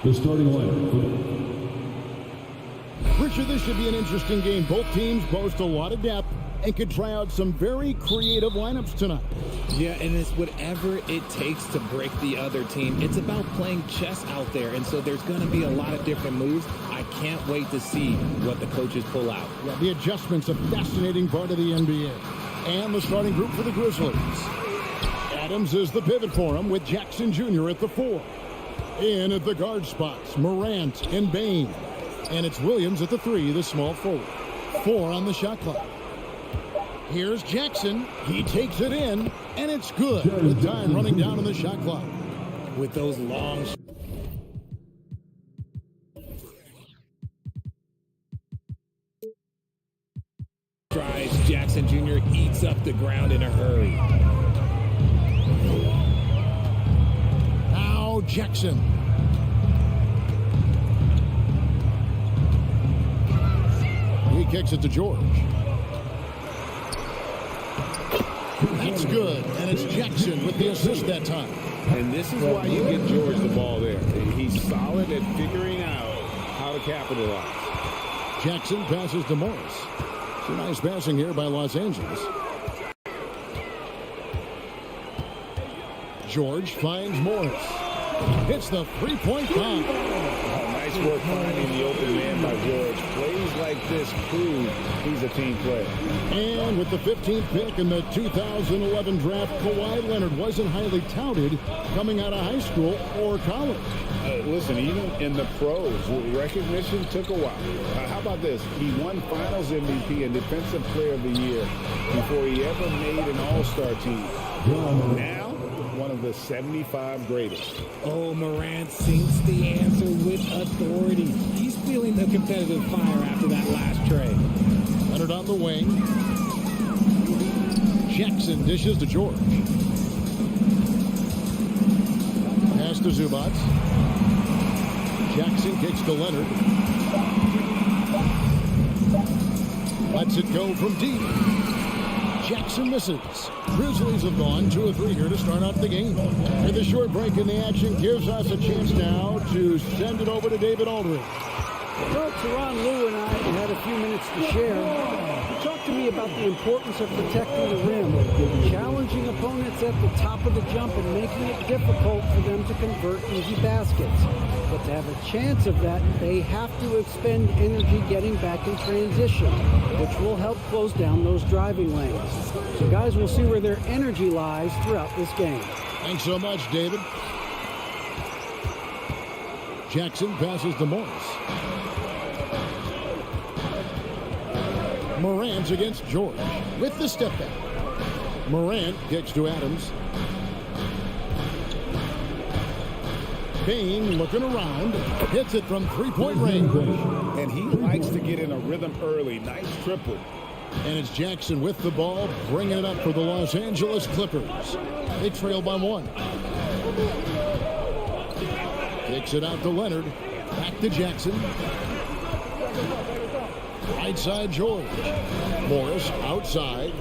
The starting lineup. Richard, this should be an interesting game. Both teams boast a lot of depth and could try out some very creative lineups tonight. Yeah, and it's whatever it takes to break the other team. It's about playing chess out there, and so there's going to be a lot of different moves. I can't wait to see what the coaches pull out. Yeah, the adjustment's a fascinating part of the NBA. And the starting group for the Grizzlies. Adams is the pivot for him with Jackson Jr. at the 4. In at the guard spots, Morant and Bain. And it's Williams at the 3, the small forward. 4 on the shot clock. Here's Jackson. He takes it in, and it's good with time running down on the shot clock. With those long strides, Jackson Jr. eats up the ground in a hurry. Now Jackson. He kicks it to George. That's good, and it's Jackson with the assist that time. And this is why you get George the ball there. He's solid at figuring out how to capitalize. Jackson passes to Morris. Some nice passing here by Los Angeles. George finds Morris. Hits the three-point bomb. Nice work finding the open man by George. Plays like this prove he's a team player. And with the 15th pick in the 2011 draft, Kawhi Leonard wasn't highly touted coming out of high school or college. Listen, even in the pros, recognition took a while. How about this? He won Finals MVP and Defensive Player of the Year before he ever made an All-Star team. Now, one of the 75 greatest. Oh, Morant sinks the answer with authority. He's feeling the competitive fire after that last trade. Leonard on the wing. Jackson dishes to George. Pass to Zubac. Jackson kicks to Leonard. Lets it go from deep. Jackson misses. Grizzlies have gone 2 of 3 here to start out the game. And the short break in the action gives us a chance now to send it over to David Aldridge. Well, Teron Lue and I had a few minutes to share. He talked to me about the importance of protecting the rim, challenging opponents at the top of the jump and making it difficult for them to convert easy baskets. But to have a chance of that, they have to expend energy getting back in transition, which will help close down those driving lanes. So guys, we'll see where their energy lies throughout this game. Thanks so much, David. Jackson passes to Morris. Morant against George with the step back. Morant kicks to Adams. Bain looking around, hits it from three-point range. And he likes to get in a rhythm early. Nice triple. And it's Jackson with the ball, bringing it up for the Los Angeles Clippers. They trail by 1. Kicks it out to Leonard. Back to Jackson. Right side George. Morris outside.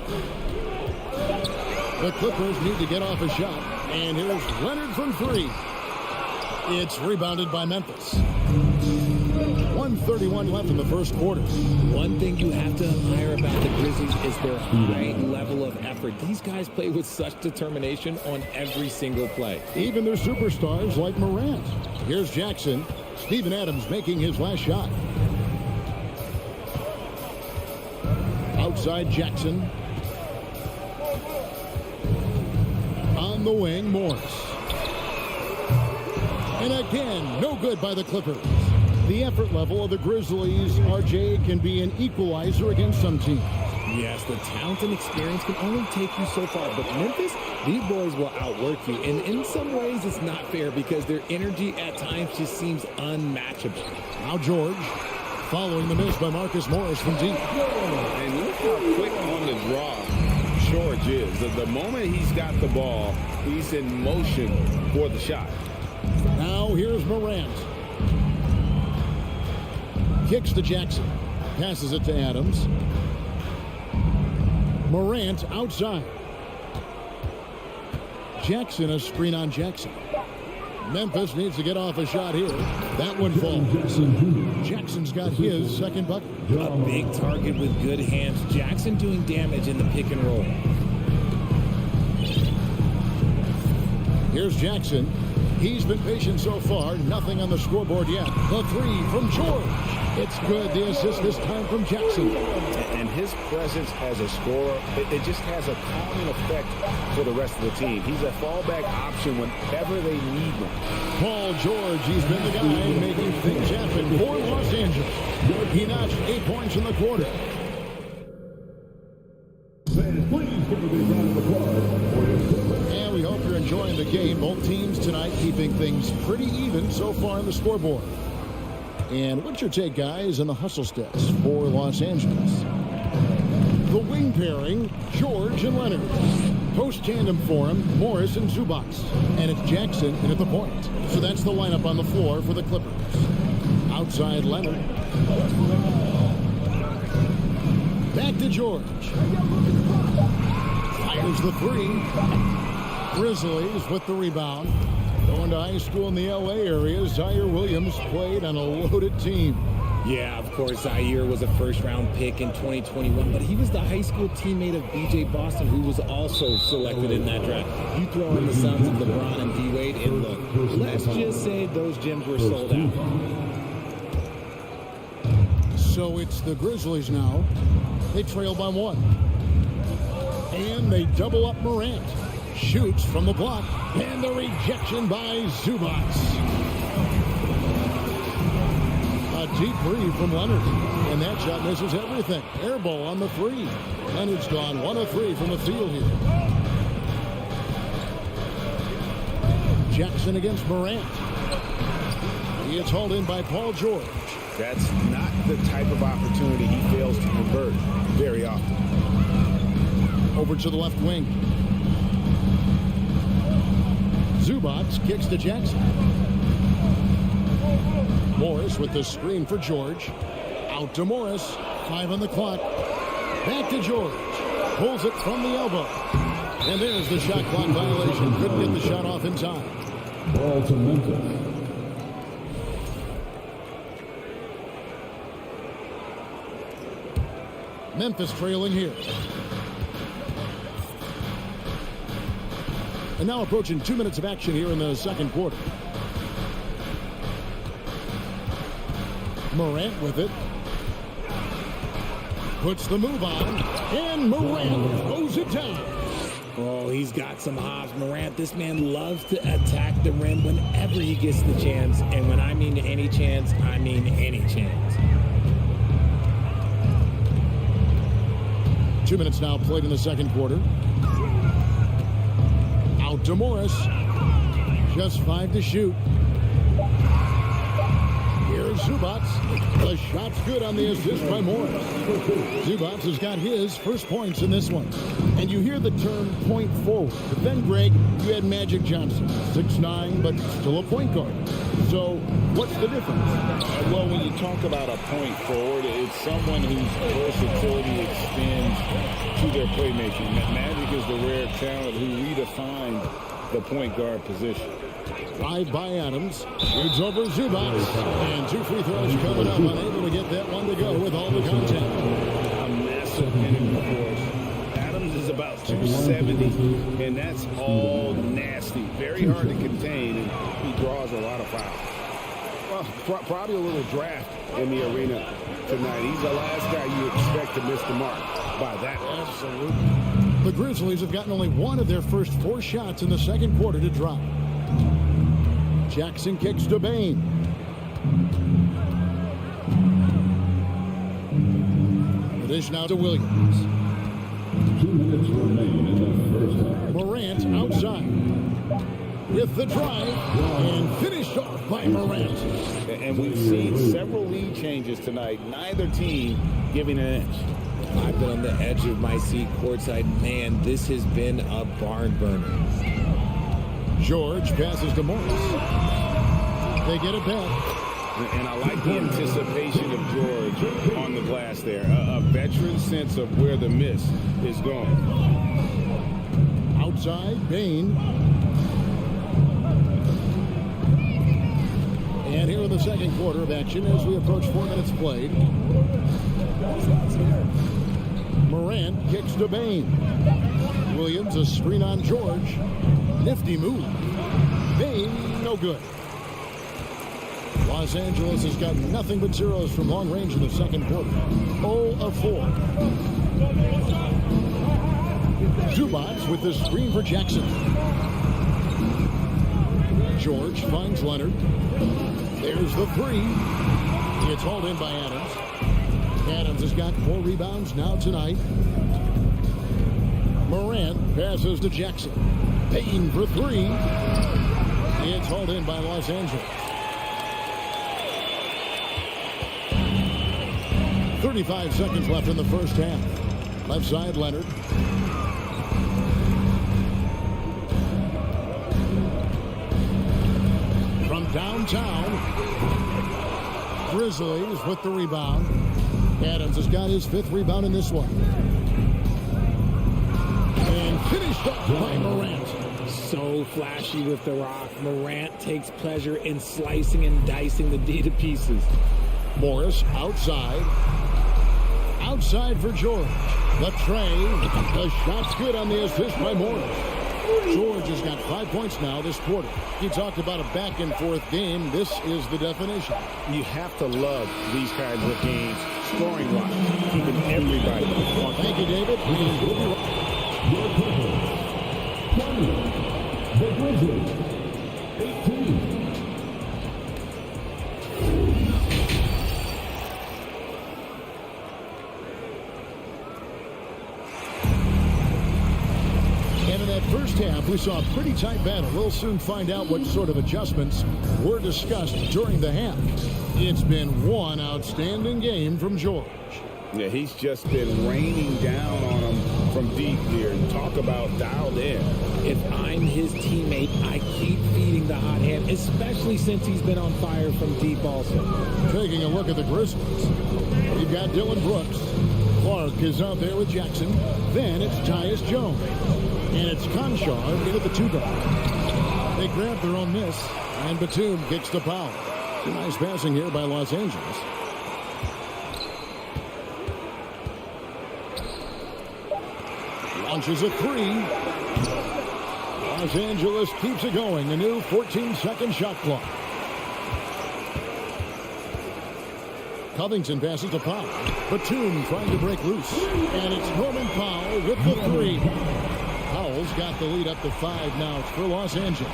The Clippers need to get off a shot. And here's Leonard from 3. It's rebounded by Memphis. 1:31 left in the first quarter. One thing you have to admire about the Grizzlies is their high level of effort. These guys play with such determination on every single play. Even their superstars like Morant. Here's Jackson. Steven Adams making his last shot. Outside Jackson. On the wing, Morris. And again, no good by the Clippers. The effort level of the Grizzlies, RJ, can be an equalizer against some teams. Yes, the talent and experience can only take you so far. But Memphis, these boys will outwork you. And in some ways, it's not fair because their energy at times just seems unmatchable. Now George, following the miss by Marcus Morris from deep. And look how quick on the draw George is. The moment he's got the ball, he's in motion for the shot. Now here's Morant. Kicks to Jackson. Passes it to Adams. Morant outside. Jackson, a screen on Jackson. Memphis needs to get off a shot here. That one falls. Jackson's got his second bucket. A big target with good hands. Jackson doing damage in the pick and roll. Here's Jackson. He's been patient so far. Nothing on the scoreboard yet. The three from George. It's good. The assist this time from Jackson. And his presence as a scorer, it just has a calming effect for the rest of the team. He's a fallback option whenever they need him. Paul George, he's been the guy making things happen for Los Angeles. He notched 8 points in the quarter. And we hope you're enjoying the game. Both teams tonight keeping things pretty even so far on the scoreboard. And what's your take, guys, on the hustle steps for Los Angeles? The wing pairing, George and Leonard. Post tandem for him, Morris and Zubac. And it's Jackson in at the point. So that's the lineup on the floor for the Clippers. Outside Leonard. Back to George. Fires the three. Grizzlies with the rebound. Going to high school in the L.A. area, Zaire Williams played on a loaded team. Yeah, of course, Zaire was a first-round pick in 2021, but he was the high school teammate of B.J. Boston, who was also selected in that draft. You throw in the sons of LeBron and D-Wade, and look, let's just say those gyms were sold out. So it's the Grizzlies now. They trail by 1. And they double up Morant. Shoots from the block, and the rejection by Zubac. A deep three from Leonard, and that shot misses everything. Air ball on the three. Leonard's gone 1 of 3 from the field here. Jackson against Morant. He is hauled in by Paul George. That's not the type of opportunity he fails to convert very often. Over to the left wing. Zubac kicks to Jackson. Morris with the screen for George. Out to Morris. 5 on the clock. Back to George. Pulls it from the elbow. And there's the shot clock violation. Couldn't get the shot off in time. Ball to Memphis. Memphis trailing here. And now approaching 2 minutes of action here in the second quarter. Morant with it. Puts the move on. And Morant throws it down. Oh, he's got some hops. Morant, this man loves to attack the rim whenever he gets the chance. And when I mean any chance, I mean any chance. 2 minutes now played in the second quarter. Out to Morris. Just 5 to shoot. Here's Zubac. The shot's good on the assist by Morris. Zubac has got his first points in this one. And you hear the term point forward. But then, Greg, you had Magic Johnson. 6'9", but still a point guard. So what's the difference? Well, when you talk about a point forward, it's someone whose versatility extends to their playmaking. Magic is the rare talent who redefined the point guard position. 5 by Adams. Shoots over Zubac. And 2 free throws coming up. Unable to get that one to go with all the contact. A massive enemy force. Adams is about 270, and that's all nasty. Very hard to contain, and he draws a lot of fouls. Well, probably a little draft in the arena tonight. He's the last guy you expect to miss the mark by that much. Absolutely. The Grizzlies have gotten only 1 of their first 4 shots in the second quarter to drop. Jackson kicks to Bain. The dish now to Williams. 2 minutes remain in the first half. Morant outside. With the drive. And finished off by Morant. And we've seen several lead changes tonight. Neither team giving an inch. I've been on the edge of my seat courtside. Man, this has been a barn burner. George passes to Morris. They get it back. And I like the anticipation of George on the glass there. A veteran sense of where the miss is going. Outside, Bain. the second quarter of action as we approach 4 minutes played. Morant kicks to Bain. Williams, a screen on George. Nifty move. Bain, no good. Los Angeles has got nothing but zeros from long range in the second quarter. 0 of 4. Zubats with the screen for Jackson. George finds Leonard. There's the 3. It's hauled in by Adams. Adams has got 4 rebounds now tonight. Morant passes to Jackson. Payton for 3. It's hauled in by Los Angeles. 35 seconds left in the first half. Left side, Leonard. From downtown, Grizzlies with the rebound. Adams has got his 5th rebound in this one. And finished up by Morant. So flashy with the rock. Morant takes pleasure in slicing and dicing the D to pieces. Morris outside. Outside for George. The tray. The shot's good on the assist by Morris. George has got 5 points now this quarter. You talked about a back-and-forth game. This is the definition. You have to love these kinds of games. Scoring-wise, keeping everybody on. Thank you, David. Your total, 20. The Grizzlies, 18. And in that first half, we saw a pretty tight battle. We'll soon find out what sort of adjustments were discussed during the half. It's been one outstanding game from George. Yeah, he's just been raining down on him from deep here. Talk about dialed in. If I'm his teammate, I keep feeding the hot hand, especially since he's been on fire from deep also. Taking a look at the Grizzlies. You've got Dylan Brooks. Clark is out there with Jackson. Then it's Tyus Jones. And it's Conchar in at the 2-guard. They grab their own miss, and Batum kicks the foul. Nice passing here by Los Angeles. Launches a 3. Los Angeles keeps it going. A new 14-second shot clock. Covington passes to Powell. Batum trying to break loose. And it's Norman Powell with the 3. Powell's got the lead up to 5 now for Los Angeles.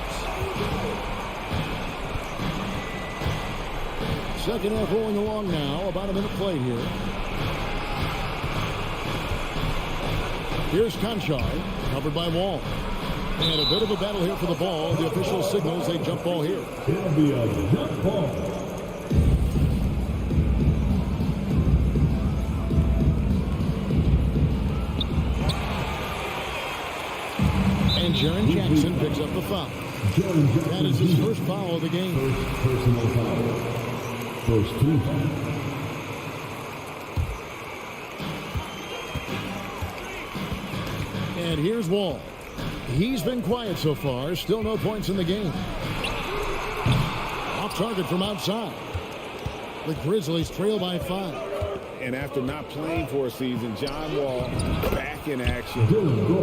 Second half rolling along now. About a minute played here. Here's Conchar, covered by Wall. And a bit of a battle here for the ball. The official signals a jump ball here. It'll be a jump ball. And Jaren Jackson picks up the foul. That is his first foul of the game. First personal foul. First team foul. And here's Wall. He's been quiet so far. Still no points in the game. Off target from outside. The Grizzlies trail by 5. And after not playing for a season, John Wall back in action.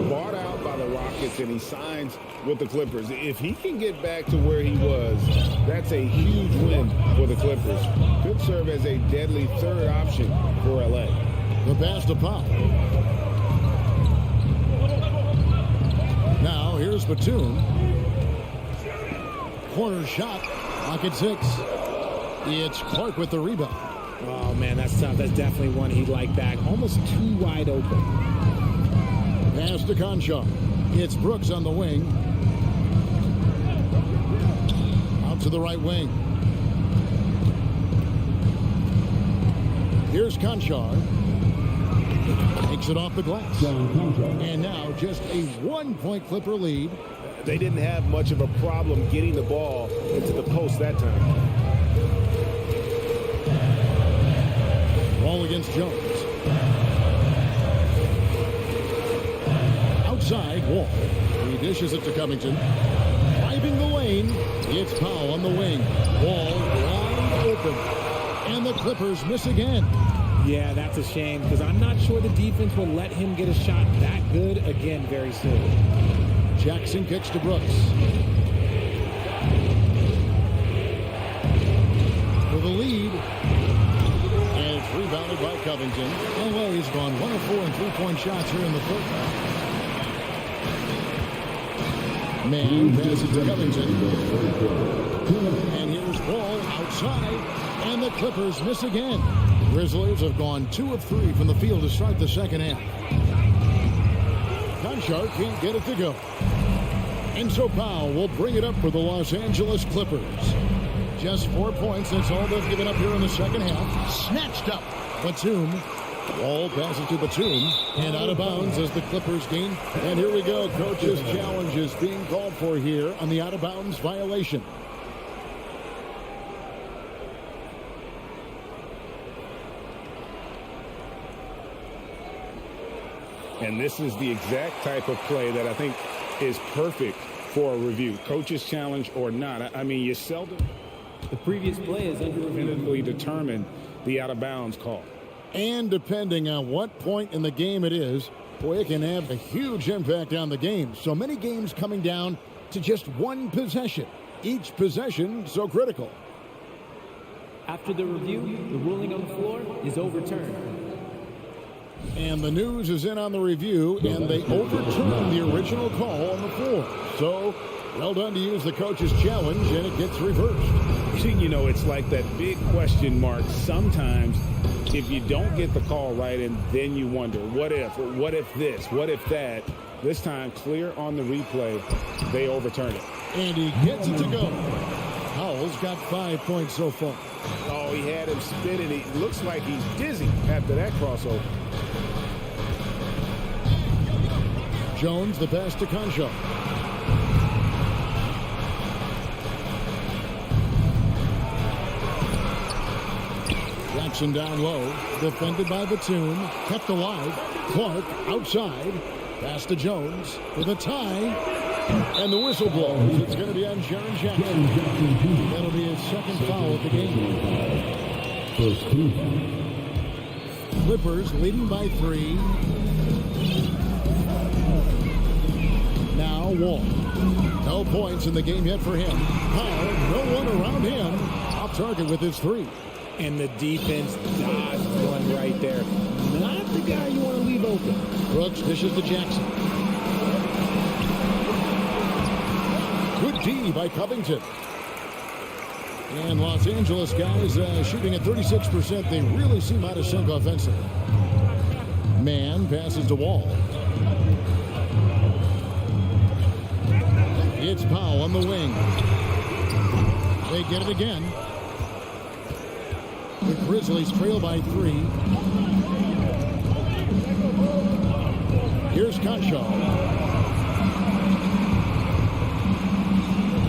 Bought out by the Rockets, and he signs with the Clippers. If he can get back to where he was, that's a huge win for the Clippers. Could serve as a deadly third option for LA. The pass to Pop. Now here's Batum. Corner shot. Pocket 6. It's Clark with the rebound. Oh, man, that's tough. That's definitely one he'd like back. Almost too wide open. Pass to Conchar. It's Brooks on the wing. Out to the right wing. Here's Conchar. Takes it off the glass. And now just a 1-point Clipper lead. They didn't have much of a problem getting the ball into the post that time. Ball against Jones. Outside, Wall. He dishes it to Covington. Driving the lane. It's Powell on the wing. Wall, long open. And the Clippers miss again. Yeah, that's a shame because I'm not sure the defense will let him get a shot that good again very soon. Jackson kicks to Brooks. For the lead. And it's rebounded by Covington. LA's gone 1 of 4 in three-point shots here in the third. Man passes to Covington. And here's Ball outside. And the Clippers miss again. Grizzlies have gone 2 of 3 from the field to start the second half. Conchar can't get it to go. And so Powell will bring it up for the Los Angeles Clippers. Just 4 points. That's all they've given up here in the second half. Snatched up. Batum. Ball passes to Batum. And out of bounds as the Clippers gain. And here we go. Coach's challenge is being called for here on the out of bounds violation. And this is the exact type of play that I think is perfect for a review. Coach's challenge or not. I mean, you seldom The previous play is under review. definitively determine the out-of-bounds call. And depending on what point in the game it is, boy, it can have a huge impact on the game. So many games coming down to just one possession. Each possession so critical. After the review, the ruling on the floor is overturned. And the news is in on the review, and they overturned the original call on the floor. So, well done to use the coach's challenge, and it gets reversed. You know, it's like that big question mark. Sometimes, if you don't get the call right, and then you wonder, what if this, what if that? This time, clear on the replay, they overturn it. And he gets it to go. Powell's got 5 points so far. Oh, he had him spinning. He looks like he's dizzy after that crossover. Jones, the pass to Conchar. Jackson down low, defended by Batum, kept alive. Clark outside, pass to Jones for the tie, and the whistle blows. It's going to be on Jaren Jackson. That'll be his second foul of the game. Clippers leading by 3. Now Wall. No points in the game yet for him. Powell, no one around him. Off target with his 3. And the defense dodged one right there. Not the guy you want to leave open. Brooks dishes to Jackson. Good D by Covington. And Los Angeles guys shooting at 36%. They really seem out of sync offensively. Man passes to Wall. It's Powell on the wing. They get it again. The Grizzlies trail by 3. Here's Conchar.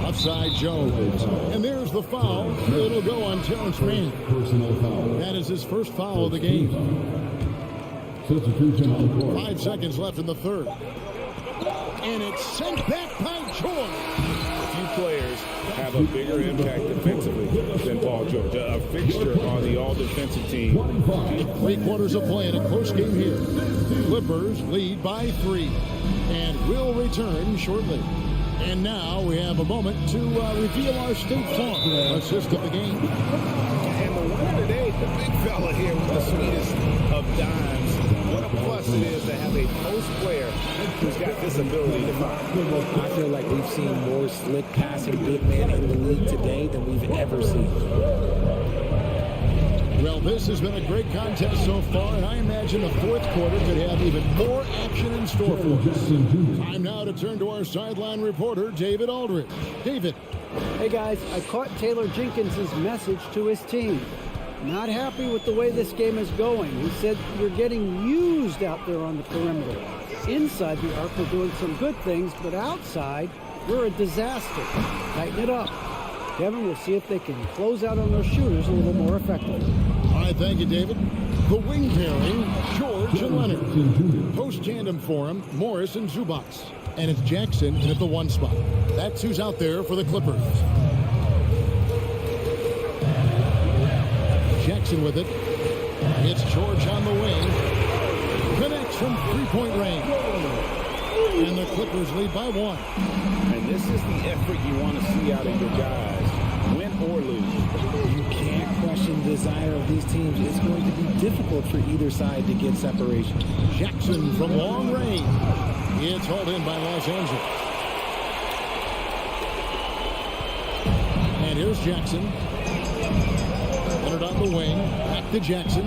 Offside Jones. And there's the foul. It'll go on Terrence Mann. Personal foul. That is his first foul of the game. Substitution on the court. 5 seconds left in the third. And it's sent back by George. Few players have a bigger impact defensively than Paul George. A fixture on the all-defensive team. 3 quarters of play in a close game here. Clippers lead by 3 and will return shortly. And now we have a moment to reveal our State Farm assist of the game. And the winner today, the big fella here with the sweetest of dimes. What a plus it is to have a post player who's got this ability to fire. I feel like we've seen more slick passing big men in the league today than we've ever seen. Well, this has been a great contest so far, and I imagine the fourth quarter could have even more action in store for us. Time now to turn to our sideline reporter, David Aldridge. David. Hey guys, I caught Taylor Jenkins' message to his team. Not happy with the way this game is going. He said you're getting used out there on the perimeter. Inside the arc, we're doing some good things, but outside, we're a disaster. Tighten it up. Kevin, we'll see if they can close out on those shooters a little more effectively. All right, thank you, David. The wing pairing, George and Leonard. Post tandem for him, Morris and Zubac. And it's Jackson in at the 1 spot. That's who's out there for the Clippers. Jackson with it. It's George on the wing. Connects from three-point range. And the Clippers lead by 1. And this is the effort you want to see out of your guys, win or lose. You can't question the desire of these teams. It's going to be difficult for either side to get separation. Jackson from long range. It's hauled in by Los Angeles. And here's Jackson. Leonard on the wing. Back to Jackson.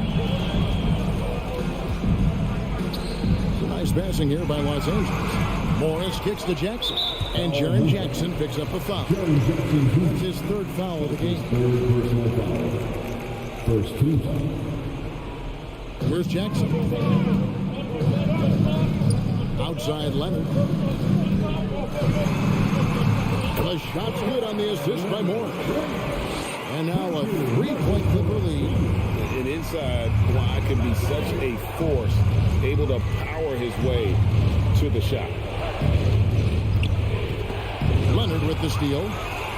Nice passing here by Los Angeles. Morris kicks to Jackson. And Jaren Jackson picks up a foul. That's his third foul of the game. First team foul. Here's Jackson. Outside Leonard. The shot's good on the assist by Morris. And now a 3-point Clipper lead. And inside, Kawhi can be such a force, able to power his way to the shot. Leonard with the steal.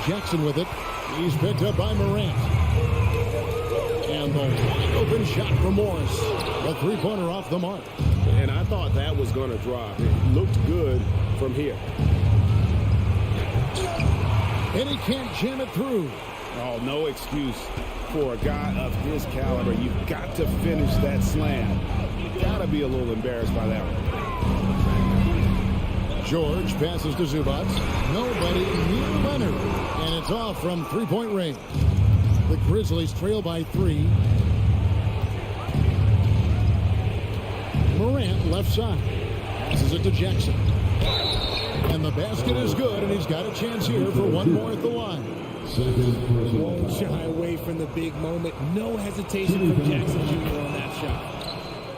Jackson with it. He's picked up by Morant. And the wide open shot from Morris. A three-pointer off the mark. And I thought that was going to drop. It looked good from here. And he can't jam it through. Oh, no excuse for a guy of his caliber. You've got to finish that slam. You've got to be a little embarrassed by that one. George passes to Zubac. Nobody near Leonard. And it's off from three-point range. The Grizzlies trail by 3. Morant left side. Passes it to Jackson. And the basket is good, and he's got a chance here for one more at the line. Won't shy away from the big moment. No hesitation from Jackson Jr. on that shot.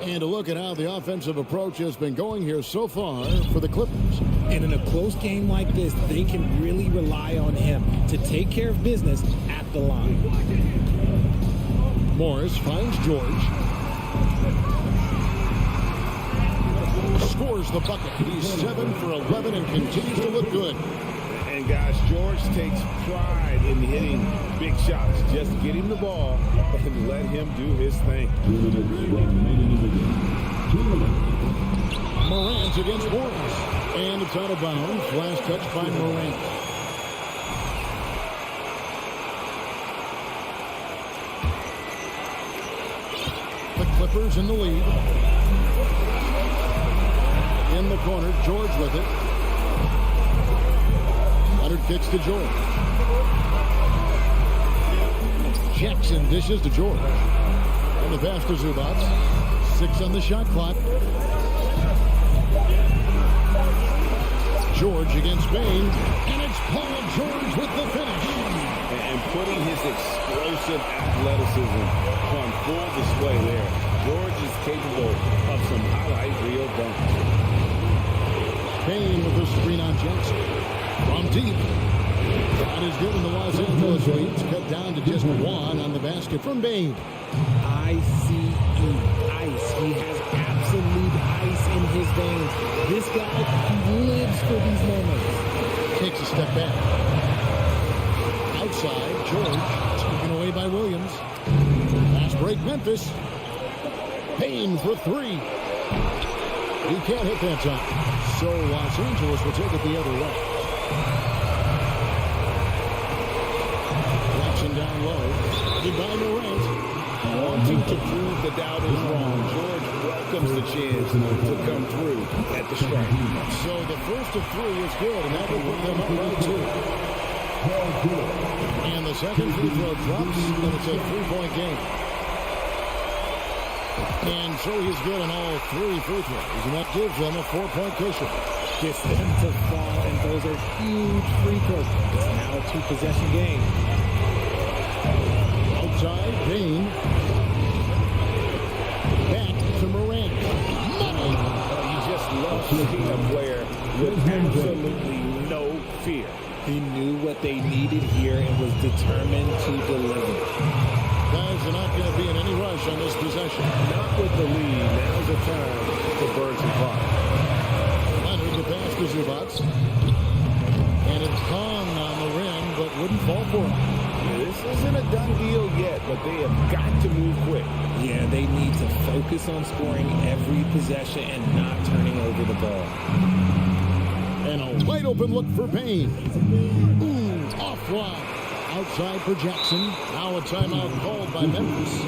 And a look at how the offensive approach has been going here so far for the Clippers. And in a close game like this, they can really rely on him to take care of business at the line. Morris finds George. Scores the bucket. He's 7 for 11 and continues to look good. And guys, George takes pride in hitting big shots. Just get him the ball and let him do his thing. 2 minutes remaining in the game. 2 minutes. Morant against Morris. And it's out of bounds. Last touch by Morant. The Clippers in the lead. In the corner, George with it. Leonard kicks to George. Jackson dishes to George. And the pass to Zubac. 6 on the shot clock. George against Bain. And it's Paul George with the finish. And putting his explosive athleticism on full display there. George is capable of some highlight reel dunks. Bain with the screen on Jackson. From deep. That is given the Los Angeles lead. It's cut down to just 1 on the basket from Bain. ICE. Ice. He has absolute ice in his veins. This guy lives for these moments. Takes a step back. Outside, George. Taken away by Williams. Fast break, Memphis. Bain for 3. He can't hit that time. So Los Angeles will take it the other way. Jackson down low. Goodbye, Morant. Wanting to prove the doubters wrong, George welcomes the chance to come through at the strike. So the first of 3 is good, and that will put them up by 2. And the second free throw drops, and it's a 3-point game. And so he's good on all 3 free throws, and that gives them a 4-point cushion. Gets them to fall, and those are huge free throws. It's now a 2-possession game. Outside, Bain. Back to Morant. You just love seeing a player with absolutely no fear. He knew what they needed here and was determined to deliver. Guys are not going to be in any rush on this possession. Not with the lead. Now's the time to burn some clock. Leonard the pass to Zubac. And it's hung on the rim, but wouldn't fall for him. This isn't a done deal yet, but they have got to move quick. Yeah, they need to focus on scoring every possession and not turning over the ball. And a wide open look for Payne. Offline. Outside for Jackson. Now a timeout called by Memphis.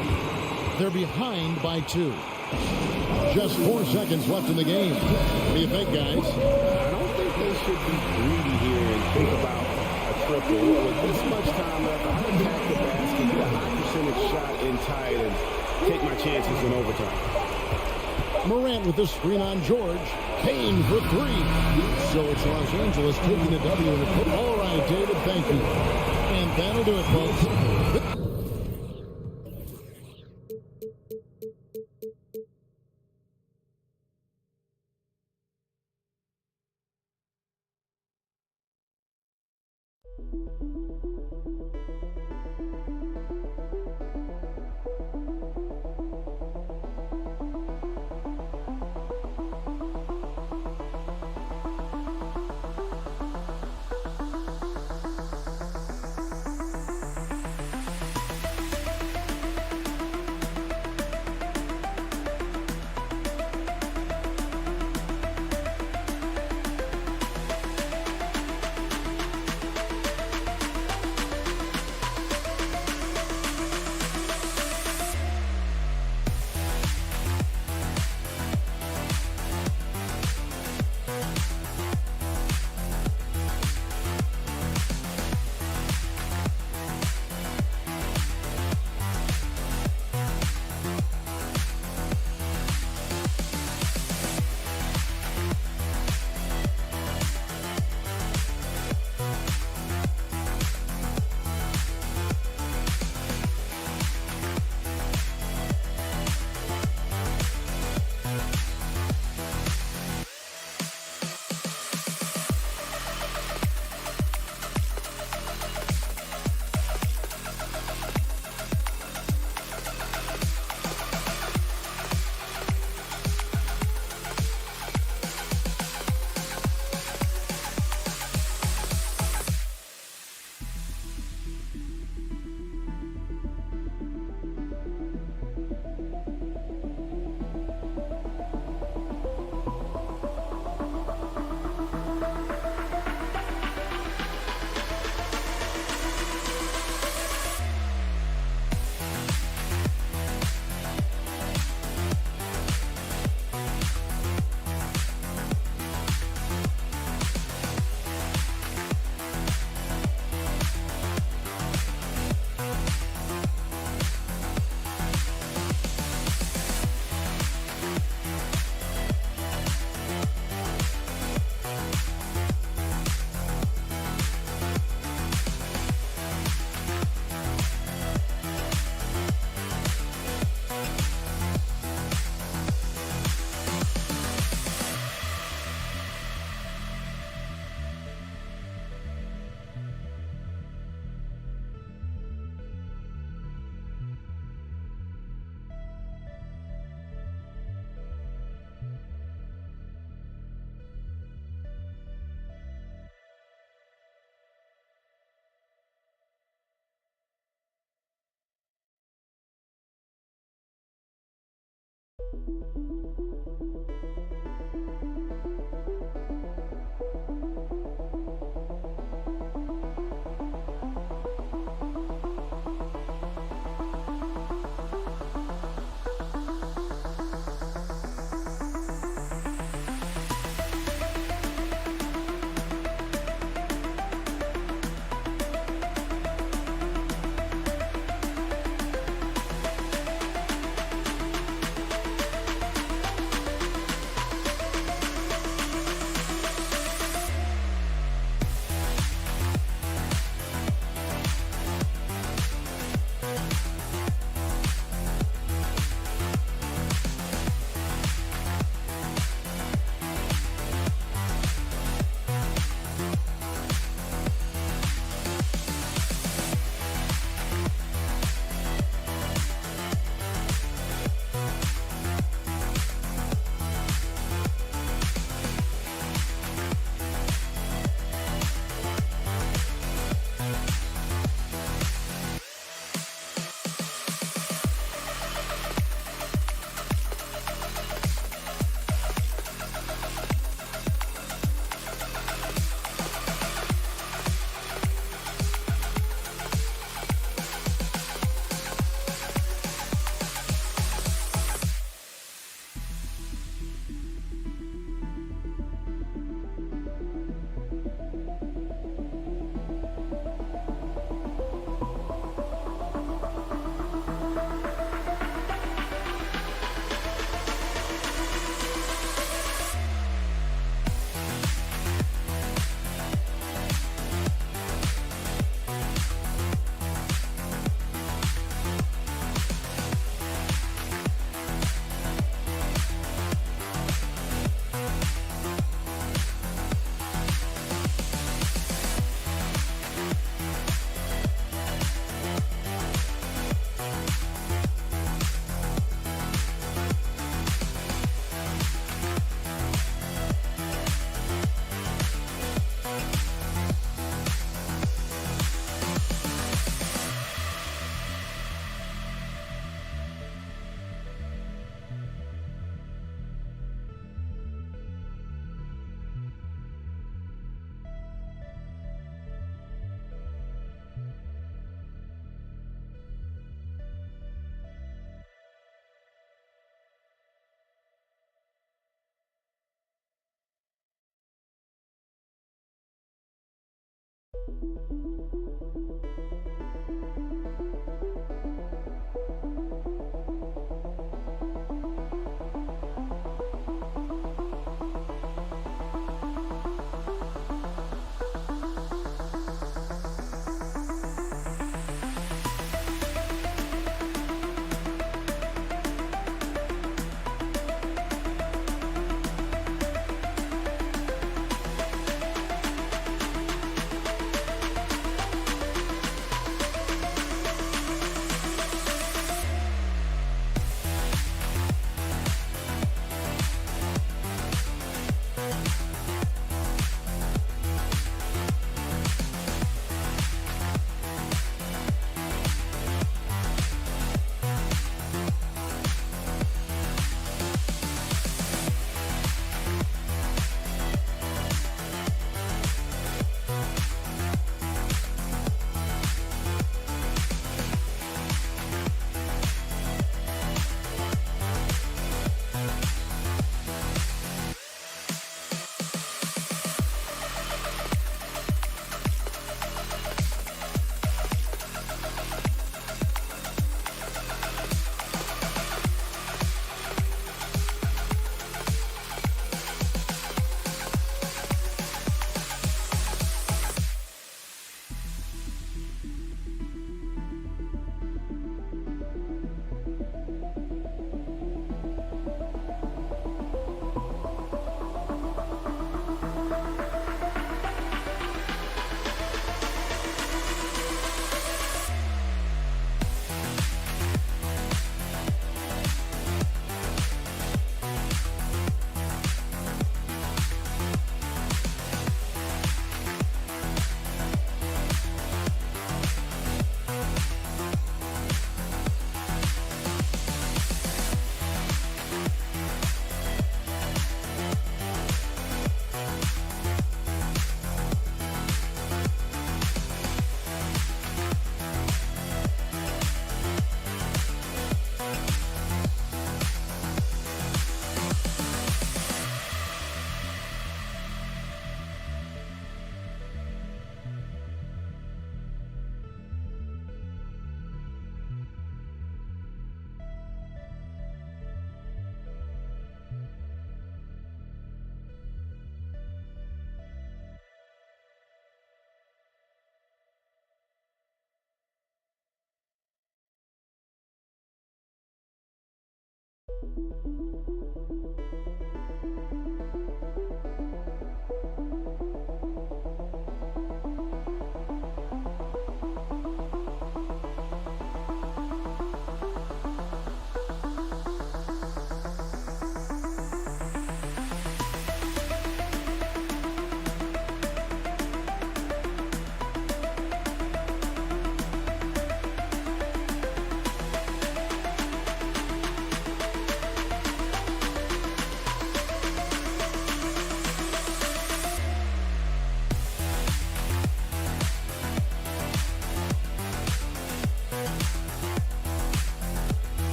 They're behind by 2. Just 4 seconds left in the game. What do you think, guys? I don't think they should be greedy here and think about a triple. With this much time left, I'd attack the basket, get a high percentage shot in tight, and take my chances in overtime. Morant with the screen on George. Payne for 3. So it's Los Angeles taking the W in the foot. All right, David, thank you. And that'll do it, folks.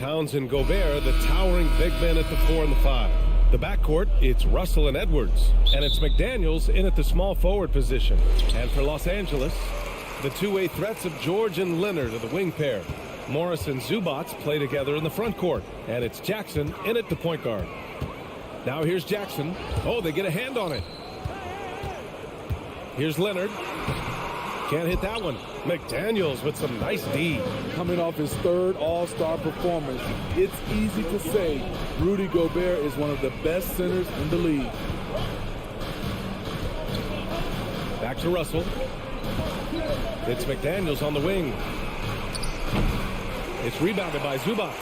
Towns and Gobert, the towering big men at the 4 and the 5. The backcourt, it's Russell and Edwards. And it's McDaniels in at the small forward position. And for Los Angeles, the two-way threats of George and Leonard are the wing pair. Morris and Zubats play together in the front court. And it's Jackson in at the point guard. Now here's Jackson. Oh, they get a hand on it. Here's Leonard. Can't hit that one. McDaniels with some nice D. Coming off his third All-Star performance, it's easy to say Rudy Gobert is one of the best centers in the league. Back to Russell. It's McDaniels on the wing. It's rebounded by Zubats.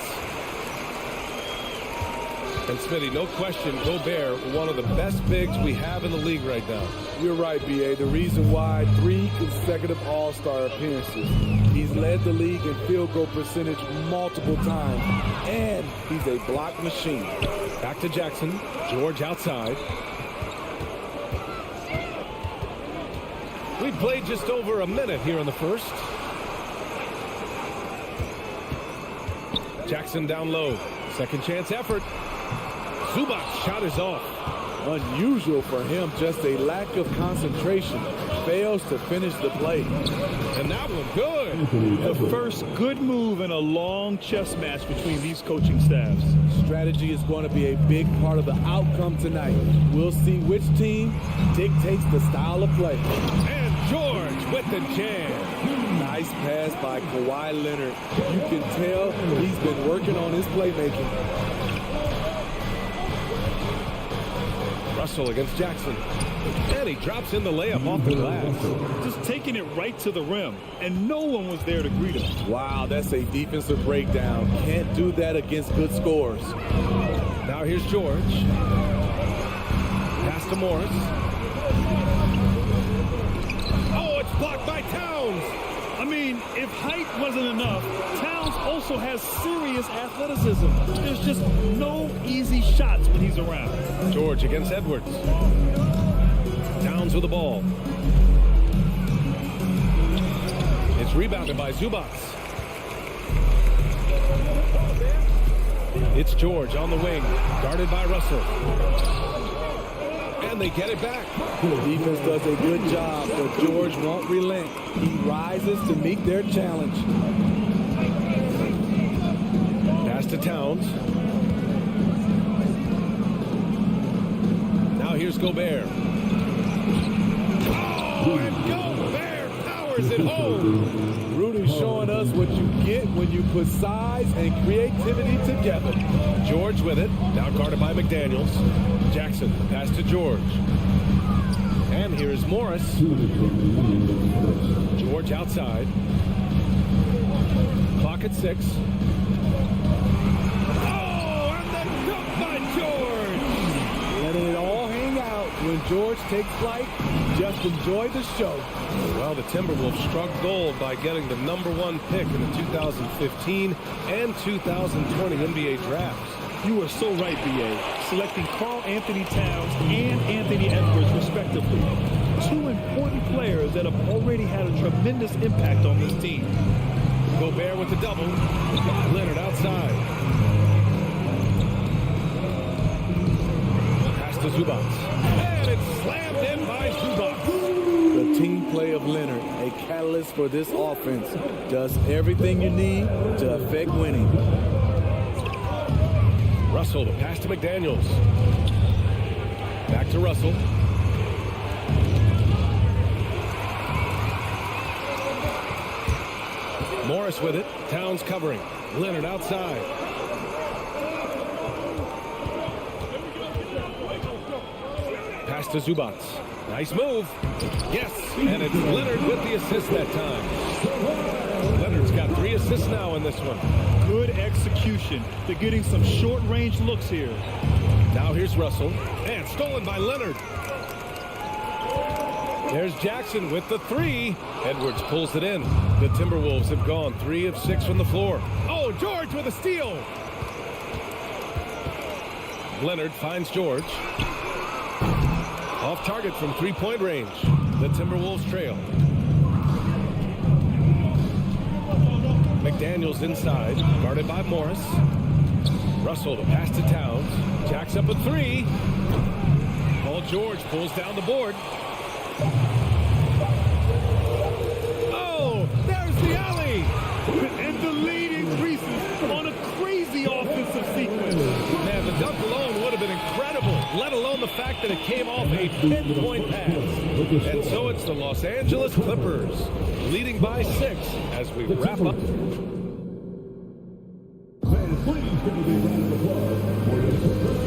And Smitty, no question, Gobert, one of the best bigs we have in the league right now. You're right, B.A. The reason why 3 consecutive All-Star appearances. He's led the league in field goal percentage multiple times, and he's a block machine. Back to Jackson. George outside. We played just over a minute here in the first. Jackson down low. Second chance effort. Zubac's shot is off. Unusual for him, just a lack of concentration. Fails to finish the play. And that one good. The first good move in a long chess match between these coaching staffs. Strategy is going to be a big part of the outcome tonight. We'll see which team dictates the style of play. And George with the jam. Nice pass by Kawhi Leonard. You can tell he's been working on his playmaking. Russell against Jackson. And he drops in the layup off the glass. Just taking it right to the rim, and no one was there to greet him. Wow, that's a defensive breakdown. Can't do that against good scores. Now here's George. Pass to Morris. Oh, it's blocked by Towns. I mean, if height wasn't enough, Towns also has serious athleticism. There's just no easy shots when he's around. George against Edwards. Towns with the ball. It's rebounded by Zubats. It's George on the wing, guarded by Russell. And they get it back. The defense does a good job, but George won't relent. He rises to meet their challenge. Pass to Towns. Now here's Gobert. Oh, and Gobert powers it home. Rudy's showing us what you get when you put size and creativity together. George with it. Now guarded by McDaniels. Jackson, pass to George. And here's Morris. George outside. Clock at 6. Oh, and the dunk by George. Letting it all hang out. When George takes flight, just enjoy the show. Well, the Timberwolves struck gold by getting the #1 pick in the 2015 and 2020 NBA drafts. You are so right, B.A. Selecting Karl Anthony Towns and Anthony Edwards, respectively. 2 important players that have already had a tremendous impact on this team. Gobert with the double. Leonard outside. Pass to Zubats. And it's slammed in by Zubats. The team play of Leonard, a catalyst for this offense, does everything you need to affect winning. Russell, the pass to McDaniels. Back to Russell. Morris with it. Towns covering. Leonard outside. Pass to Zubats. Nice move. Yes, and it's Leonard with the assist that time. Leonard's got 3 assists now in this one. Good execution. They're getting some short-range looks here. Now here's Russell. And stolen by Leonard. There's Jackson with the 3. Edwards pulls it in. The Timberwolves have gone 3 of 6 from the floor. Oh, George with a steal. Leonard finds George. Off target from 3-point range. The Timberwolves trail. McDaniels inside, guarded by Morris. Russell to pass to Towns. Jacks up a 3. Paul George pulls down the board. Oh, there's the alley. And the lead increases on a crazy offensive sequence. Man, the dunk alone would have been incredible, let alone the fact that it came off a 10-point pass. And so it's the Los Angeles Clippers leading by 6 as we wrap up.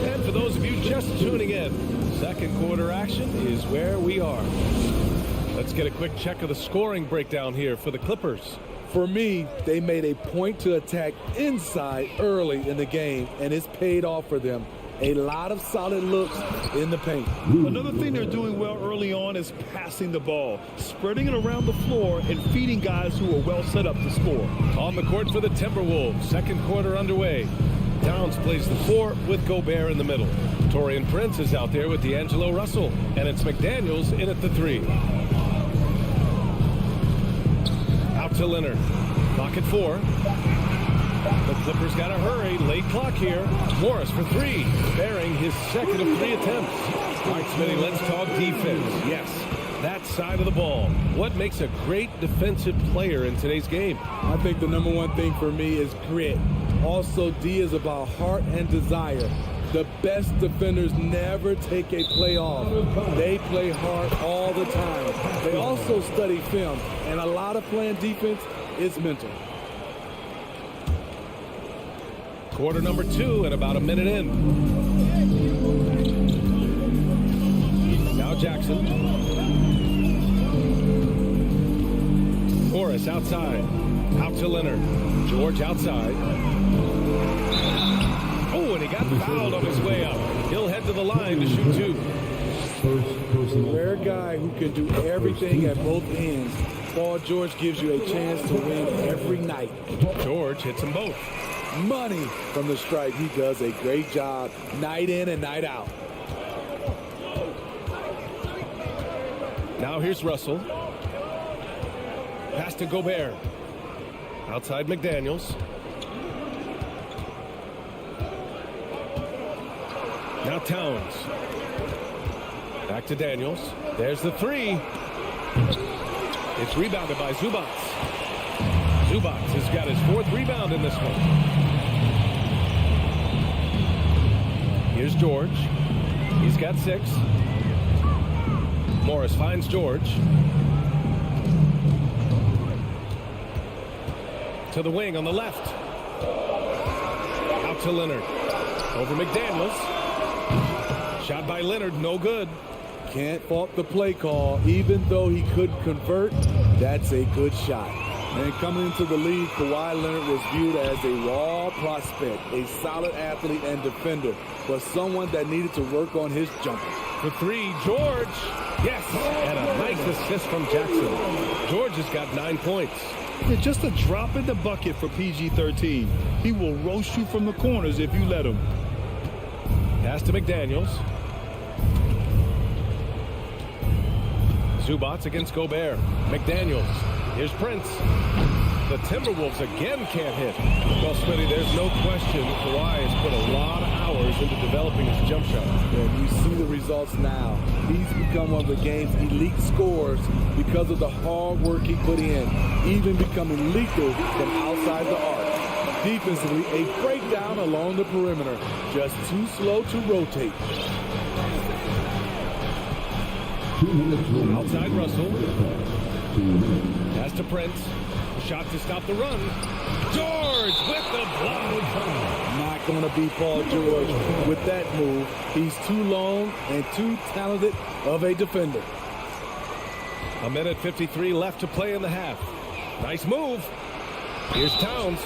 And for those of you just tuning in, second quarter action is where we are. Let's get a quick check of the scoring breakdown here for the Clippers. For me, they made a point to attack inside early in the game, and it's paid off for them. A lot of solid looks in the paint. Another thing they're doing well early on is passing the ball, spreading it around the floor and feeding guys who are well set up to score. On the court for the Timberwolves, second quarter underway. Towns plays the 4 with Gobert in the middle. Taurean Prince is out there with D'Angelo Russell, and it's McDaniels in at the 3. Out to Leonard. Clock at 4. The Clippers got to hurry. Late clock here. Morris for 3, bearing his second of 3 attempts. All right, Smitty, let's talk defense. Yes, that side of the ball. What makes a great defensive player in today's game? I think the number one thing for me is grit. Also, D is about heart and desire. The best defenders never take a play off. They play hard all the time. They also study film, and a lot of playing defense is mental. Quarter number 2 and about a minute in. Now Jackson. Morris outside. Out to Leonard. George outside. Oh, and he got fouled on his way up. He'll head to the line to shoot 2. A rare guy who can do everything at both ends. Paul George gives you a chance to win every night. George hits them both. Money from the stripe. He does a great job night in and night out. Now here's Russell. Pass to Gobert. Outside McDaniels. Now Towns. Back to Daniels. There's the 3. It's rebounded by Zubats. Zubats has got his 4th rebound in this one. Here's George. He's got 6. Morris finds George. To the wing on the left. Out to Leonard. Over McDaniels. Shot by Leonard, no good. Can't fault the play call. Even though he couldn't convert, that's a good shot. And coming into the league, Kawhi Leonard was viewed as a raw prospect, a solid athlete and defender, but someone that needed to work on his jumper. For 3, George. Yes, and a nice assist from Jackson. George has got 9 points. It's just a drop in the bucket for PG-13. He will roast you from the corners if you let him. Pass to McDaniels. Zubats against Gobert. McDaniels. Here's Prince. The Timberwolves again can't hit. Well, Smitty, there's no question Kawhi has put a lot of hours into developing his jump shot. And you see the results now. He's become one of the game's elite scorers because of the hard work he put in, even becoming lethal from outside the arc. Defensively, a breakdown along the perimeter. Just too slow to rotate. Outside Russell. Pass to Prince. Shot to stop the run. George with the block. Not going to be Paul George with that move. He's too long and too talented of a defender. A minute 53 left to play in the half. Nice move. Here's Towns.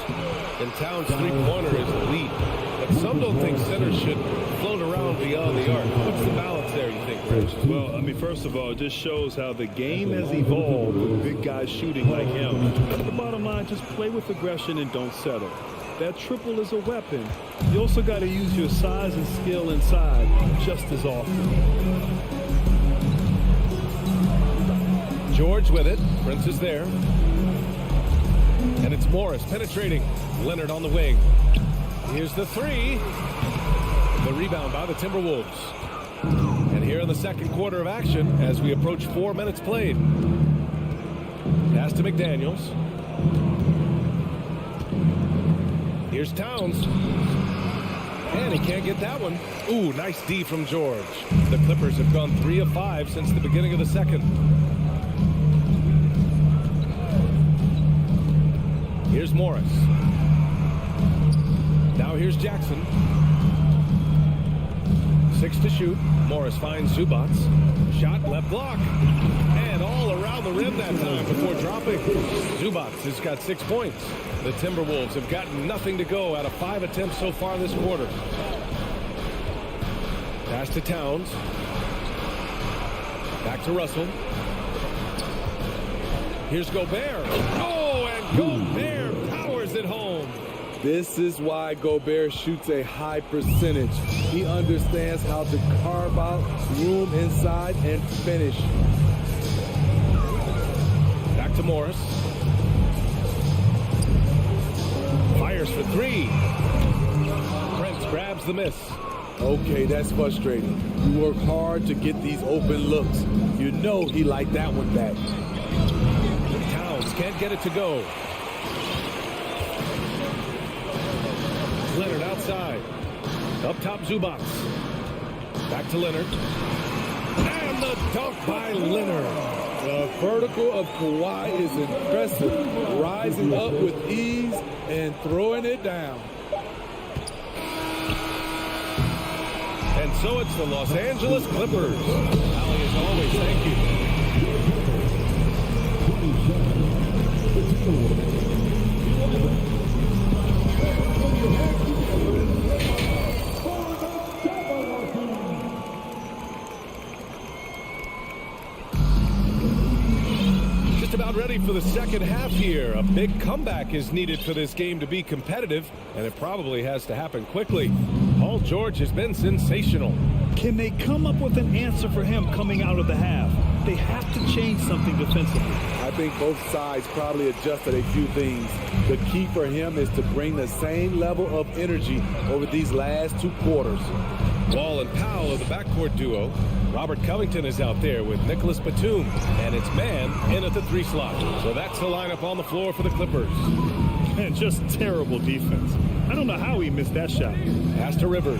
And Towns' three-pointer is elite. But some don't think centers should float around beyond the arc. What's the balance there, you think, Rich? Well, I mean, first of all, it just shows how the game has evolved with big guys shooting like him. The bottom line, just play with aggression and don't settle. That triple is a weapon. You also got to use your size and skill inside just as often. George with it. Prince is there. And it's Morris penetrating. Leonard on the wing. Here's the 3. The rebound by the Timberwolves. And here in the second quarter of action as we approach 4 minutes played. Pass to McDaniels. Here's Towns. And he can't get that one. Ooh, nice D from George. The Clippers have gone 3 of 5 since the beginning of the second. Here's Morris. Now here's Jackson. 6 to shoot. Morris finds Zubats. Shot left block. And all around the rim that time before dropping. Zubats has got 6 points. The Timberwolves have gotten nothing to go out of 5 attempts so far this quarter. Pass to Towns. Back to Russell. Here's Gobert. Oh, and Gobert powers it home. This is why Gobert shoots a high percentage. He understands how to carve out room inside and finish. Back to Morris. Fires for three. Prince grabs the miss. Okay, that's frustrating. You work hard to get these open looks. You know he liked that one back. Towns can't get it to go. Leonard outside. Up top, Zubac. Back to Leonard. And the dunk by Leonard. The vertical of Kawhi is impressive. Rising up with ease and throwing it down. And so it's the Los Angeles Clippers. Ali, as always, thank you. Just about ready for the second half here. A big comeback is needed for this game to be competitive, and it probably has to happen quickly. Paul George has been sensational. Can they come up with an answer for him coming out of the half? They have to change something defensively. I think both sides probably adjusted a few things. The key for him is to bring the same level of energy over these last two quarters. Wall and Powell are the backcourt duo. Robert Covington is out there with Nicholas Batum, and it's man in at the 3 slot. So that's the lineup on the floor for the Clippers. And just terrible defense. I don't know how he missed that shot. Pass to Rivers.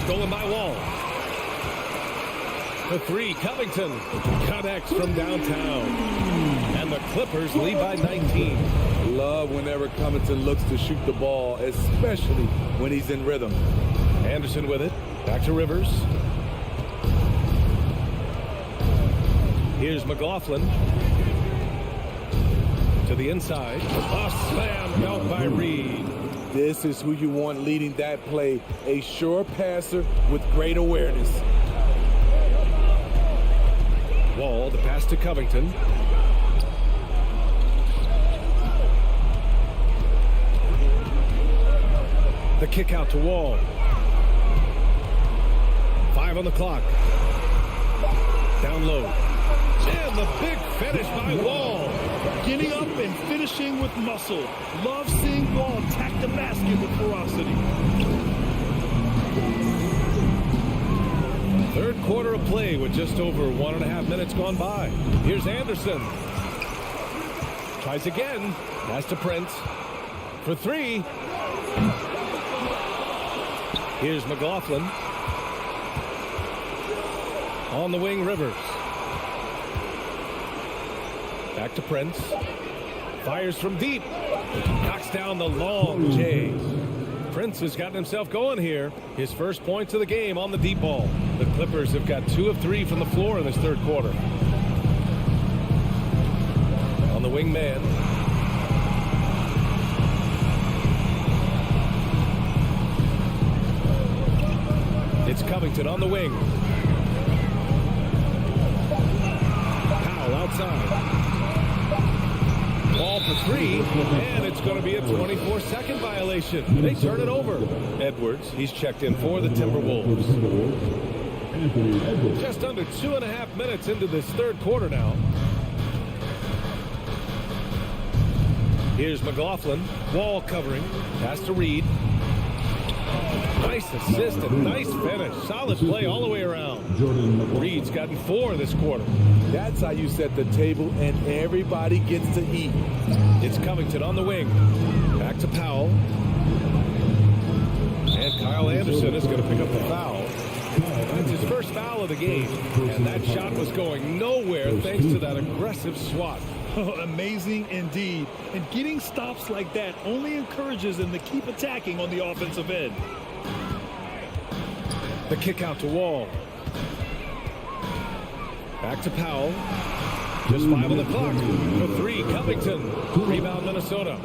Stolen by Wall. The 3, Covington. Connects from downtown. And the Clippers lead by 19. Love whenever Covington looks to shoot the ball, especially when he's in rhythm. Anderson with it. Back to Rivers. Here's McLaughlin. To the inside. A slam dunk by Reed. This is who you want leading that play. A sure passer with great awareness. Wall, the pass to Covington. The kick out to Wall. 5 on the clock. Down low. And the big finish by Wall. Getting up and finishing with muscle. Love seeing Wall attack the basket with ferocity. Third quarter of play with just over 1.5 minutes gone by. Here's Anderson. Tries again. Pass to Prince. For 3. Here's McLaughlin. On the wing, Rivers. Back to Prince. Fires from deep. Knocks down the long J. Prince has gotten himself going here. His first points of the game on the deep ball. The Clippers have got 2 of 3 from the floor in this third quarter. On the wing man. It's Covington on the wing. Powell outside. Ball for 3, and it's going to be a 24-second violation. They turn it over. Edwards, he's checked in for the Timberwolves. Just under 2.5 minutes into this third quarter now. Here's McLaughlin. Wall covering. Pass to Reed. Nice assist and nice finish. Solid play all the way around. Reed's gotten 4 this quarter. That's how you set the table and everybody gets to eat. It's Covington on the wing. Back to Powell. And Kyle Anderson is going to pick up the foul. That's his first foul of the game. And that shot was going nowhere thanks to that aggressive swat. Amazing indeed. And getting stops like that only encourages them to keep attacking on the offensive end. The kick out to Wall. Back to Powell. Just 5 on the clock. For 3, Covington. Rebound, Minnesota.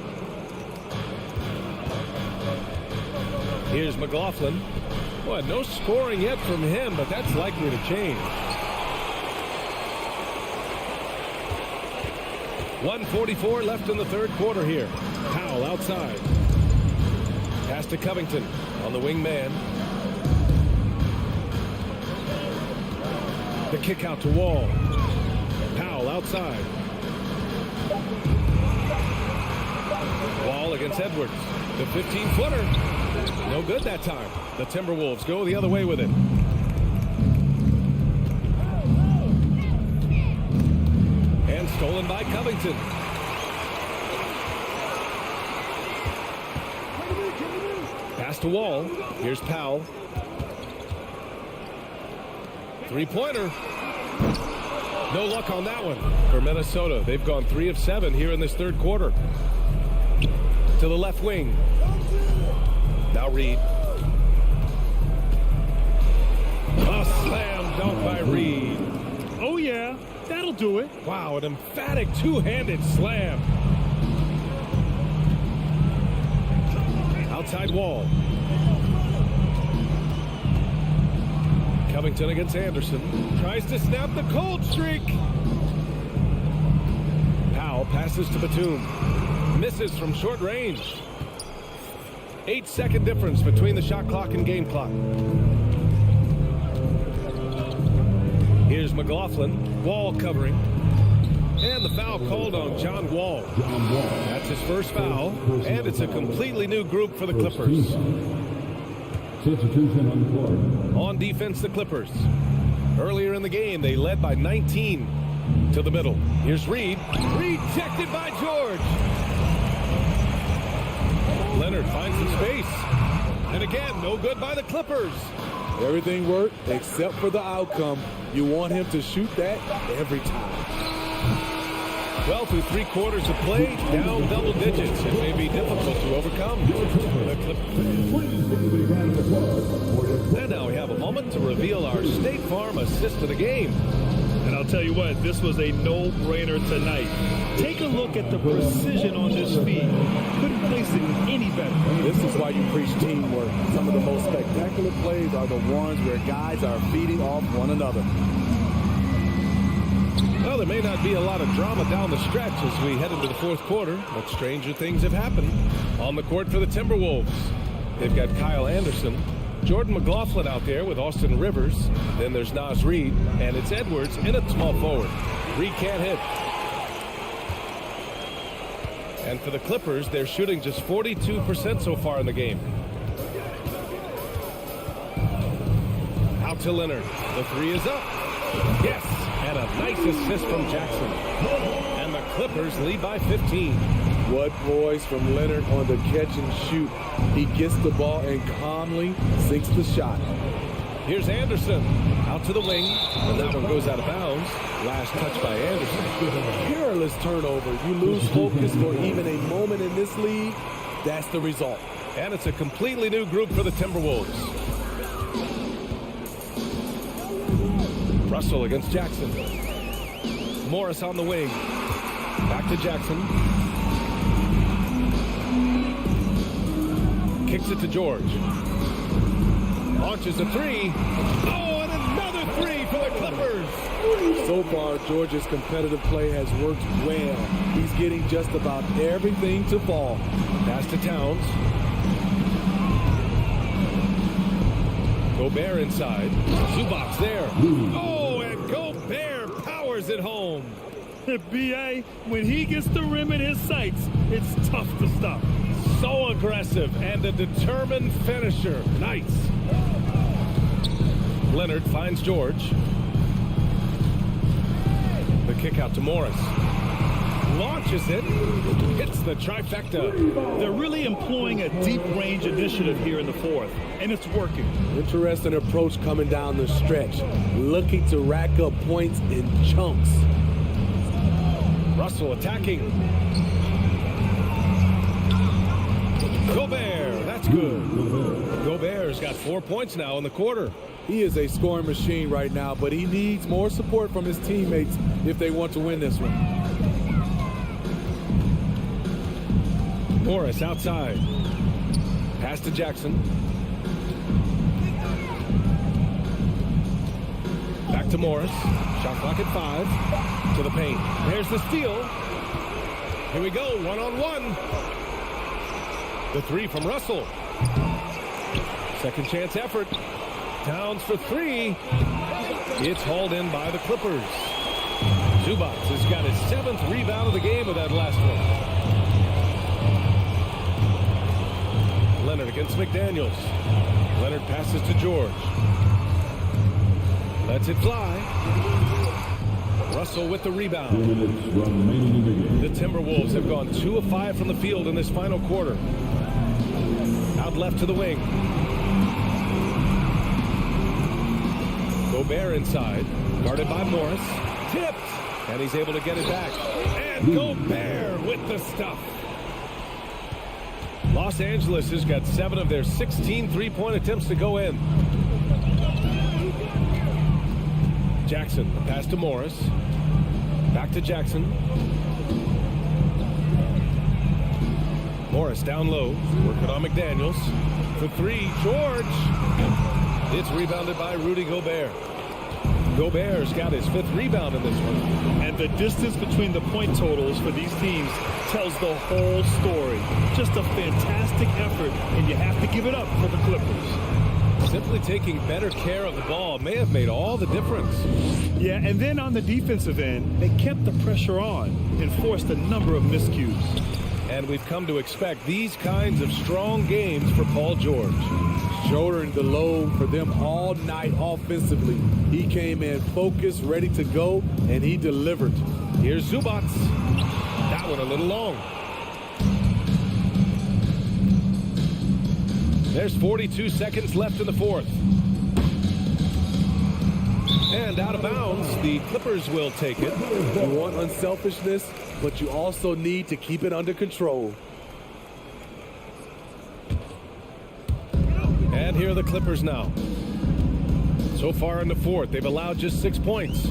Here's McLaughlin. Well, no scoring yet from him, but that's likely to change. 1:44 left in the third quarter here. Powell outside. Pass to Covington on the wing man. The kick out to Wall. Powell outside. Wall against Edwards. The 15-footer. No good that time. The Timberwolves go the other way with it. And stolen by Covington. Pass to Wall. Here's Powell. Three-pointer. No luck on that one for Minnesota. They've gone 3 of 7 here in this third quarter. To the left wing. Now Reed. A slam dunk by Reed. Oh, yeah. That'll do it. Wow, an emphatic two-handed slam. Outside Wall. Covington against Anderson. Tries to snap the cold streak. Powell passes to Batum. Misses from short range. 8-second difference between the shot clock and game clock. Here's McLaughlin. Wall covering. And the foul called on John Wall. That's his first foul. And it's a completely new group for the Clippers. Substitution on the court. On defense, the Clippers. Earlier in the game, they led by 19 to the middle. Here's Reed. Rejected by George. Leonard finds some space. And again, no good by the Clippers. Everything worked except for the outcome. You want him to shoot that every time. Well, through 3 quarters of play, down double digits. It may be difficult to overcome. And now we have a moment to reveal our State Farm assist of the game. And I'll tell you what, this was a no-brainer tonight. Take a look at the precision on this feed. Couldn't place it any better. This is why you preach teamwork. Some of the most spectacular plays are the ones where guys are feeding off one another. Well, there may not be a lot of drama down the stretch as we head into the fourth quarter, but stranger things have happened. On the court for the Timberwolves, they've got Kyle Anderson, Jordan McLaughlin out there with Austin Rivers. Then there's Naz Reid, and it's Edwards in at small forward. Reid can't hit. And for the Clippers, they're shooting just 42% so far in the game. Out to Leonard. The three is up. Yes, and a nice assist from Jackson. And the Clippers lead by 15. What poise from Leonard on the catch and shoot. He gets the ball and calmly sinks the shot. Here's Anderson out to the wing, and that one goes out of bounds. Last touch by Anderson. Perilous turnover. You lose focus for even a moment in this league. That's the result. And it's a completely new group for the Timberwolves. Russell against Jackson. Morris on the wing. Back to Jackson. Kicks it to George. Launches a three. Oh, and another three for the Clippers. So far, George's competitive play has worked well. He's getting just about everything to fall. Pass to Towns. Gobert inside. Zubac's there. Oh, and Gobert powers it home. B.A., when he gets the rim in his sights, it's tough to stop. So aggressive and a determined finisher. Nice. Leonard finds George. The kick out to Morris. Launches it. Hits the trifecta. They're really employing a deep range initiative here in the fourth, and it's working. Interesting approach coming down the stretch. Looking to rack up points in chunks. Russell attacking. Gobert, that's good. Gobert's got 4 points now in the quarter. He is a scoring machine right now, but he needs more support from his teammates if they want to win this one. Morris outside. Pass to Jackson. Back to Morris. Shot clock at 5. To the paint. There's the steal. Here we go. 1-on-1. The 3 from Russell. Second chance effort. Towns for 3. It's hauled in by the Clippers. Zubac has got his 7th rebound of the game with that last one. Leonard against McDaniels. Leonard passes to George. Lets it fly. Russell with the rebound. 2 minutes remaining in the game. The Timberwolves have gone 2 of 5 from the field in this final quarter. Out left to the wing. Gobert inside. Guarded by Morris. Tipped. And he's able to get it back. And Gobert with the stuff. Los Angeles has got 7 of their 16 three-point attempts to go in. Jackson, the pass to Morris. Back to Jackson. Morris down low. Working on McDaniels. For 3, George. It's rebounded by Rudy Gobert. Gobert's got his 5th rebound in this one. And the distance between the point totals for these teams tells the whole story. Just a fantastic effort, and you have to give it up for the Clippers. Simply taking better care of the ball may have made all the difference. Yeah, and then on the defensive end, they kept the pressure on and forced a number of miscues. And we've come to expect these kinds of strong games for Paul George. Shouldering the load for them all night offensively. He came in focused, ready to go, and he delivered. Here's Zubac. That one a little long. There's 42 seconds left in the 4th. And out of bounds, the Clippers will take it. You want unselfishness, but you also need to keep it under control. And here are the Clippers now. So far in the 4th, they've allowed just 6 points.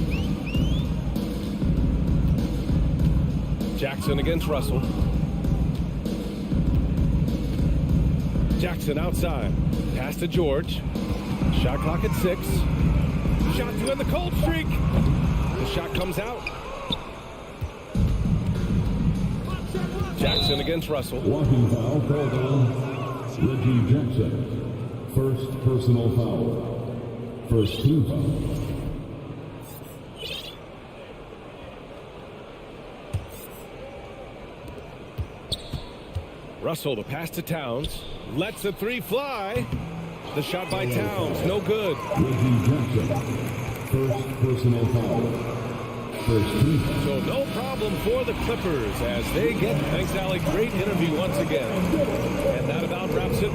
Jackson against Russell. Jackson outside. Pass to George. Shot clock at 6. Shot to end the cold streak. The shot comes out. Jackson against Russell. Walking foul called on Reggie Jackson. First personal foul. First team foul. Russell, the pass to Towns. Lets the 3 fly. The shot by Towns, no good. Reggie Jackson. First personal foul. First team foul. So no problem for the Clippers as they get, thanks Allie, great interview once again. And that about wraps it.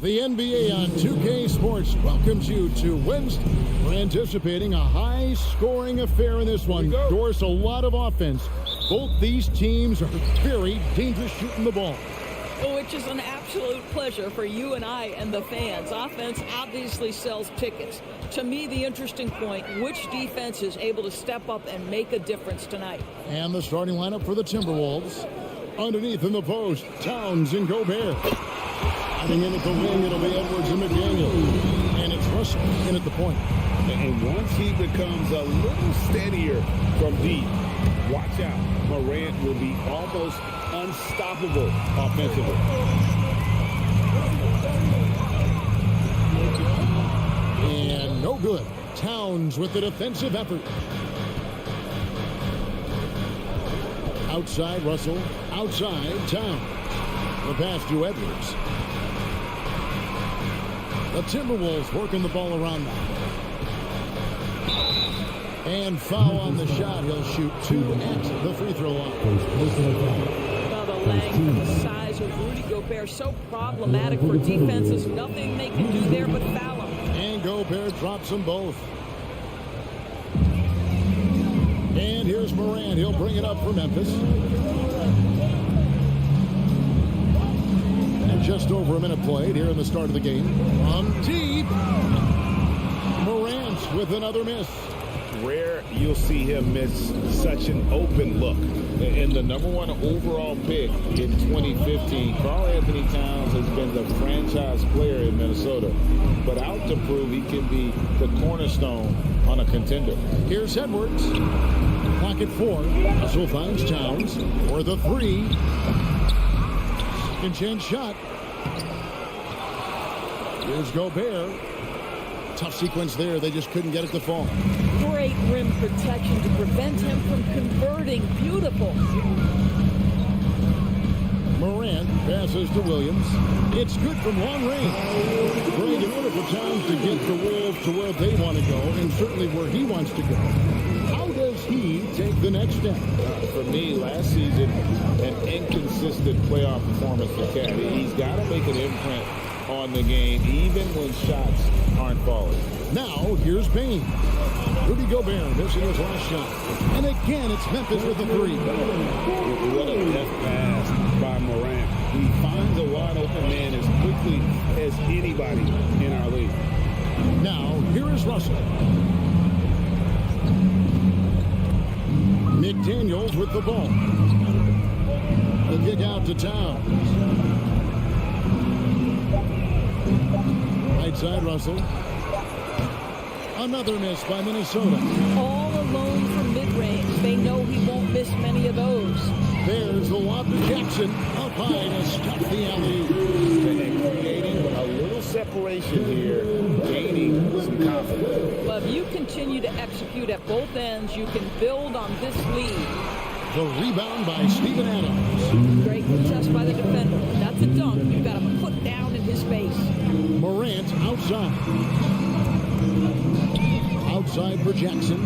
The NBA on 2K Sports welcomes you to Wednesday. We're anticipating a high-scoring affair in this one. Doors a lot of offense. Both these teams are very dangerous shooting the ball. Which is an absolute pleasure for you and I and the fans. Offense obviously sells tickets. To me, the interesting point, which defense is able to step up and make a difference tonight? And the starting lineup for the Timberwolves. Underneath in the post, Towns and Gobert. Heading in at the wing, it'll be Edwards and McDaniel. And it's Russell in at the point. And once he becomes a little steadier from deep, watch out. Morant will be almost unstoppable offensively. And no good. Towns with the defensive effort. Outside Russell, outside Towns. The pass to Edwards. The Timberwolves working the ball around now. And foul on the shot. He'll shoot 2 at the free throw line. Well, the length and the size of Rudy Gobert so problematic for defenses. Nothing they can do there but foul him. And Gobert drops them both. And here's Morant. He'll bring it up for Memphis. And just over a minute played here in the start of the game. From deep. Morant with another miss. rare you'll see him miss such an open look. And the #1 overall pick in 2015, Karl Anthony Towns has been the franchise player in Minnesota, but out to prove he can be the cornerstone on a contender. Here's Edwards. Clock at 4. Russell finds Towns for the 3. Second chance shot. Here's Gobert. Tough sequence there. They just couldn't get it to fall. Great rim protection to prevent him from converting. Beautiful. Morant passes to Williams. It's good from long range. Greg, in order for Towns to get the Wolves to where they want to go, and certainly where he wants to go, how does he take the next step? For me, last season, an inconsistent playoff performance for Cat. He's got to make an imprint on the game, even when shots aren't falling. Now, here's Payne. Rudy Gobert missing his last shot. And again, it's Memphis with the 3. What a deft pass by Morant. He finds a wide open man as quickly as anybody in our league. Now, here is Russell. McDaniels with the ball. The kick out to Towns. Right side, Russell. Another miss by Minnesota. All alone from mid-range. They know he won't miss many of those. There's the lob to Jackson. Up high to stuff the alley. Creating a little separation here. Gaining some confidence. But if you continue to execute at both ends, you can build on this lead. The rebound by Steven Adams. Great test by the defender. That's a dunk. You've got to put down in his face. Morant outside. Outside for Jackson.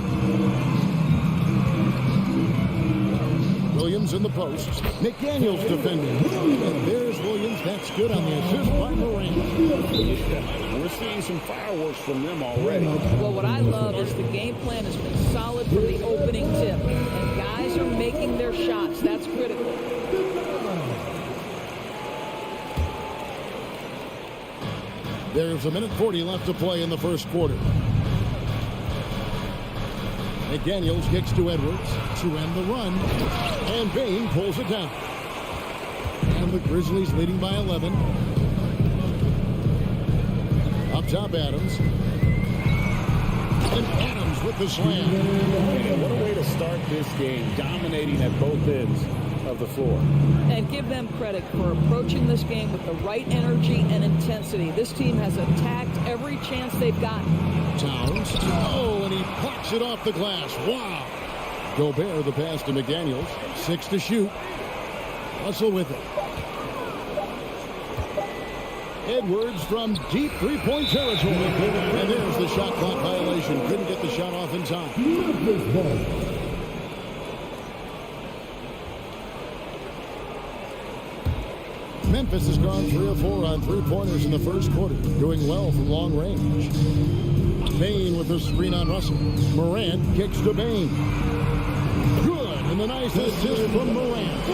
Williams in the post. McDaniels defending. And there's Williams. That's good on the assist by Morant. We're seeing some fireworks from them already. Well, what I love is the game plan has been solid from the opening tip. And guys are making their shots. That's critical. There's a minute 40 left to play in the first quarter. McDaniels kicks to Edwards to end the run. And Payne pulls it down. And the Grizzlies leading by 11. Up top, Adams. And Adams with the slam. And what a way to start this game, dominating at both ends of the floor. And give them credit for approaching this game with the right energy and intensity. This team has attacked every chance they've gotten. Towns. Oh, and he plucks it off the glass. Wow. Gobert the pass to McDaniels. 6 to shoot. Russell with it. Edwards from deep three-point territory. And there's the shot clock violation. Couldn't get the shot off in time. Memphis has gone 3 of 4 on three-pointers in the first quarter. Doing well from long range. Payne with the screen on Russell. Morant kicks to Payne. Good. And the nice assist from Morant.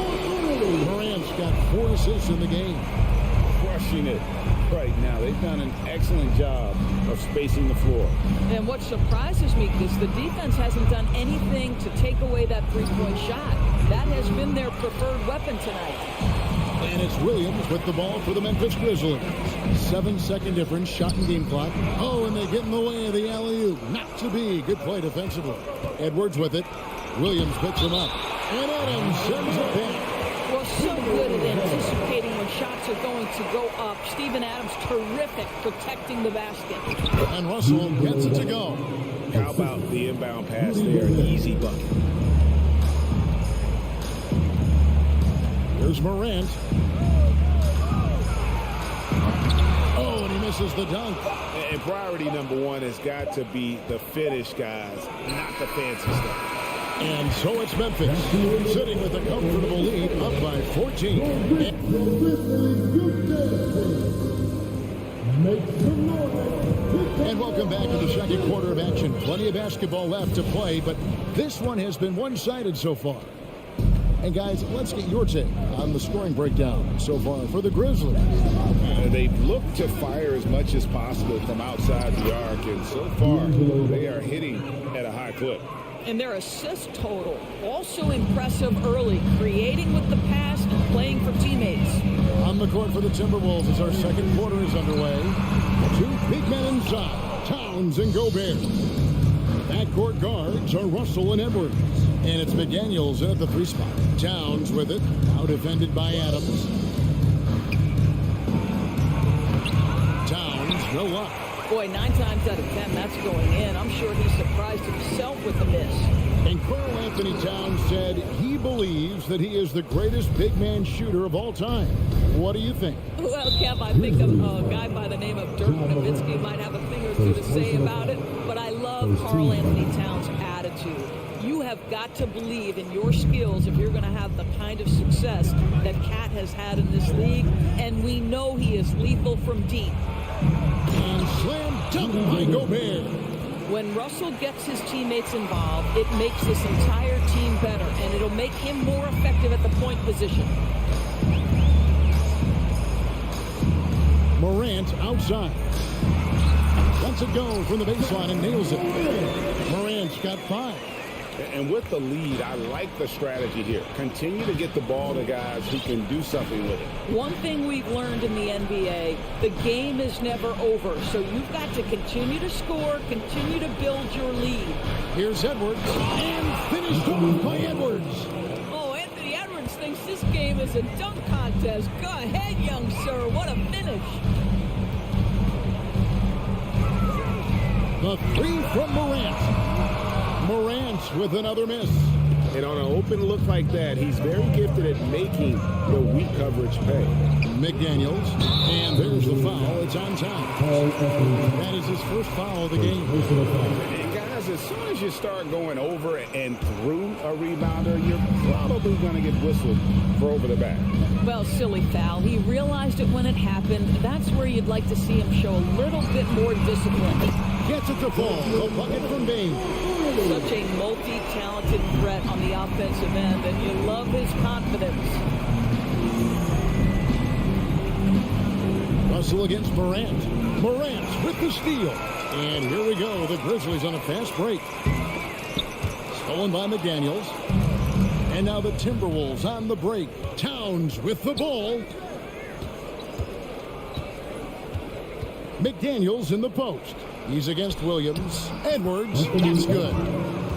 Morant's got 4 assists in the game. Crushing it right now. They've done an excellent job of spacing the floor. And what surprises me is the defense hasn't done anything to take away that three-point shot. That has been their preferred weapon tonight. And it's Williams with the ball for the Memphis Grizzlies. 7-second difference, shot and game clock. Oh, and they get in the way of the alley-oop. Not to be. Good play defensively. Edwards with it. Williams picks him up. And Adams sends it back. Well, so good at anticipating when shots are going to go up. Steven Adams, terrific protecting the basket. And Russell gets it to go. How about the inbound pass there? Easy bucket. Here's Morant. Oh, and he misses the dunk. And priority number 1 has got to be the finish, guys, not the fancy stuff. And so it's Memphis, sitting with a comfortable lead, up by 14. And welcome back to the second quarter of action. Plenty of basketball left to play, but this one has been one-sided so far. And guys, let's get your take on the scoring breakdown so far for the Grizzlies. They've looked to fire as much as possible from outside the arc, and so far they are hitting at a high clip. And their assist total, also impressive early, creating with the pass and playing for teammates. On the court for the Timberwolves as our second quarter is underway. Two big men inside, Towns and Gobert. Backcourt guards are Russell and Edwards. And it's McDaniels in at the 3 spot. Towns with it, now defended by Adams. Towns, no luck. Boy, 9 times out of 10, that's going in. I'm sure he's surprised himself with the miss. And Carl Anthony Towns said he believes that he is the greatest big man shooter of all time. What do you think? Well, Kev, I think a guy by the name of Dirk Nowitzki might have a thing or two to say about it, but I love Carl Anthony Towns' attitude. You have got to believe in your skills if you're going to have the kind of success that Cat has had in this league, and we know he is lethal from deep. And slam dunk by Gobert. When Russell gets his teammates involved, it makes this entire team better, and it'll make him more effective at the point position. Morant outside. Lets it go from the baseline and nails it. Morant's got 5. And with the lead, I like the strategy here. Continue to get the ball to guys who can do something with it. One thing we've learned in the NBA, the game is never over. So you've got to continue to score, continue to build your lead. Here's Edwards, and finished off by Edwards. Oh, Anthony Edwards thinks this game is a dunk contest. Go ahead, young sir. What a finish. The 3 from Morant. Morant with another miss. And on an open look like that, he's very gifted at making the weak coverage pay. McDaniels, and there's the foul. It's on time. That is his first foul of the game. And guys, as soon as you start going over and through a rebounder, you're probably going to get whistled for over the back. Well, silly foul. He realized it when it happened. That's where you'd like to see him show a little bit more discipline. Gets it to fall. The bucket from Bain. Such a multi-talented threat on the offensive end, and you love his confidence. Russell against Morant. Morant with the steal. And here we go. The Grizzlies on a fast break. Stolen by McDaniels. And now the Timberwolves on the break. Towns with the ball. McDaniels in the post. He's against Williams. Edwards, that's good.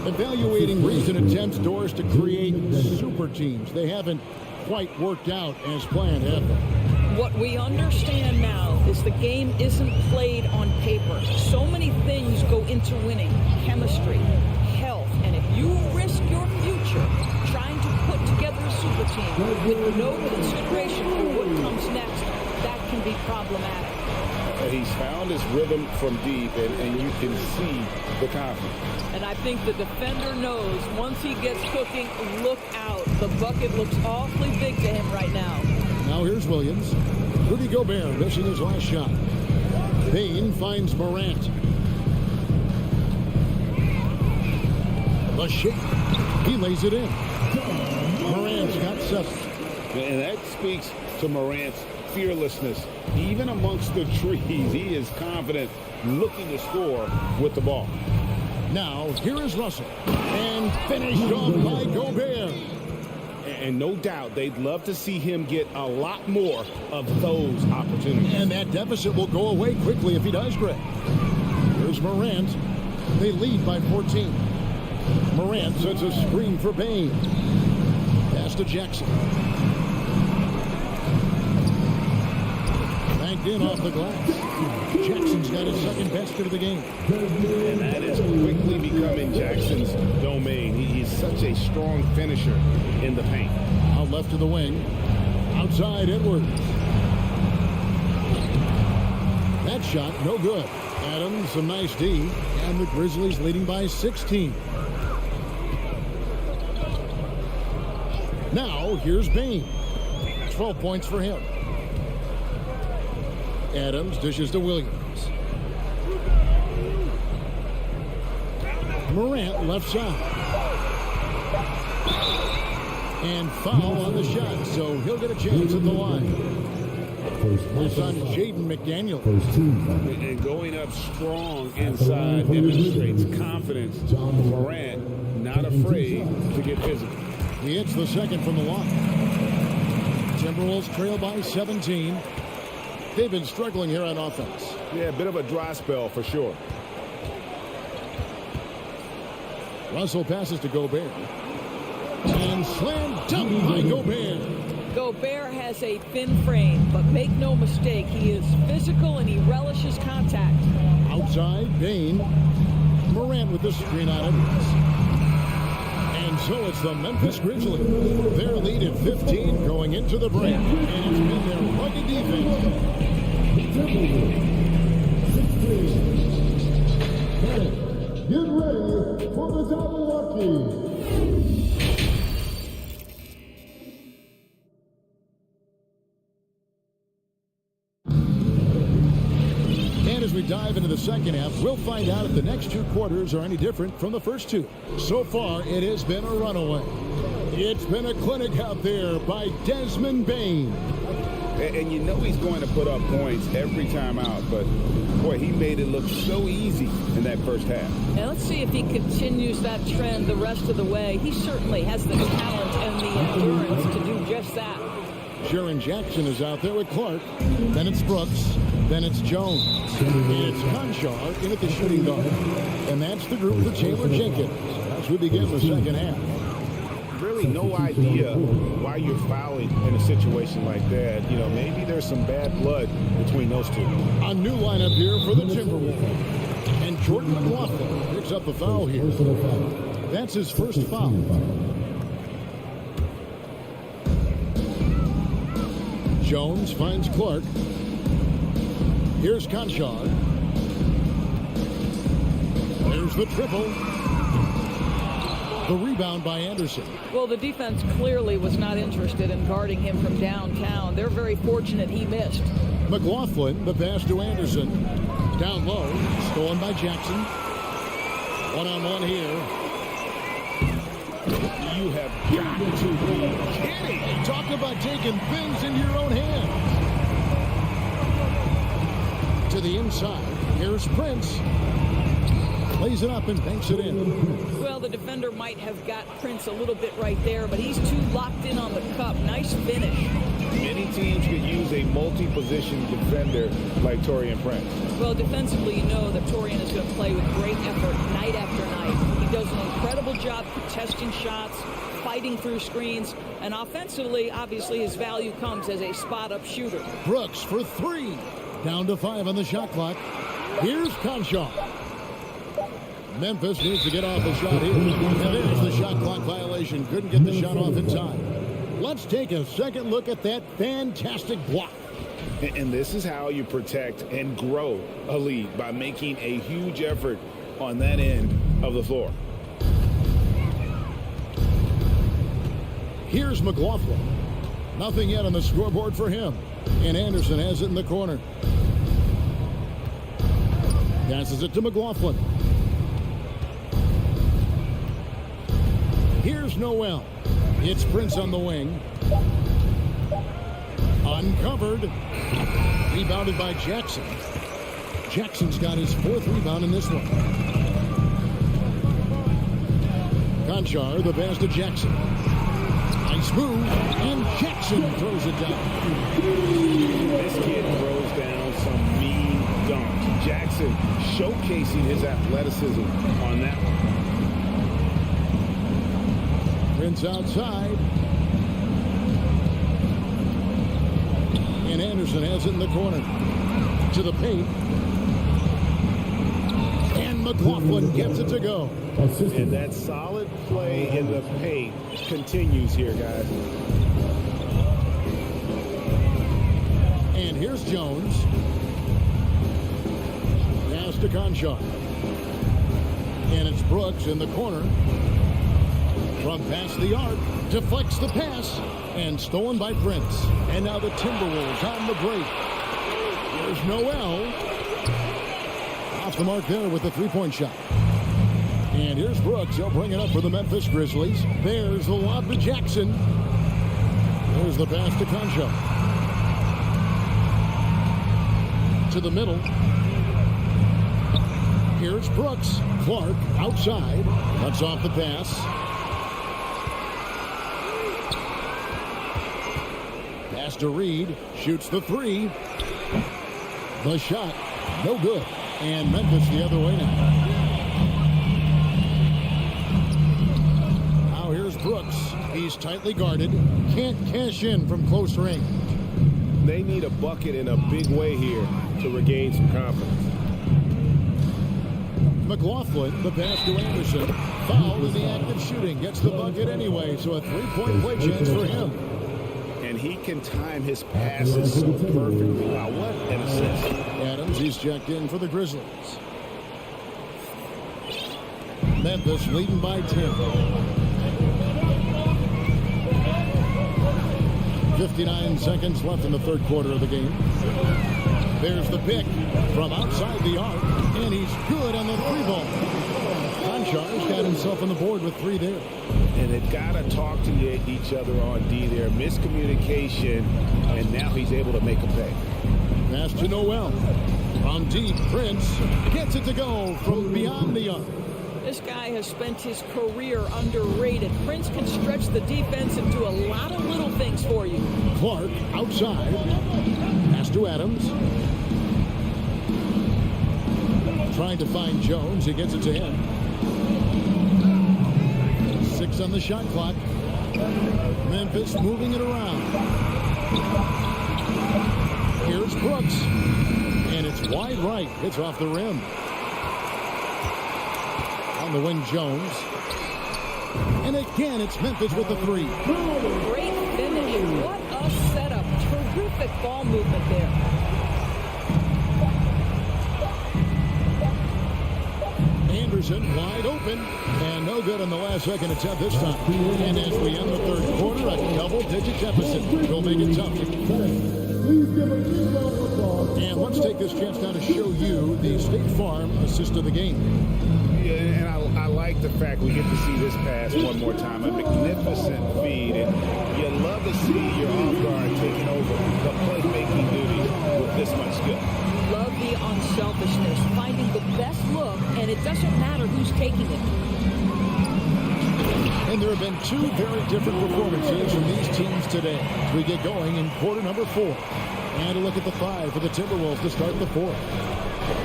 Evaluating recent attempts, Doors, to create super teams. They haven't quite worked out as planned, have they? What we understand now is the game isn't played on paper. So many things go into winning. Chemistry, health, and if you risk your future trying to put together a super team with no consideration for what comes next, that can be problematic. He's found his rhythm from deep, and you can see the confidence. And I think the defender knows once he gets cooking, look out. The bucket looks awfully big to him right now. Now here's Williams. Rudy Gobert missing his last shot. Bain finds Morant. The shake. He lays it in. Morant's got 7. And that speaks to Morant's fearlessness. Even amongst the trees, he is confident, looking to score with the ball. Now, here is Russell. And finished off by Gobert. And no doubt, they'd love to see him get a lot more of those opportunities. And that deficit will go away quickly if he does, Greg. Here's Morant. They lead by 14. Morant sets a screen for Bain. Pass to Jackson. Banked in off the glass. Jackson's got his second basket of the game. And that is quickly becoming Jackson's domain. He's such a strong finisher in the paint. Out left to the wing. Outside Edwards. That shot, no good. Adams, a nice D. And the Grizzlies leading by 16. Now, here's Bain. 12 points for him. Adams dishes to Williams. Morant left side. And foul on the shot, so he'll get a chance at the line. It's on Jaden McDaniel. And going up strong inside demonstrates confidence. Morant not afraid to get physical. He hits the second from the line. Timberwolves trail by 17. They've been struggling here on offense. Yeah, a bit of a dry spell for sure. Russell passes to Gobert. And slam dunk by Gobert. Gobert has a thin frame, but make no mistake, he is physical and he relishes contact. Outside, Bain. Morant with the screen on Edwards. And so it's the Memphis Grizzlies. Their lead at 15 going into the break. And it's been their rugged defense. Get ready for the double lucky. As we dive into the second half, we'll find out if the next two quarters are any different from the first two. So far, it has been a runaway. It's been a clinic out there by Desmond Bain. And you know he's going to put up points every time out, but boy, he made it look so easy in that first half. And let's see if he continues that trend the rest of the way. He certainly has the talent and the endurance to do just that. Jaren Jackson is out there with Clark. Then it's Brooks. Then it's Jones. It's Conchar in at the shooting guard. And that's the group for Taylor Jenkins as we begin the second half. Really no idea why you're fouling in a situation like that. You know, maybe there's some bad blood between those two. A new lineup here for the Timberwolves. And Jordan McLaughlin picks up the foul here. That's his first foul. Jones finds Clark. Here's Conchar. There's the triple. The rebound by Anderson. Well, the defense clearly was not interested in guarding him from downtown. They're very fortunate he missed. McLaughlin, the pass to Anderson. Down low, stolen by Jackson. One-on-one here. You have got to be kidding. Talk about taking things into your own hands. To the inside. Here's Prince. Lays it up and banks it in. Well, the defender might have got Prince a little bit right there, but he's too locked in on the cup. Nice finish. Many teams could use a multi-position defender like Taurean Prince. Well, defensively, you know that Taurean is going to play with great effort night after night. He does an incredible job contesting shots, fighting through screens, and offensively, obviously, his value comes as a spot-up shooter. Brooks for three. Down to 5 on the shot clock. Here's Conchar. Memphis needs to get off the shot here. And there's the shot clock violation. Couldn't get the shot off in time. Let's take a second look at that fantastic block. And this is how you protect and grow a lead, by making a huge effort on that end of the floor. Here's McLaughlin. Nothing yet on the scoreboard for him. And Anderson has it in the corner. Passes it to McLaughlin. Here's Noel. It's Prince on the wing. Uncovered. Rebounded by Jackson. Jackson's got his 4th rebound in this one. Conchar, the pass to Jackson. Nice move, and Jackson throws it down. This kid throws down some mean dunks. Jackson showcasing his athleticism on that one. Prince outside. And Anderson has it in the corner. To the paint. And McLaughlin gets it to go. And that solid play in the paint continues here, guys. And here's Jones. Pass to Conchar. And it's Brooks in the corner. From past the arc, deflects the pass, and stolen by Prince. And now the Timberwolves on the break. There's Noel. Off the mark there with the three-point shot. And here's Brooks. He'll bring it up for the Memphis Grizzlies. There's the lob to Jackson. There's the pass to Concho. To the middle. Here's Brooks. Clark outside. Cuts off the pass. Pass to Reed. Shoots the three. The shot. No good. And Memphis the other way now. Now here's Brooks. He's tightly guarded. Can't cash in from close range. They need a bucket in a big way here to regain some confidence. McLaughlin, the pass to Anderson. Fouled in the act of shooting. Gets the bucket anyway, so a three-point play chance for him. And he can time his passes so perfectly. Wow, what an assist. Adams, he's checked in for the Grizzlies. Memphis leading by 10. 59 seconds left in the third quarter of the game. There's the pick from outside the arc, and he's good on the three ball. Conchar's got himself on the board with three there. And they've got to talk to each other on D there. Miscommunication, and now he's able to make a pay. Pass to Noel. From deep, Prince gets it to go from beyond the arc. This guy has spent his career underrated. Prince can stretch the defense and do a lot of little things for you. Clark outside. Pass to Adams. Trying to find Jones. He gets it to him. 6 on the shot clock. Memphis moving it around. Here's Brooks. And it's wide right. It's off the rim. On the wing, Jones. And again, it's Memphis with the three. Great finish. What a setup. Terrific ball movement there. Anderson wide open. And no good on the last second attempt this time. And as we end the third quarter, a double-digit deficit will make it tough. And let's take this chance now to show you the State Farm assist of the game. Yeah, and I like the fact we get to see this pass one more time. A magnificent feed, and you love to see your off-guard taking over the playmaking duties with this much skill. Love the unselfishness, finding the best look, and it doesn't matter who's taking it. And there have been two very different performances from these teams today as we get going in quarter number 4. And a look at the 5 for the Timberwolves to start the 4th.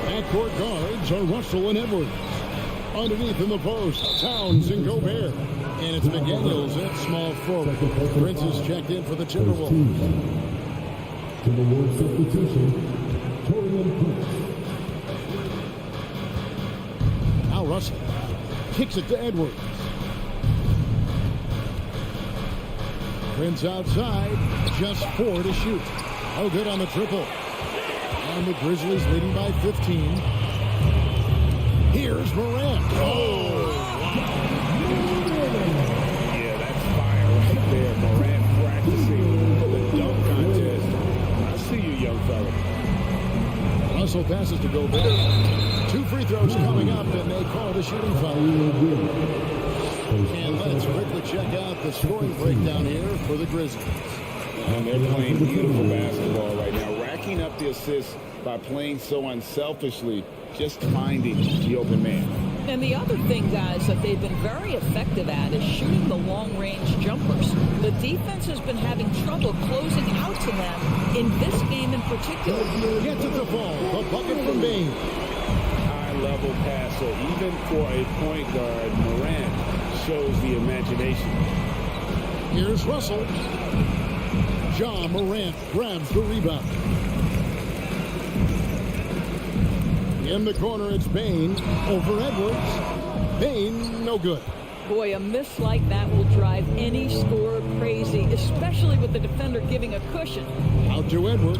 Backcourt guards are Russell and Edwards. Underneath in the post, Towns and Gobert. And it's McDaniels at small forward. Prince is checked in for the Timberwolves. Timberwolves substitution, Torian Prince. Now Russell kicks it to Edwards. Prince outside, just 4 to shoot. Oh, good on the triple. And the Grizzlies leading by 15. Here's Morant. Oh, yeah, that's fire right there. Morant practicing the dunk contest. I see you, young fella. Russell passes to Gobert. 2 free throws coming up, and they call it a shooting foul. And let's quickly check out the scoring breakdown here for the Grizzlies. And they're playing beautiful basketball right now, racking up the assists by playing so unselfishly, just finding the open man. And the other thing, guys, that they've been very effective at is shooting the long-range jumpers. The defense has been having trouble closing out to them in this game in particular. Gets it to fall. The bucket from Bain. High-level passer, even for a point guard. Morant shows the imagination. Here's Russell. Ja Morant grabs the rebound. In the corner, it's Bain over Edwards. Bain, no good. Boy, a miss like that will drive any scorer crazy, especially with the defender giving a cushion. Out to Edwards.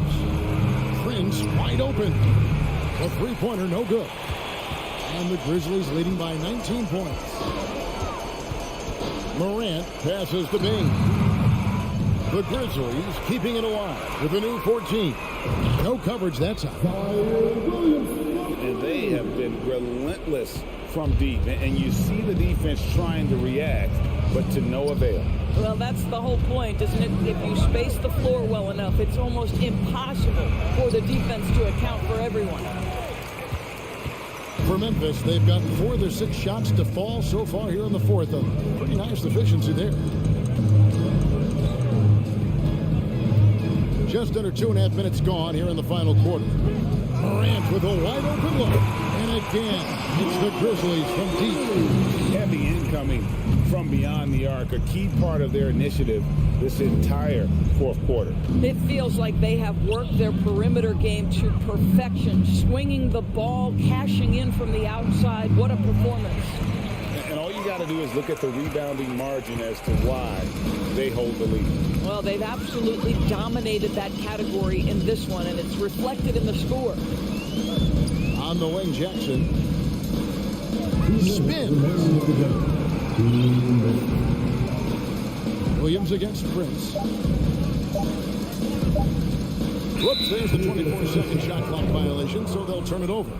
Prince wide open. A three-pointer, no good. And the Grizzlies leading by 19 points. Morant passes to Bain. The Grizzlies keeping it alive with a new 14. No coverage that time. And they have been relentless from deep. And you see the defense trying to react, but to no avail. Well, that's the whole point, isn't it? If you space the floor well enough, it's almost impossible for the defense to account for everyone. For Memphis, they've got 4 of their 6 shots to fall so far here in the fourth. A pretty nice efficiency there. Just under 2.5 minutes gone here in the final quarter. Morant with a wide open look. And again, it's the Grizzlies from deep. Heavy incoming from beyond the arc, a key part of their initiative this entire fourth quarter. It feels like they have worked their perimeter game to perfection, swinging the ball, cashing in from the outside. What a performance. And all you got to do is look at the rebounding margin as to why they hold the lead. Well, they've absolutely dominated that category in this one, and it's reflected in the score. On the wing, Jackson spins. Williams against Prince. Whoops, there's the 24-second shot clock violation, so they'll turn it over.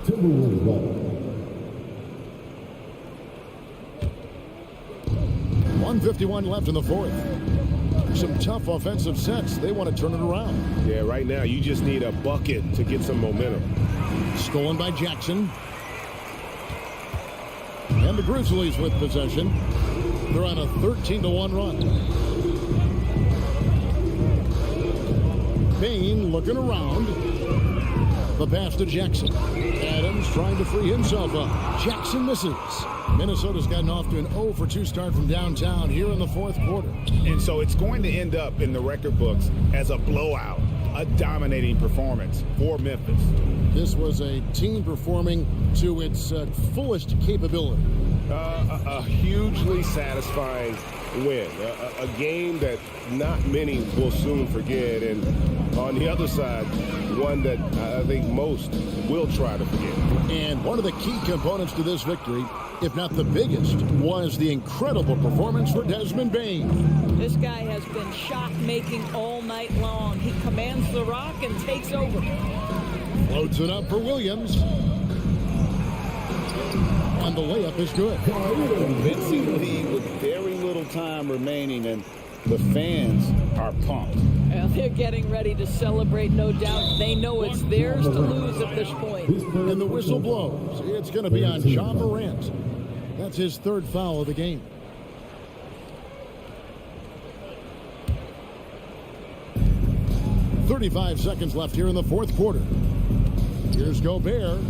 1:51 left in the fourth. Some tough offensive sets. They want to turn it around. Yeah, right now you just need a bucket to get some momentum. Stolen by Jackson. And the Grizzlies with possession. They're on a 13-1 run. Bain looking around. The pass to Jackson. Adams trying to free himself up. Jackson misses. Minnesota's gotten off to an 0-for-2 start from downtown here in the fourth quarter. And so it's going to end up in the record books as a blowout, a dominating performance for Memphis. This was a team performing to its fullest capability. A hugely satisfying win. A game that not many will soon forget. And on the other side, one that I think most will try to forget. And one of the key components to this victory, if not the biggest, was the incredible performance for Desmond Bain. This guy has been shot-making all night long. He commands the rock and takes over. Floats it up for Williams. And the layup is good. Convincing lead with very little time remaining, and the fans are pumped. Well, they're getting ready to celebrate, no doubt. They know it's theirs to lose at this point. And the whistle blows. It's going to be on Ja Morant. That's his 3rd foul of the game. .35 seconds left here in the fourth quarter. Here's Gobert.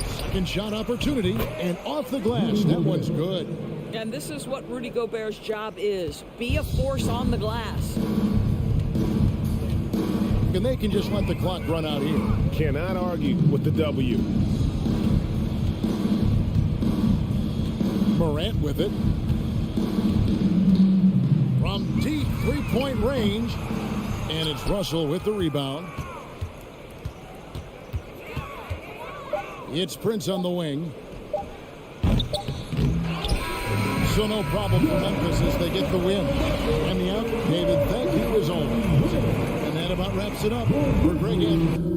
Second shot opportunity, and off the glass. That one's good. And this is what Rudy Gobert's job is. Be a force on the glass. And they can just let the clock run out here. Cannot argue with the W. Morant with it. From deep three-point range. And it's Russell with the rebound. It's Prince on the wing. So no problem for Memphis as they get the win. And the out, David, thank you as always. And that about wraps it up for Greg Andrews.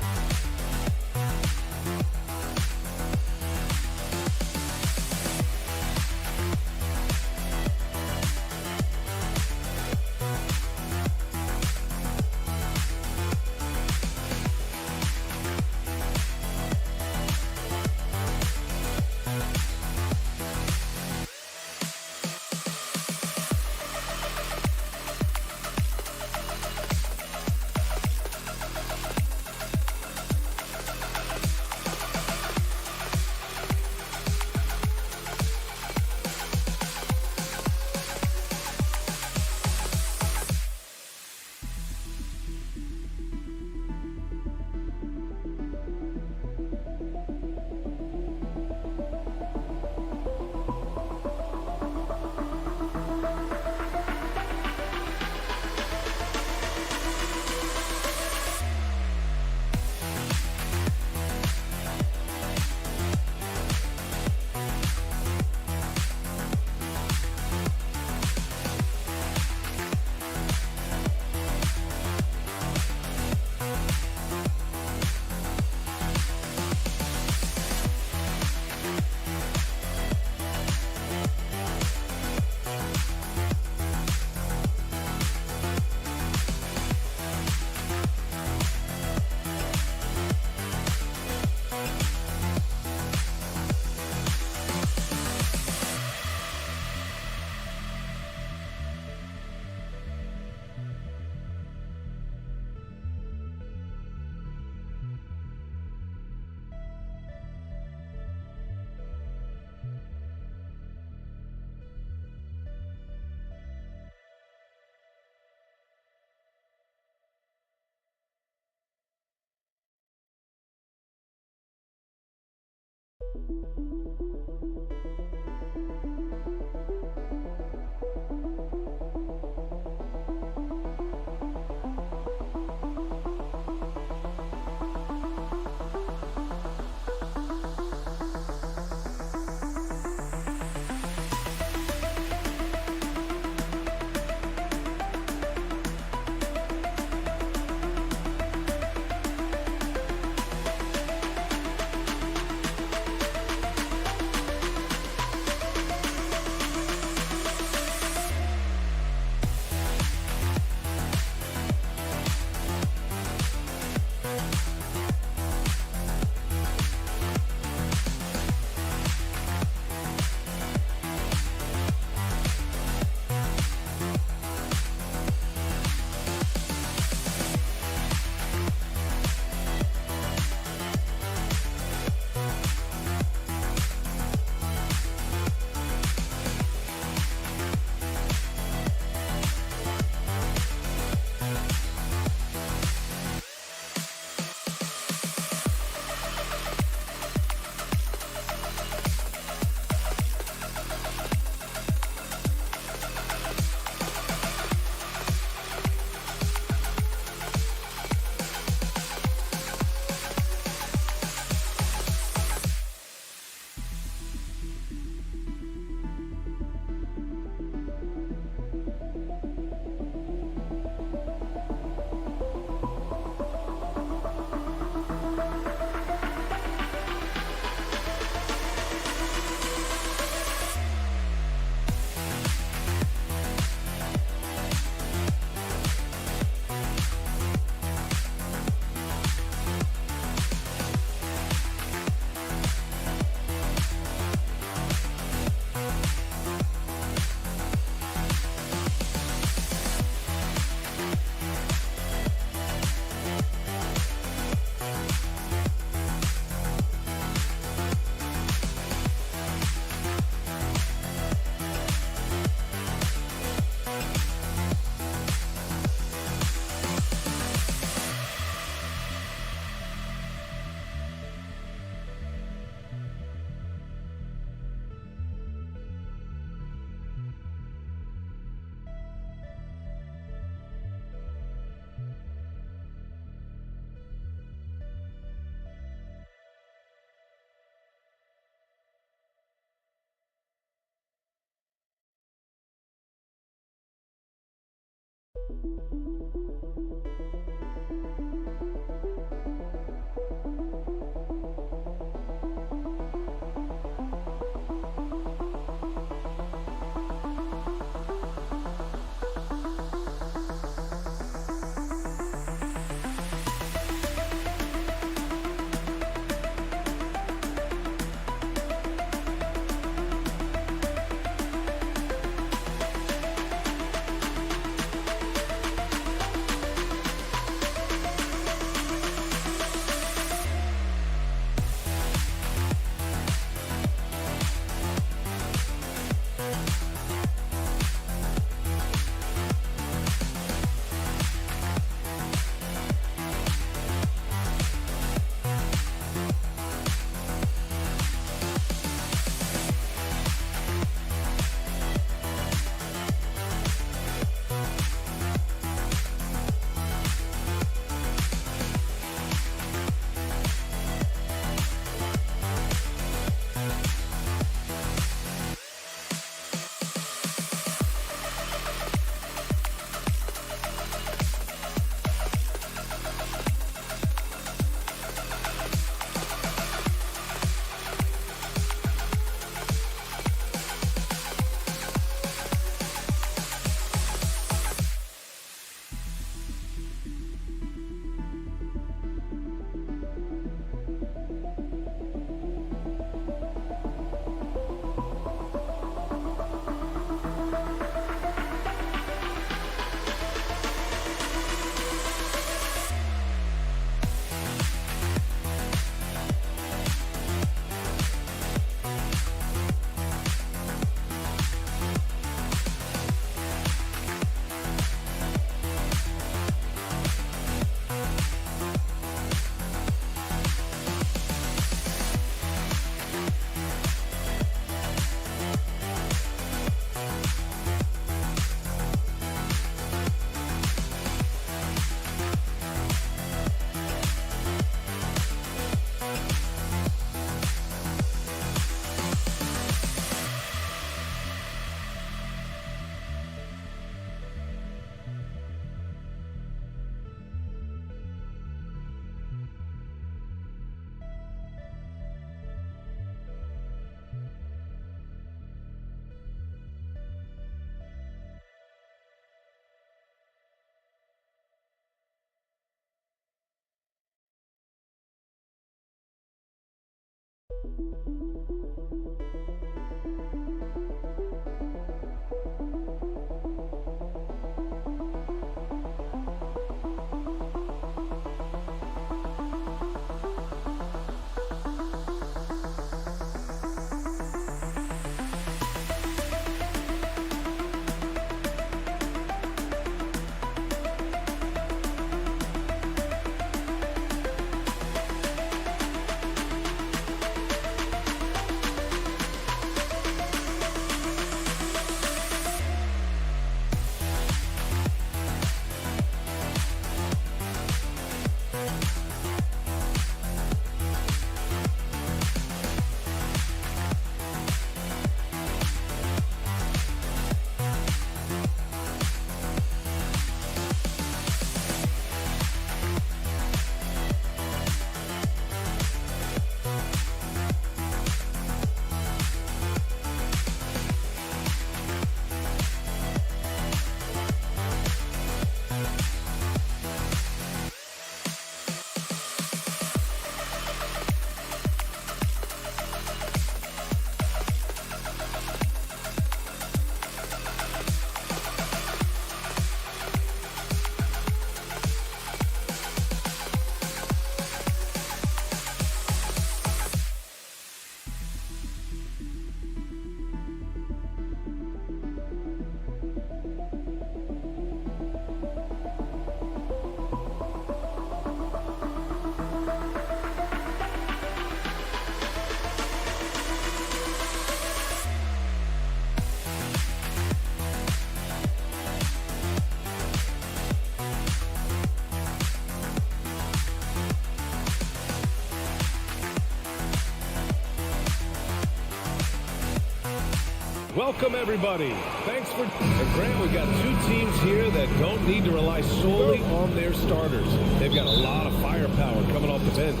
welcome everybody. Thanks for... And Grant, we've got two teams here that don't need to rely solely on their starters. They've got a lot of firepower coming off the bench.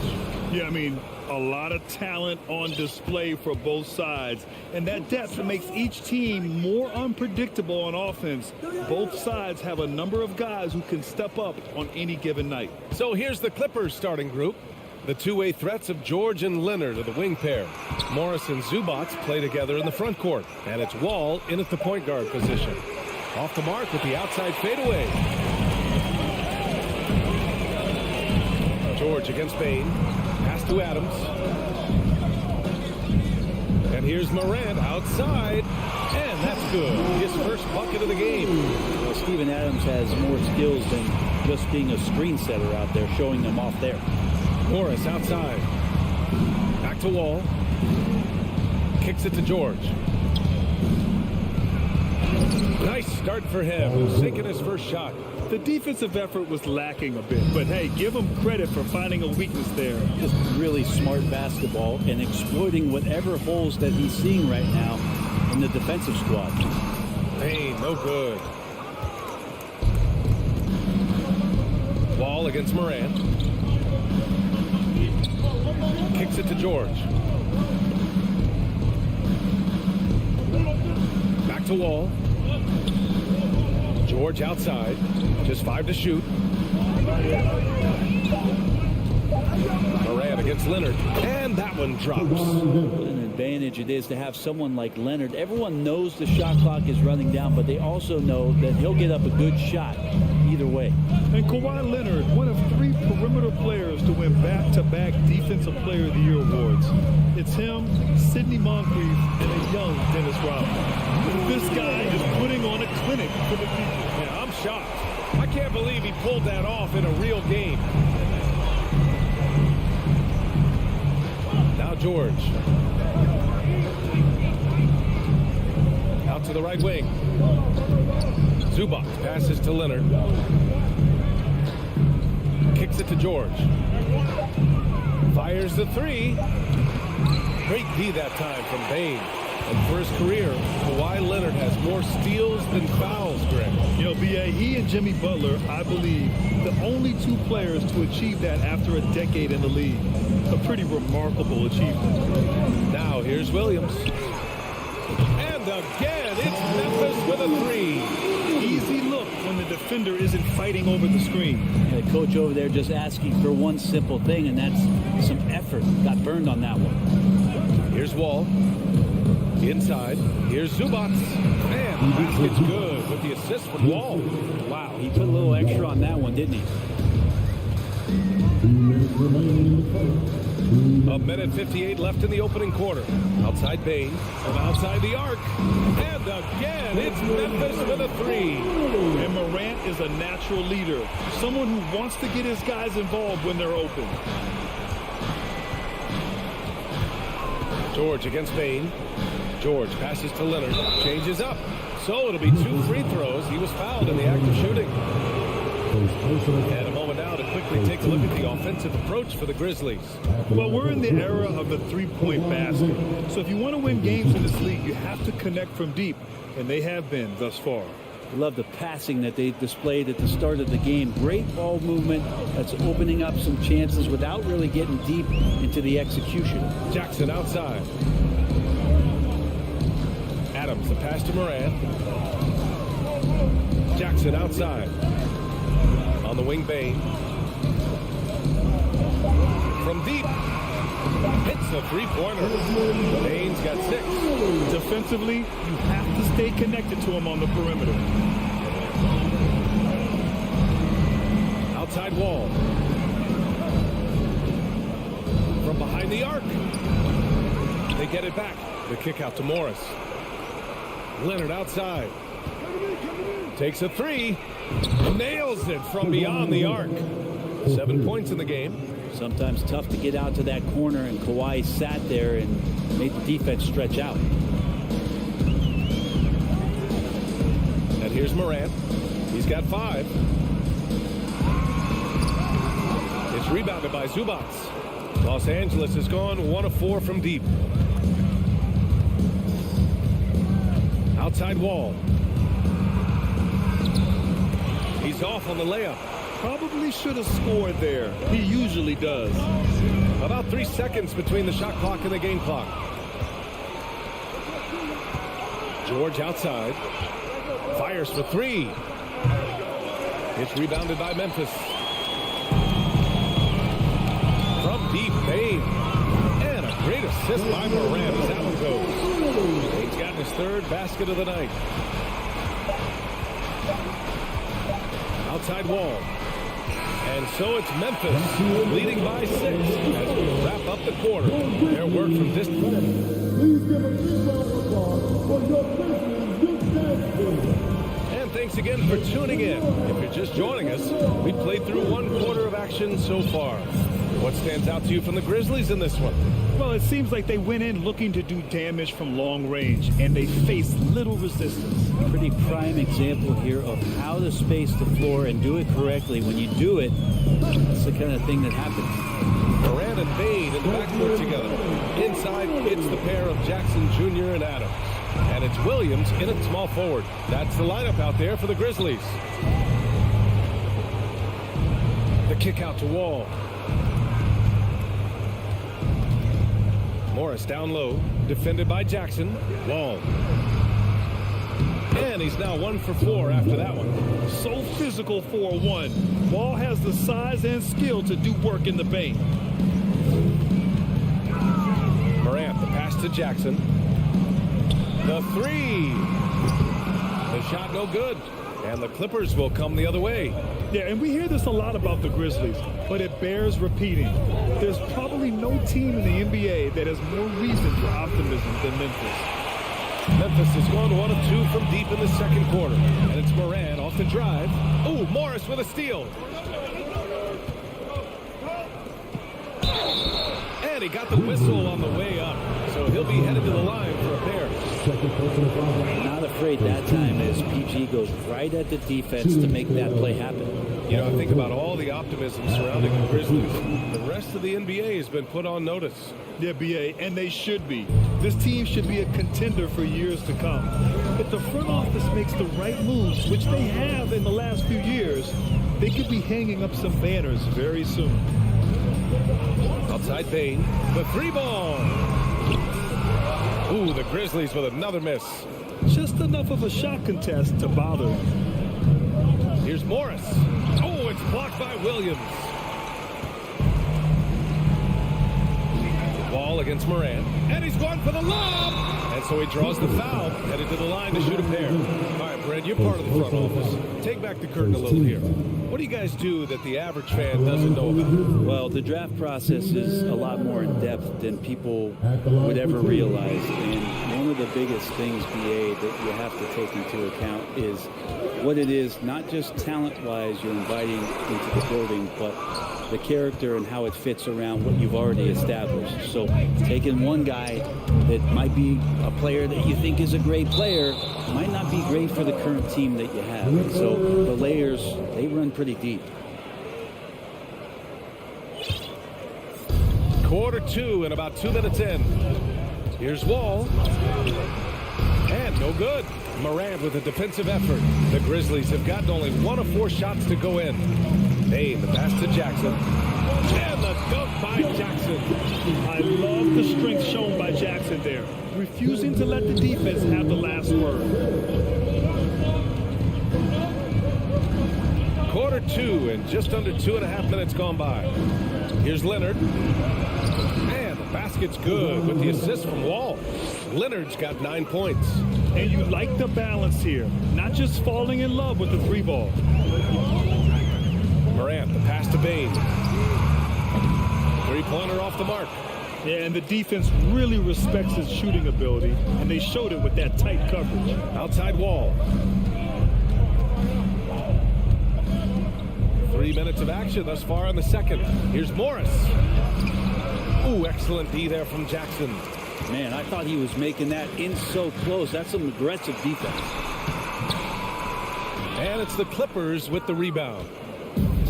Yeah, I mean, a lot of talent on display for both sides. And that depth makes each team more unpredictable on offense. Both sides have a number of guys who can step up on any given night. So here's the Clippers starting group. The two-way threats of George and Leonard are the wing pair. Morris and Zubac play together in the front court. And it's Wall in at the point guard position. Off the mark with the outside fadeaway. George against Bain. Pass to Adams. And here's Morant outside. And that's good. His first bucket of the game. Well, Steven Adams has more skills than just being a screen setter out there, showing them off there. Morris outside. Back to Wall. Kicks it to George. Nice start for him. Sinking his first shot. The defensive effort was lacking a bit, but hey, give him credit for finding a weakness there. Just really smart basketball and exploiting whatever holes that he's seeing right now in the defensive squad. Bain, no good. Wall against Morant. Kicks it to George. Back to Wall. George outside. Just 5 to shoot. Morant against Leonard. And that one drops. What an advantage it is to have someone like Leonard. Everyone knows the shot clock is running down, but they also know that he'll get up a good shot either way. And Kawhi Leonard, one of 3 perimeter players to win back-to-back Defensive Player of the Year awards. It's him, Sidney Moncrief, and a young Dennis Rodman. This guy is putting on a clinic for the people. Yeah, I'm shocked. I can't believe he pulled that off in a real game. Now George. Out to the right wing. Zubac passes to Leonard. Kicks it to George. Fires the 3. Great D that time from Bain. And for his career, Kawhi Leonard has more steals than fouls, Greg. You know, B.A., he and Jimmy Butler, I believe, the only 2 players to achieve that after a decade in the league. A pretty remarkable achievement. Now here's Williams. And again, it's Memphis with a 3. Easy look when the defender isn't fighting over the screen. The coach over there just asking for one simple thing, and that's some effort. Got burned on that one. Here's Wall. Inside. Here's Zubac. Man, the basket's good with the assist from Wall. Wow, he put a little extra on that one, didn't he? 2 minutes remaining in the first. A minute 58 left in the opening quarter. Outside Bain. From outside the arc. And again, it's Memphis with a 3. And Morant is a natural leader. Someone who wants to get his guys involved when they're open. George against Bain. George passes to Leonard. Changes up. So it'll be 2 free throws. He was fouled in the act of shooting. And a moment now to quickly take a look at the offensive approach for the Grizzlies. Well, we're in the era of the three-point basket. So if you want to win games in this league, you have to connect from deep. And they have been thus far. I love the passing that they displayed at the start of the game. Great ball movement that's opening up some chances without really getting deep into the execution. Jackson outside. Adams, the pass to Morant. Jackson outside. On the wing, Bain. From deep. Hits a 3-pointer. Bain's got 6. Defensively, you have to stay connected to him on the perimeter. Outside Wall. From behind the arc. They get it back. The kick out to Morris. Leonard outside. Takes a 3. Nails it from beyond the arc. 7 points in the game. Sometimes tough to get out to that corner, and Kawhi sat there and made the defense stretch out. And here's Morant. He's got 5. It's rebounded by Zubac. Los Angeles has gone 1 of 4 from deep. Outside Wall. He's off on the layup. Probably should have scored there. He usually does. About 3 seconds between the shot clock and the game clock. George outside. Fires for three. It's rebounded by Memphis. From deep, Bain. And a great assist by Moran as that one goes. He's gotten his third basket of the night. Outside Wall. And so it's Memphis leading by 6 as we wrap up the quarter. Their work from distance. Please give a big round of applause for your Grizzlies Youth Dance Team. And thanks again for tuning in. If you're just joining us, we played through 1 quarter of action so far. What stands out to you from the Grizzlies in this one? Well, it seems like they went in looking to do damage from long range, and they faced little resistance. Pretty prime example here of how to space the floor and do it correctly. When you do it, it's the kind of thing that happens. Moran and Bain in the backcourt together. Inside, it's the pair of Jackson Jr. and Adams. And it's Williams in at small forward. That's the lineup out there for the Grizzlies. The kick out to Wall. Morris down low, defended by Jackson. Wall. And he's now 1 for 4 after that one. So physical for a 1. Wall has the size and skill to do work in the paint. Morant, the pass to Jackson. The three. The shot no good. And the Clippers will come the other way. Yeah, and we hear this a lot about the Grizzlies, but it bears repeating. There's probably no team in the NBA that has more reason for optimism than Memphis. Memphis has gone 1 of 2 from deep in the second quarter. And it's Moran off the drive. Oh, Morris with a steal. And he got the whistle on the way up. So he'll be headed to the line for a pair. Not afraid that time as PG goes right at the defense to make that play happen. You know, I think about all the optimism surrounding the Grizzlies. The rest of the NBA has been put on notice. Yeah, BA, and they should be. This team should be a contender for years to come. If the front office makes the right moves, which they have in the last few years, they could be hanging up some banners very soon. Outside Bain, the 3-ball. Ooh, the Grizzlies with another miss. Just enough of a shot contest to bother them. Here's Morris. Oh, it's blocked by Williams. Ball against Moran. And he's going for the lob. And so he draws the foul, headed to the line to shoot a pair. All right, Brad, you're part of the front office. Take back the curtain a little here. What do you guys do that the average fan doesn't know about? Well, the draft process is a lot more in depth than people would ever realize. And one of the biggest things, BA, that you have to take into account is what it is, not just talent-wise you're inviting into the building, but the character and how it fits around what you've already established. So taking one guy that might be a player that you think is a great player might not be great for the current team that you have. And so the layers, they run pretty deep. Quarter 2 and about 2 minutes in. Here's Wall. And no good. Morant with a defensive effort. The Grizzlies have gotten only 1 of 4 shots to go in. Bain, the pass to Jackson. And the dunk by Jackson. I love the strength shown by Jackson there, refusing to let the defense have the last word. Quarter 2 and just under 2.5 minutes gone by. Here's Leonard. And the basket's good with the assist from Wall. Leonard's got 9 points. And you like the balance here, not just falling in love with the 3-ball. Morant, the pass to Bain. 3-pointer off the mark. Yeah, and the defense really respects his shooting ability, and they showed it with that tight coverage. Outside Wall. 3 minutes of action thus far in the second. Here's Morris. Ooh, excellent D there from Jackson. Man, I thought he was making that in so close. That's some aggressive defense. And it's the Clippers with the rebound.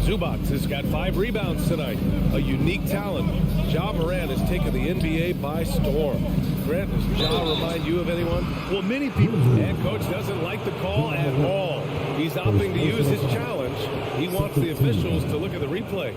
Zubats has got 5 rebounds tonight. A unique talent. Ja Morant has taken the NBA by storm. Grant, does Ja remind you of anyone? Well, many people. And coach doesn't like the call at all. He's opting to use his challenge. He wants the officials to look at the replay.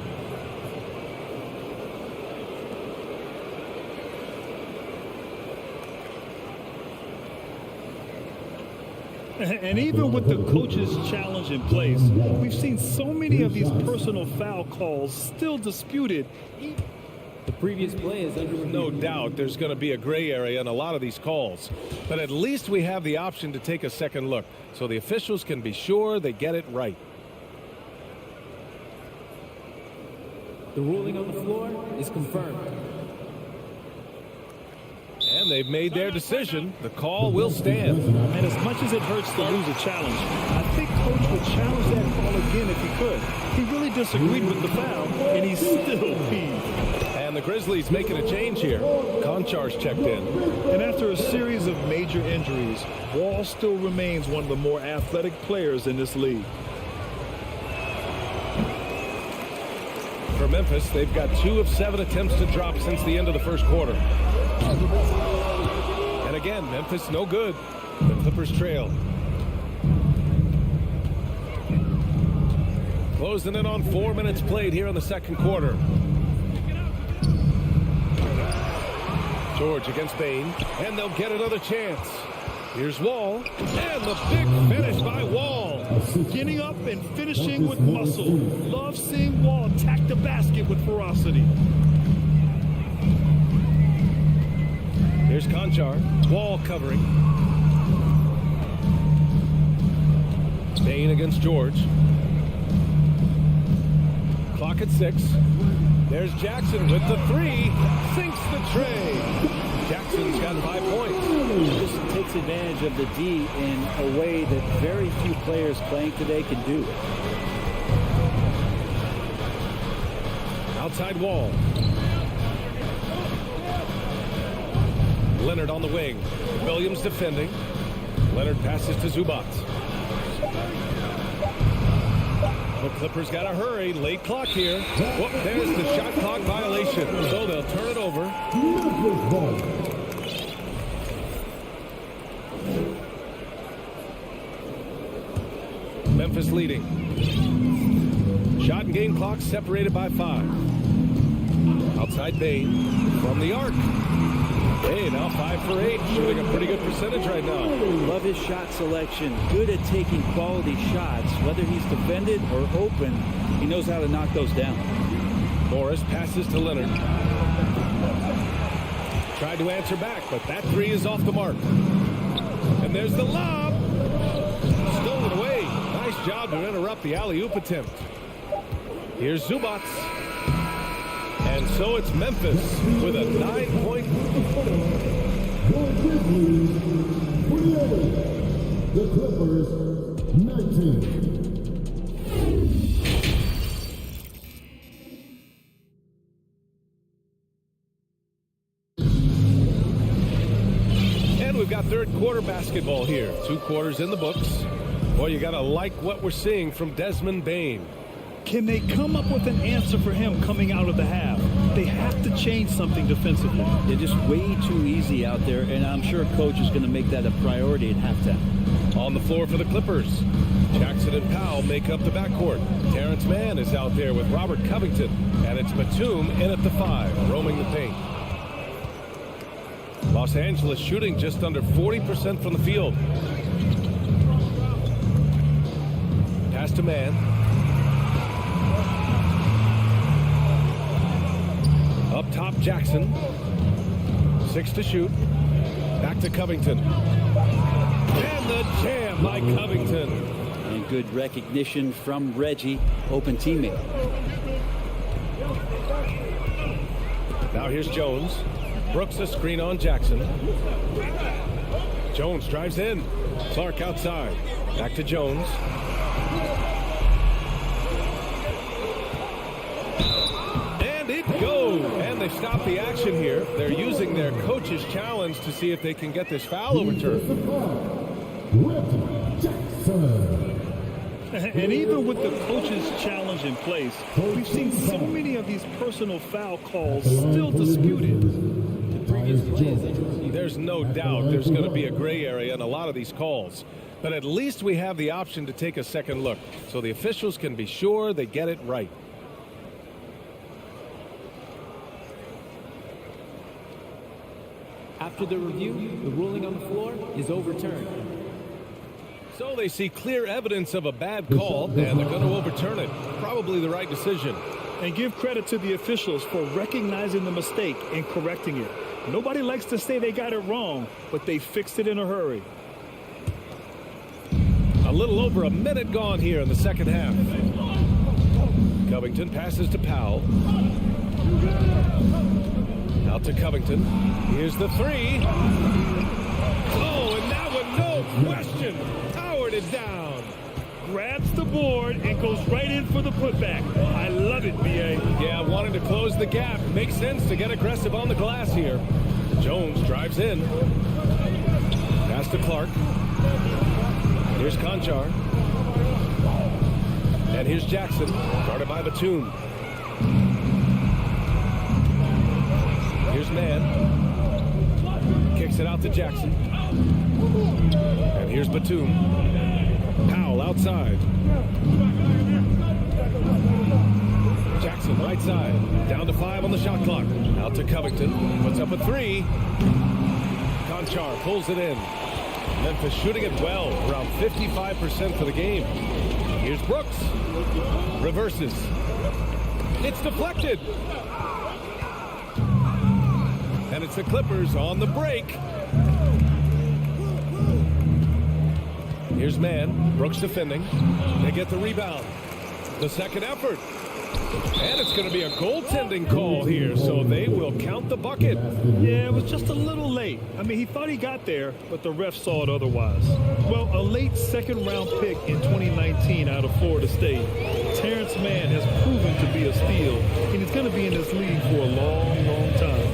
And even with the coach's challenge in place, we've seen so many of these personal foul calls still disputed. The previous play is under review. No doubt there's going to be a gray area in a lot of these calls. But at least we have the option to take a second look, so the officials can be sure they get it right. The ruling on the floor is confirmed. And they've made their decision. The call will stand. And as much as it hurts to lose a challenge, I think Coach would challenge that call again if he could. He really disagreed with the foul, and he's still peeved. And the Grizzlies making a change here. Konchar's checked in. And after a series of major injuries, Wall still remains one of the more athletic players in this league. For Memphis, they've got 2 of 7 attempts to drop since the end of the first quarter. And again, Memphis no good. The Clippers trail. Closing in on 4 minutes played here in the second quarter. George against Bain, and they'll get another chance. Here's Wall, and the big finish by Wall. Getting up and finishing with muscle. Love seeing Wall attack the basket with ferocity. Here's Konchar, Wall covering. Bain against George. Clock at 6. There's Jackson with the 3. Sinks the tray. Jackson's got 5 points. Just takes advantage of the D in a way that very few players playing today can do. Outside Wall. Leonard on the wing. Williams defending. Leonard passes to Zubats. The Clippers got to hurry. Late clock here. Whoop, there's the shot clock violation. So they'll turn it over. Memphis leading. Shot and game clock separated by 5. Outside Bain from the arc. Hey, now 5 for 8, shooting a pretty good percentage right now. Love his shot selection. Good at taking quality shots. Whether he's defended or open, he knows how to knock those down. Morris passes to Leonard. Tried to answer back, but that 3 is off the mark. And there's the lob. Stolen away. Nice job to interrupt the alley-oop attempt. Here's Zubats. And so it's Memphis with a 9-point. The Clippers, 19. And we've got third quarter basketball here. 2 quarters in the books. Boy, you got to like what we're seeing from Desmond Bain. Can they come up with an answer for him coming out of the half? They have to change something defensively. They're just way too easy out there, and I'm sure Coach is going to make that a priority at halftime. On the floor for the Clippers, Jackson and Powell make up the backcourt. Terrence Mann is out there with Robert Covington, and it's Batum in at the 5, roaming the paint. Los Angeles shooting just under 40% from the field. Pass to Mann. Up top, Jackson. 6 to shoot. Back to Covington. And the jam by Covington. And good recognition from Reggie, open teammate. Now here's Jones. Brooks a screen on Jackson. Jones drives in. Clark outside. Back to Jones. And it goes. And they stop the action here. They're using their coach's challenge to see if they can get this foul overturned. And even with the coach's challenge in place, we've seen so many of these personal foul calls still disputed. There's no doubt there's going to be a gray area in a lot of these calls. But at least we have the option to take a second look, so the officials can be sure they get it right. After the review, the ruling on the floor is overturned. So they see clear evidence of a bad call, and they're going to overturn it. Probably the right decision. And give credit to the officials for recognizing the mistake and correcting it. Nobody likes to say they got it wrong, but they fixed it in a hurry. A little over a minute gone here in the second half. Covington passes to Powell. Out to Covington. Here's the three. Oh, and that one, no question. Powered it down. Grabs the board and goes right in for the putback. I love it, B.A. Yeah, wanting to close the gap. Makes sense to get aggressive on the glass here. Jones drives in. Pass to Clark. Here's Conchar. And here's Jackson, guarded by Batum. Here's Mann. Kicks it out to Jackson. And here's Batum. Powell outside. Jackson right side. Down to 5 on the shot clock. Out to Covington. Puts up a 3. Conchar pulls it in. Memphis shooting it well, around 55% for the game. Here's Brooks. Reverses. It's deflected. And it's the Clippers on the break. Here's Mann. Brooks defending. They get the rebound. The second effort. And it's going to be a goaltending call here, so they will count the bucket. Yeah, it was just a little late. I mean, he thought he got there, but the ref saw it otherwise. Well, a late second-round pick in 2019 out of Florida State, Terrence Mann has proven to be a steal, and he's going to be in this league for a long, long time.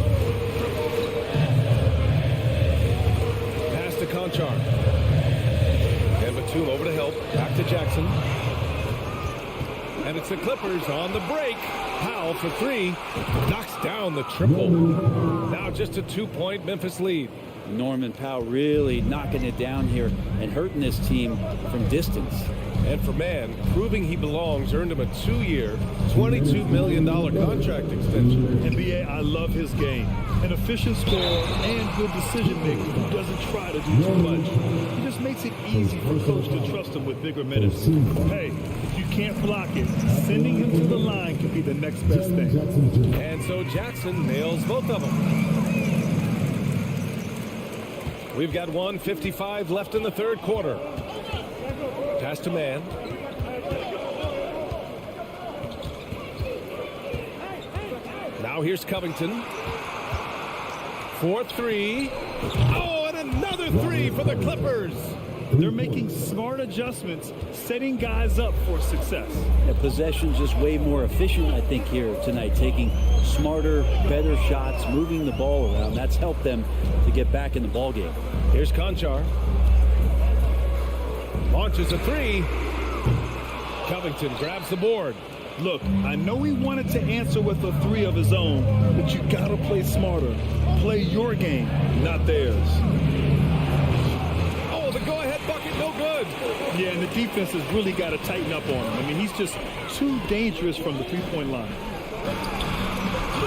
Pass to Conchar. And Batum over to help. Back to Jackson. And it's the Clippers on the break. Powell for 3. Knocks down the triple. Now just a 2-point Memphis lead. Norman Powell really knocking it down here and hurting this team from distance. And for Mann, proving he belongs, earned him a 2-year, $22 million contract extension. NBA, I love his game. An efficient scorer and good decision maker who doesn't try to do too much. He just makes it easy for coach to trust him with bigger minutes. Hey, if you can't block it, sending him to the line could be the next best thing. And so Jackson nails both of them. We've got 1:55 left in the third quarter. Pass to Mann. Now here's Covington. 4-3. Oh, and another 3 for the Clippers. They're making smart adjustments, setting guys up for success. The possession's just way more efficient, I think, here tonight. Taking smarter, better shots, moving the ball around. That's helped them to get back in the ball game. Here's Conchar. Launches a 3. Covington grabs the board. Look, I know he wanted to answer with a 3 of his own, but you gotta play smarter. Play your game, not theirs. Oh, the go-ahead bucket, no good. Yeah, and the defense has really got to tighten up on him. I mean, he's just too dangerous from the three-point line.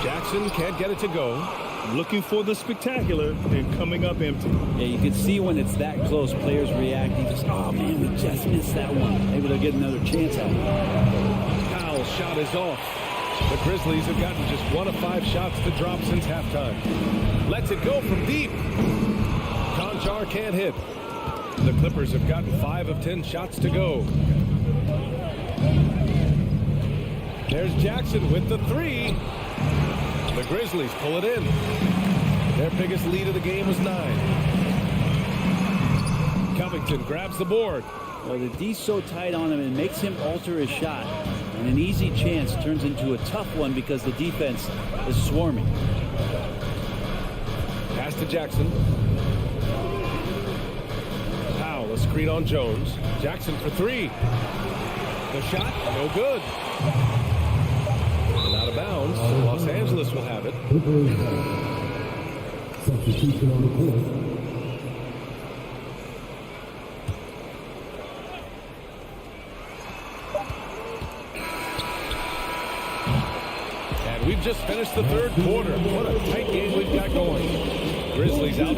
Jackson can't get it to go. Looking for the spectacular and coming up empty. Yeah, you can see when it's that close, players reacting. Just, oh, man, we just missed that one. Maybe they'll get another chance out of it. Powell's shot is off. The Grizzlies have gotten just 1 of 5 shots to drop since halftime. Lets it go from deep. Conchar can't hit. The Clippers have gotten 5 of 10 shots to go. There's Jackson with the 3. The Grizzlies pull it in. Their biggest lead of the game was 9. Covington grabs the board. Well, the D's so tight on him, it makes him alter his shot. And an easy chance turns into a tough one because the defense is swarming. Pass to Jackson. Powell, a screen on Jones. Jackson for 3. Another shot, no good. And out of bounds, Los Angeles will have it. Substitution on the court. We've just finished the third quarter. What a tight game we've got going. Grizzlies out.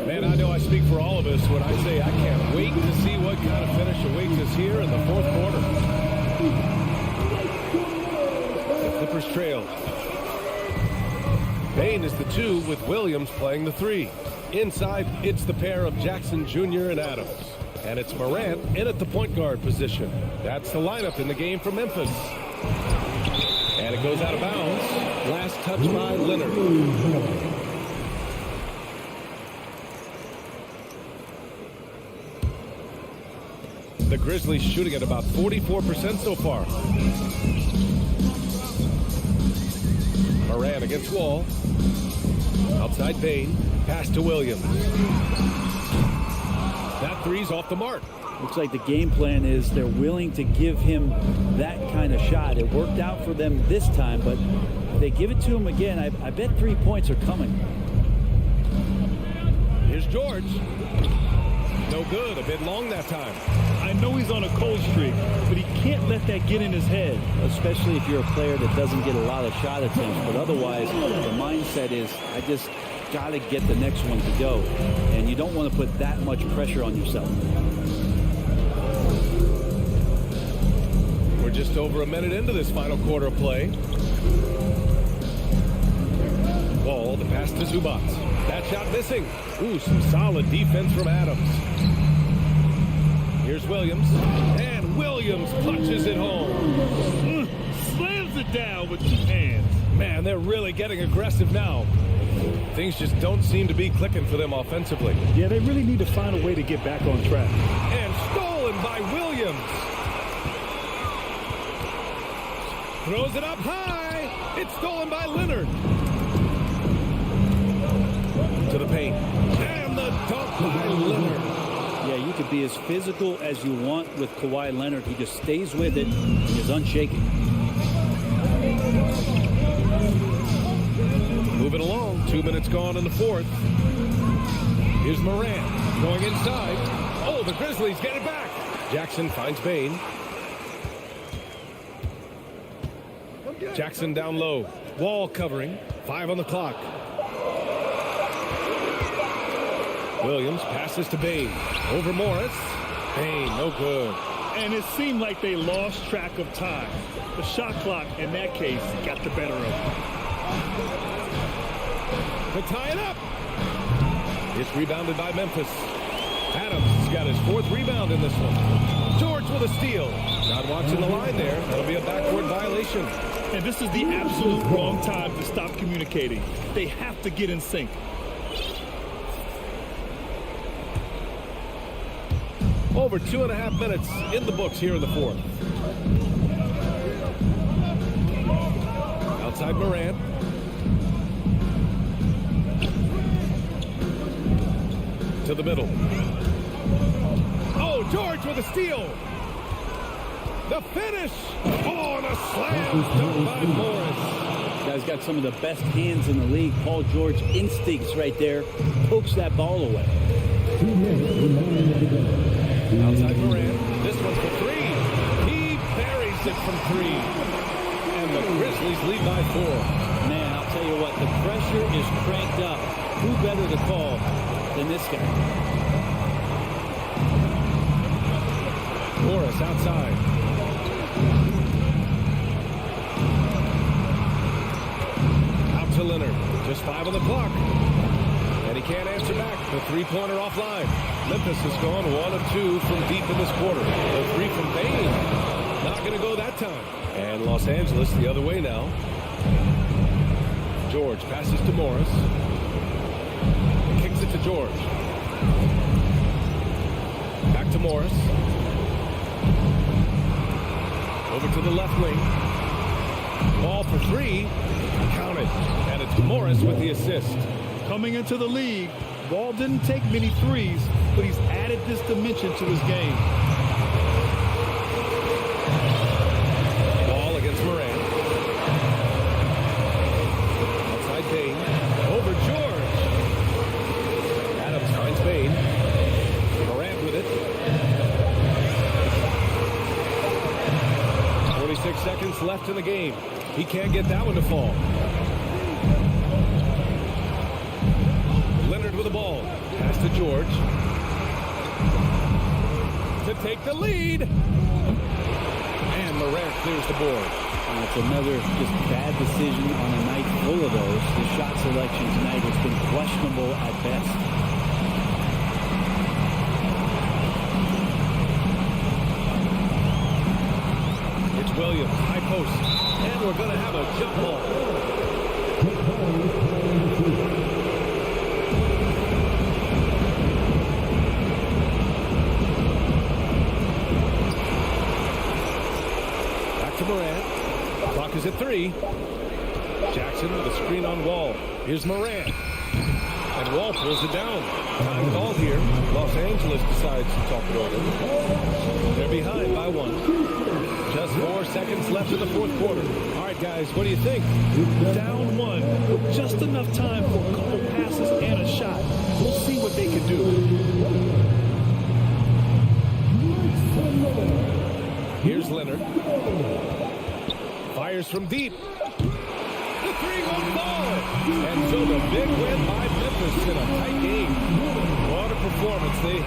Man, I know I speak for all of us when I say I can't wait to see what kind of finish awaits us here in the fourth quarter. The Clippers trail. Bain is the 2 with Williams playing the 3. Inside, it's the pair of Jackson Jr. and Adams. And it's Morant in at the point guard position. That's the lineup in the game for Memphis. And it goes out of bounds. Last touch by Leonard. The Grizzlies shooting at about 44% so far. Morant against Wall. Outside Bain. Pass to Williams. That three's off the mark. Looks like the game plan is they're willing to give him that kind of shot. It worked out for them this time, but if they give it to him again, I bet 3 points are coming. Here's George. No good. A bit long that time. I know he's on a cold streak, but he can't let that get in his head. Especially if you're a player that doesn't get a lot of shot attempts. But otherwise, the mindset is, I just got to get the next one to go. And you don't want to put that much pressure on yourself. We're just over a minute into this final quarter of play. Wall, the pass to Zubac. That shot missing. Ooh, some solid defense from Adams. Here's Williams. And Williams punches it home. Slams it down with 2 hands. Man, they're really getting aggressive now. Things just don't seem to be clicking for them offensively. Yeah, they really need to find a way to get back on track. And stolen by Williams. Throws it up high. It's stolen by Leonard. To the paint. And the dunk by Leonard. Yeah, you could be as physical as you want with Kawhi Leonard. He just stays with it. He is unshaken. Moving along. 2 minutes gone in the fourth. Here's Morant going inside. Oh, the Grizzlies get it back. Jackson finds Bain. Jackson down low. Wall covering. 5 on the clock. Williams passes to Bain. Over Morris. Bain, no good. And it seemed like they lost track of time. The shot clock, in that case, got the better of them. To tie it up. It's rebounded by Memphis. Adams has got his 4th rebound in this one. George with a steal. Not watching the line there. That'll be a backcourt violation. And this is the absolute wrong time to stop communicating. They have to get in sync. Over 2.5 minutes in the books here in the fourth. Outside Morant. To the middle. Oh, George with a steal. The finish. Oh, and a slam dunk by Morris. Guy's got some of the best hands in the league. Paul George instincts right there. Pokes that ball away. Outside Morant. This one's for 3. He buries it from 3. And the Grizzlies lead by 4. Man, I'll tell you what, the pressure is cranked up. Who better to call than this guy? Morris outside. Out to Leonard. Just 5 on the clock. And he can't answer back. The 3-pointer offline. Memphis has gone 1 of 2 from deep in this quarter. The 3 from Bain. Not going to go that time. And Los Angeles the other way now. George passes to Morris. Kicks it to George. Back to Morris. Over to the left wing. Ball for 3. Counted. And it's Morris with the assist. Coming into the league, Wall didn't take many threes, but he's added this dimension to his game. Ball against Moran. Outside Payne. Over George. Adams finds Payne. Morant with it. 46 seconds left in the game. He can't get that one to fall. Leonard with the ball. Pass to George. To take the lead. And Morant clears the board. It's another just bad decision on a night full of those. The shot selection tonight has been questionable at best. It's Williams, high post. And we're going to have a jump ball. Back to Morant. Clock is at 3. Jackson with a screen on Wall. Here's Morant. And Wall pulls it down. Time called here. Los Angeles decides to talk it over. They're behind by 1. Just 4 seconds left in the fourth quarter. All right, guys, what do you think? Down 1 with just enough time for a couple passes and a shot. We'll see what they can do. Here's Leonard. Fires from deep. The 3 won't fall. And so the big win by Memphis in a tight game. What a performance. They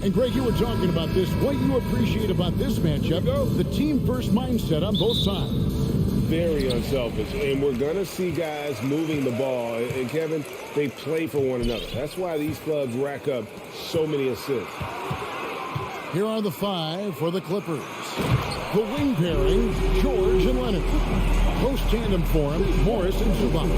And Greg, you were talking about this. What you appreciate about this matchup, the team-first mindset on both sides. Very unselfish. And we're going to see guys moving the ball. And, Kevin, they play for one another. That's why these clubs rack up so many assists. Here are the five for the Clippers. The wing pairing, George and Leonard. Post tandem for him, Morris and Zubac.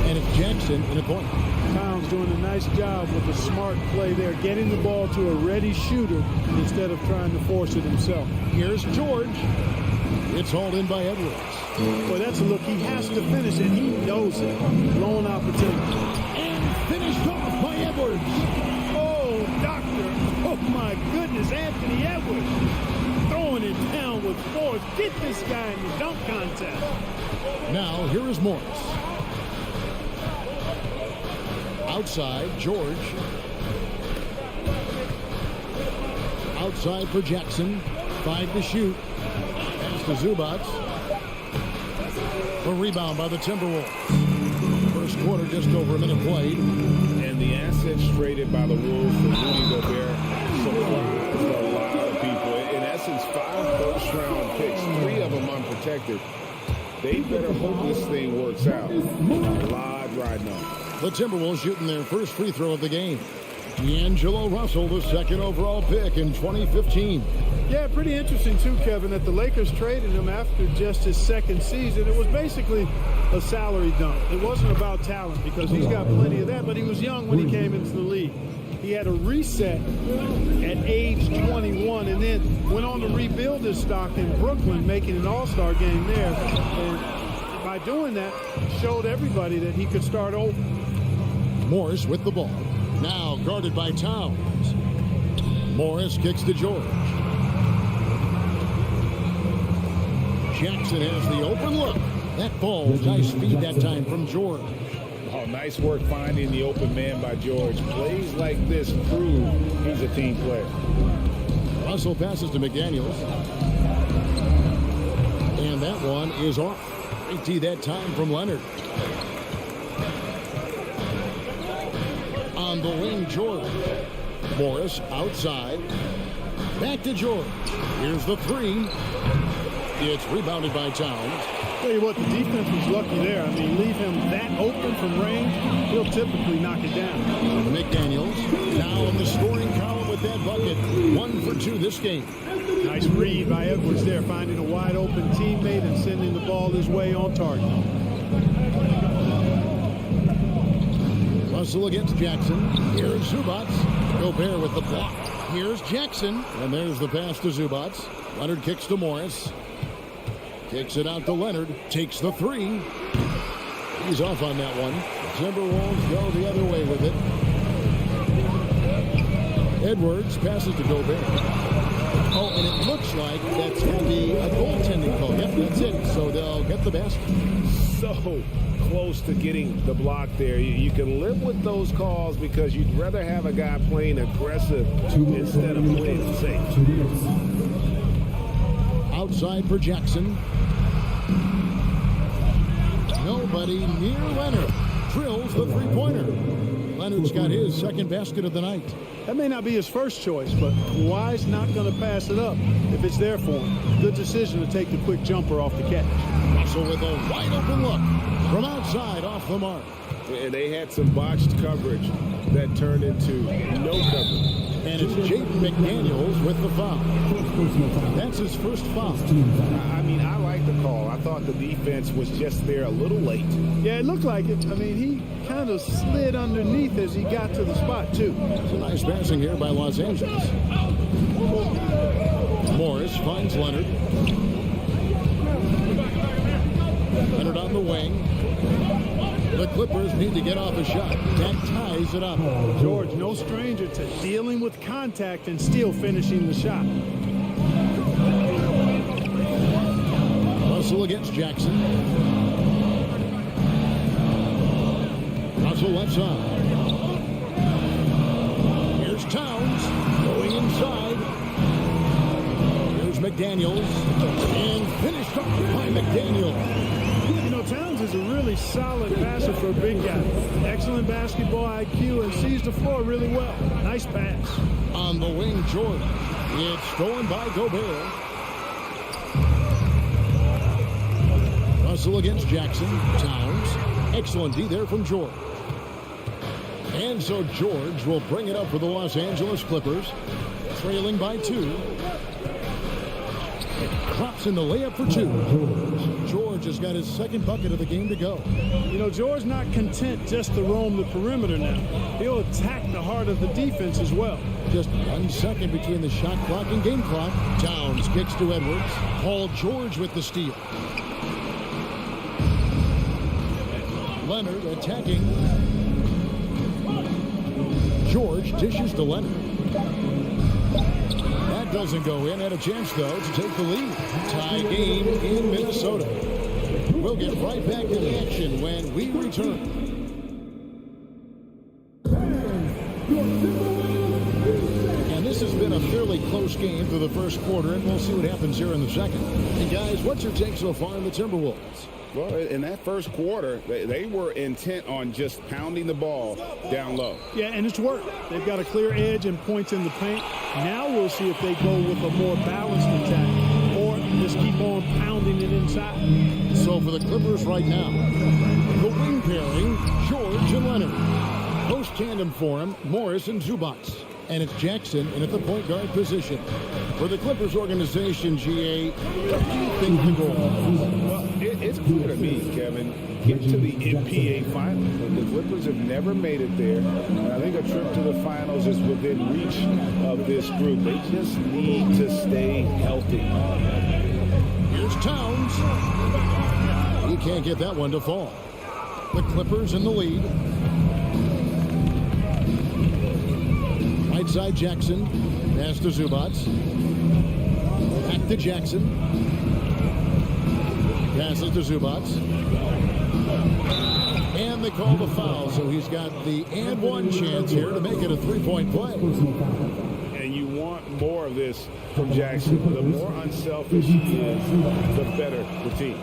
And it's Jackson in a corner. Towns doing a nice job with a smart play there, getting the ball to a ready shooter instead of trying to force it himself. Here's George. It's hauled in by Edwards. Boy, that's a look. He has to finish it. He knows it. Blown opportunity. And finished off by Edwards. Oh, doctor. Oh, my goodness. Anthony Edwards throwing it down with force. Get this guy in the dunk contest. Now, here is Morris. Outside, George. Outside for Jackson. 5 to shoot. Pass to Zubac. A rebound by the Timberwolves. First quarter, just over a minute played. And the assets traded by the Wolves for Rudy Gobert surprised a lot of people. In essence, 5 first-round picks, 3 of them unprotected. They better hope this thing works out. A lot riding on. The Timberwolves shooting their first free throw of the game. D'Angelo Russell, the second overall pick in 2015. Yeah, pretty interesting too, Kevin, that the Lakers traded him after just his second season. It was basically a salary dump. It wasn't about talent because he's got plenty of that, but he was young when he came into the league. He had a reset at age 21 and then went on to rebuild his stock in Brooklyn, making an all-star game there. And by doing that, showed everybody that he could start over. Morris with the ball. Now guarded by Towns. Morris kicks to George. Jackson has the open look. That ball, nice speed that time from George. Oh, nice work finding the open man by George. Plays like this prove he's a team player. Russell passes to McDaniels. And that one is off. Great tee that time from Leonard. On the wing, George. Morris outside. Back to George. Here's the three. It's rebounded by Towns. Tell you what, the defense was lucky there. I mean, leave him that open from range, he'll typically knock it down. McDaniels now in the scoring column with that bucket. 1 for 2 this game. Nice read by Edwards there, finding a wide open teammate and sending the ball his way on target. Russell against Jackson. Here's Zubats. Gobert with the block. Here's Jackson. And there's the pass to Zubats. Leonard kicks to Morris. Kicks it out to Leonard. Takes the three. He's off on that one. Timberwolves go the other way with it. Edwards passes to Gobert. Oh, and it looks like that's going to be a goaltending call. Yep, that's it. So they'll get the basket. So close to getting the block there. You can live with those calls because you'd rather have a guy playing aggressive instead of playing safe. Outside for Jackson. Nobody near Leonard. Drills the three-pointer. Leonard's got his second basket of the night. That may not be his first choice, but Kawhi's not going to pass it up if it's there for him. Good decision to take the quick jumper off the catch. Russell with a wide open look from outside off the mark. And they had some botched coverage that turned into no coverage. And it's Jaden McDaniels with the foul. That's his first foul. I mean, I like the call. I thought the defense was just there a little late. Yeah, it looked like it. I mean, he kind of slid underneath as he got to the spot, too. It's a nice passing here by Los Angeles. Morris finds Leonard. Leonard on the wing. The Clippers need to get off a shot. That ties it up. George, no stranger to dealing with contact and still finishing the shot. Russell against Jackson. Russell left side. Here's Towns going inside. Here's McDaniels. And finished up by McDaniels. You know, Towns is a really solid passer for a big guy. Excellent basketball IQ and sees the floor really well. Nice pass. On the wing, George. It's stolen by Gobert. Russell against Jackson. Towns. Excellent D there from George. And so George will bring it up for the Los Angeles Clippers. Trailing by 2. Drops in the layup for 2. George has got his second bucket of the game to go. You know, George not content just to roam the perimeter now. He'll attack the heart of the defense as well. Just 1 second between the shot clock and game clock. Towns kicks to Edwards. Paul George with the steal. Leonard attacking. George dishes to Leonard. That doesn't go in. Had a chance, though, to take the lead. Tie game in Minnesota. We'll get right back to the action when we return. And this has been a fairly close game through the first quarter, and we'll see what happens here in the second. And, guys, what's your take so far on the Timberwolves? Well, in that first quarter, they were intent on just pounding the ball down low. Yeah, and it's worked. They've got a clear edge and points in the paint. Now we'll see if they go with a more balanced attack or just keep on pounding it inside. So for the Clippers right now, the wing pairing, George George and Leonard. Post tandem for him, Morris and Zubats. And it's Jackson in at the point guard position. For the Clippers organization, GA, what do you think the goal is? Well, it's clear to me, Kevin, get to the NBA Finals. The Clippers have never made it there. And I think a trip to the Finals is within reach of this group. They just need to stay healthy. Here's Towns. He can't get that one to fall. The Clippers in the lead. Right side Jackson. Pass to Zubats. Back to Jackson. Passes to Zubats. And they call the foul, so he's got the and one chance here to make it a three-point play. And you want more of this from Jackson. The more unselfish he is, the better the team.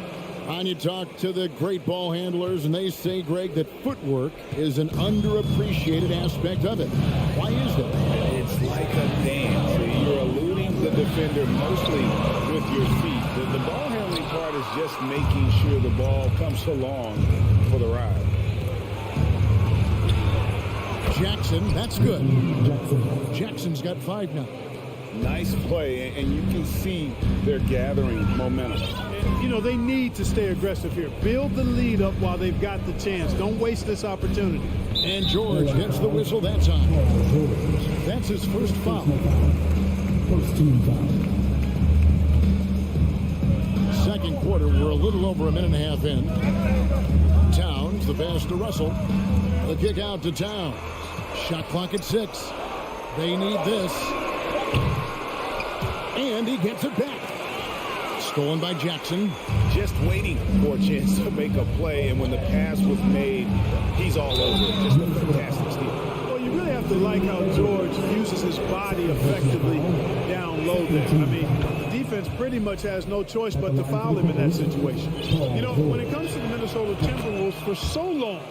And you talk to the great ball handlers, and they say, Greg, that footwork is an underappreciated aspect of it. Why is that? It's like a dance. You're eluding the defender mostly with your feet. The ball handling part is just making sure the ball comes along for the ride. Jackson, that's good. Jackson's got 5 now. Nice play, and you can see they're gathering momentum. You know, they need to stay aggressive here. Build the lead up while they've got the chance. Don't waste this opportunity. And George gets the whistle that time. That's his first foul. First team foul. Second quarter, we're a little over a minute and a half in. Towns, the pass to Russell. The kick out to Towns. Shot clock at 6. They need this. And he gets it back. Stolen by Jackson. Just waiting for a chance to make a play, and when the pass was made, he's all over it. Just a fantastic steal. Well, you really have to like how George uses his body effectively down low there. I mean, the defense pretty much has no choice but to foul him in that situation. You know, when it comes to the Minnesota Timberwolves, for so long,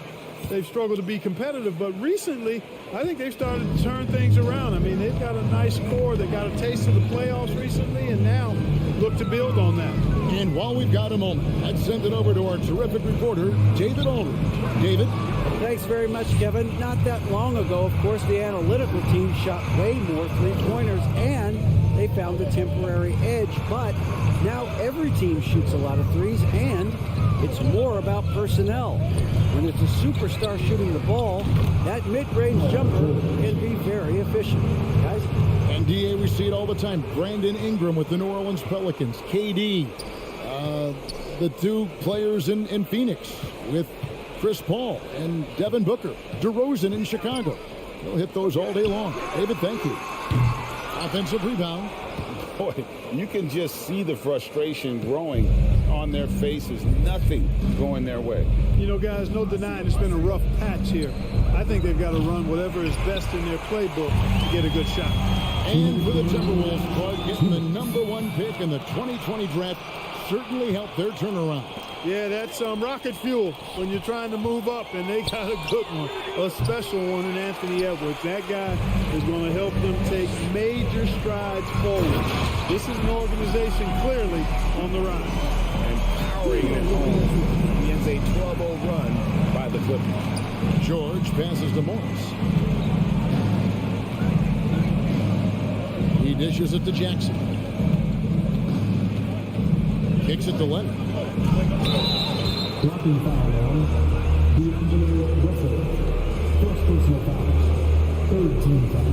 they've struggled to be competitive, but recently, I think they've started to turn things around. I mean, they've got a nice core. They got a taste of the playoffs recently, and now look to build on that. And while we've got a moment, let's send it over to our terrific reporter, David Aldridge. David? Thanks very much, Kevin. Not that long ago, of course, the analytical team shot way more three-pointers, and they found a temporary edge. But now every team shoots a lot of threes, and it's more about personnel. When it's a superstar shooting the ball, that mid-range jumper can be very efficient. Guys? And DA, we see it all the time. Brandon Ingram with the New Orleans Pelicans. KD, the 2 players in Phoenix with Chris Paul and Devin Booker. DeRozan in Chicago. They'll hit those all day long. David, thank you. Offensive rebound. Boy, you can just see the frustration growing on their faces. Nothing going their way. You know, guys, no denying it's been a rough patch here. I think they've got to run whatever is best in their playbook to get a good shot. And for the Timberwolves, Clark, getting the #1 pick in the 2020 draft certainly helped their turnaround. Yeah, that's rocket fuel when you're trying to move up, and they got a good one, a special one in Anthony Edwards. That guy is going to help them take major strides forward. This is an organization clearly on the rise. And powering it home. He ends a 12-0 run by the Clippers. George passes to Morris. He dishes it to Jackson. Kicks it to Leonard. Blocking foul on D'Angelo Russell. First personal foul. Third team foul.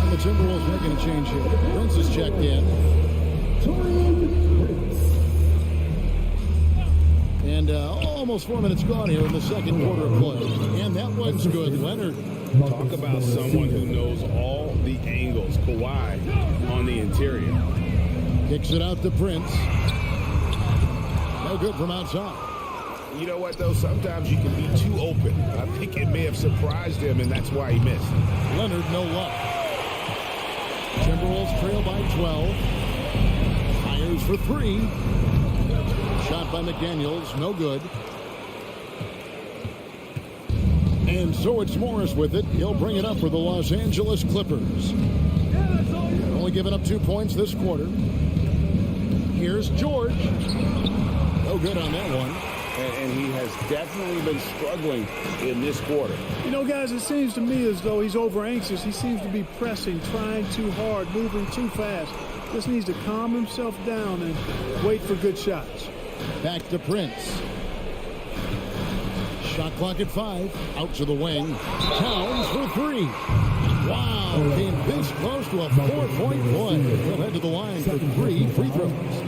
And the Timberwolves making a change here. Prince is checked in. And almost 4 minutes gone here in the second quarter of play. And that one's good. Leonard. Talk about someone who knows all the angles. Kawhi on the interior. Kicks it out to Prince. No good from outside. You know what, though? Sometimes you can be too open. I think it may have surprised him, and that's why he missed. Leonard, no luck. Timberwolves trail by 12. Fires for 3. Shot by McDaniels, no good. And so it's Morris with it. He'll bring it up for the Los Angeles Clippers. Only giving up 2 points this quarter. Here's George. No good on that one. and he has definitely been struggling in this quarter. You know, guys, it seems to me as though he's over anxious. He seems to be pressing, trying too hard, moving too fast. Just needs to calm himself down and wait for good shots. Back to Prince. Shot clock at 5. Out to the wing. Towns for 3. Wow, came this close to a 4-point play. He'll head to the line for 3 free throws.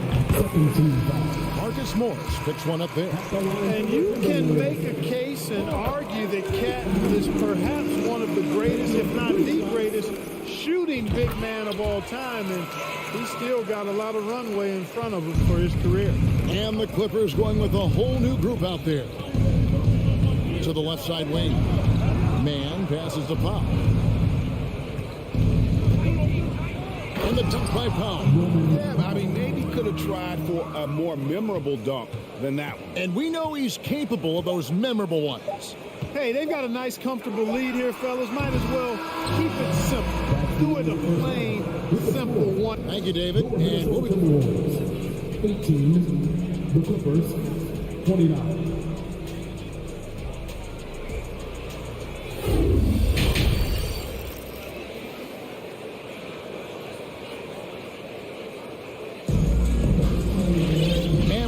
Marcus Morris picks one up there. And you can make a case and argue that Cat is perhaps one of the greatest, if not the greatest, shooting big man of all time. And he's still got a lot of runway in front of him for his career. And the Clippers going with a whole new group out there. To the left side wing. Man passes to Powell. And the dunk by Powell. Yeah, I mean, maybe could have tried for a more memorable dunk than that one. And we know he's capable of those memorable ones. Hey, they've got a nice, comfortable lead here, fellas. Might as well keep it simple. Do it a plain, simple one. Thank you, David. And we'll be 18, the Clippers, 29.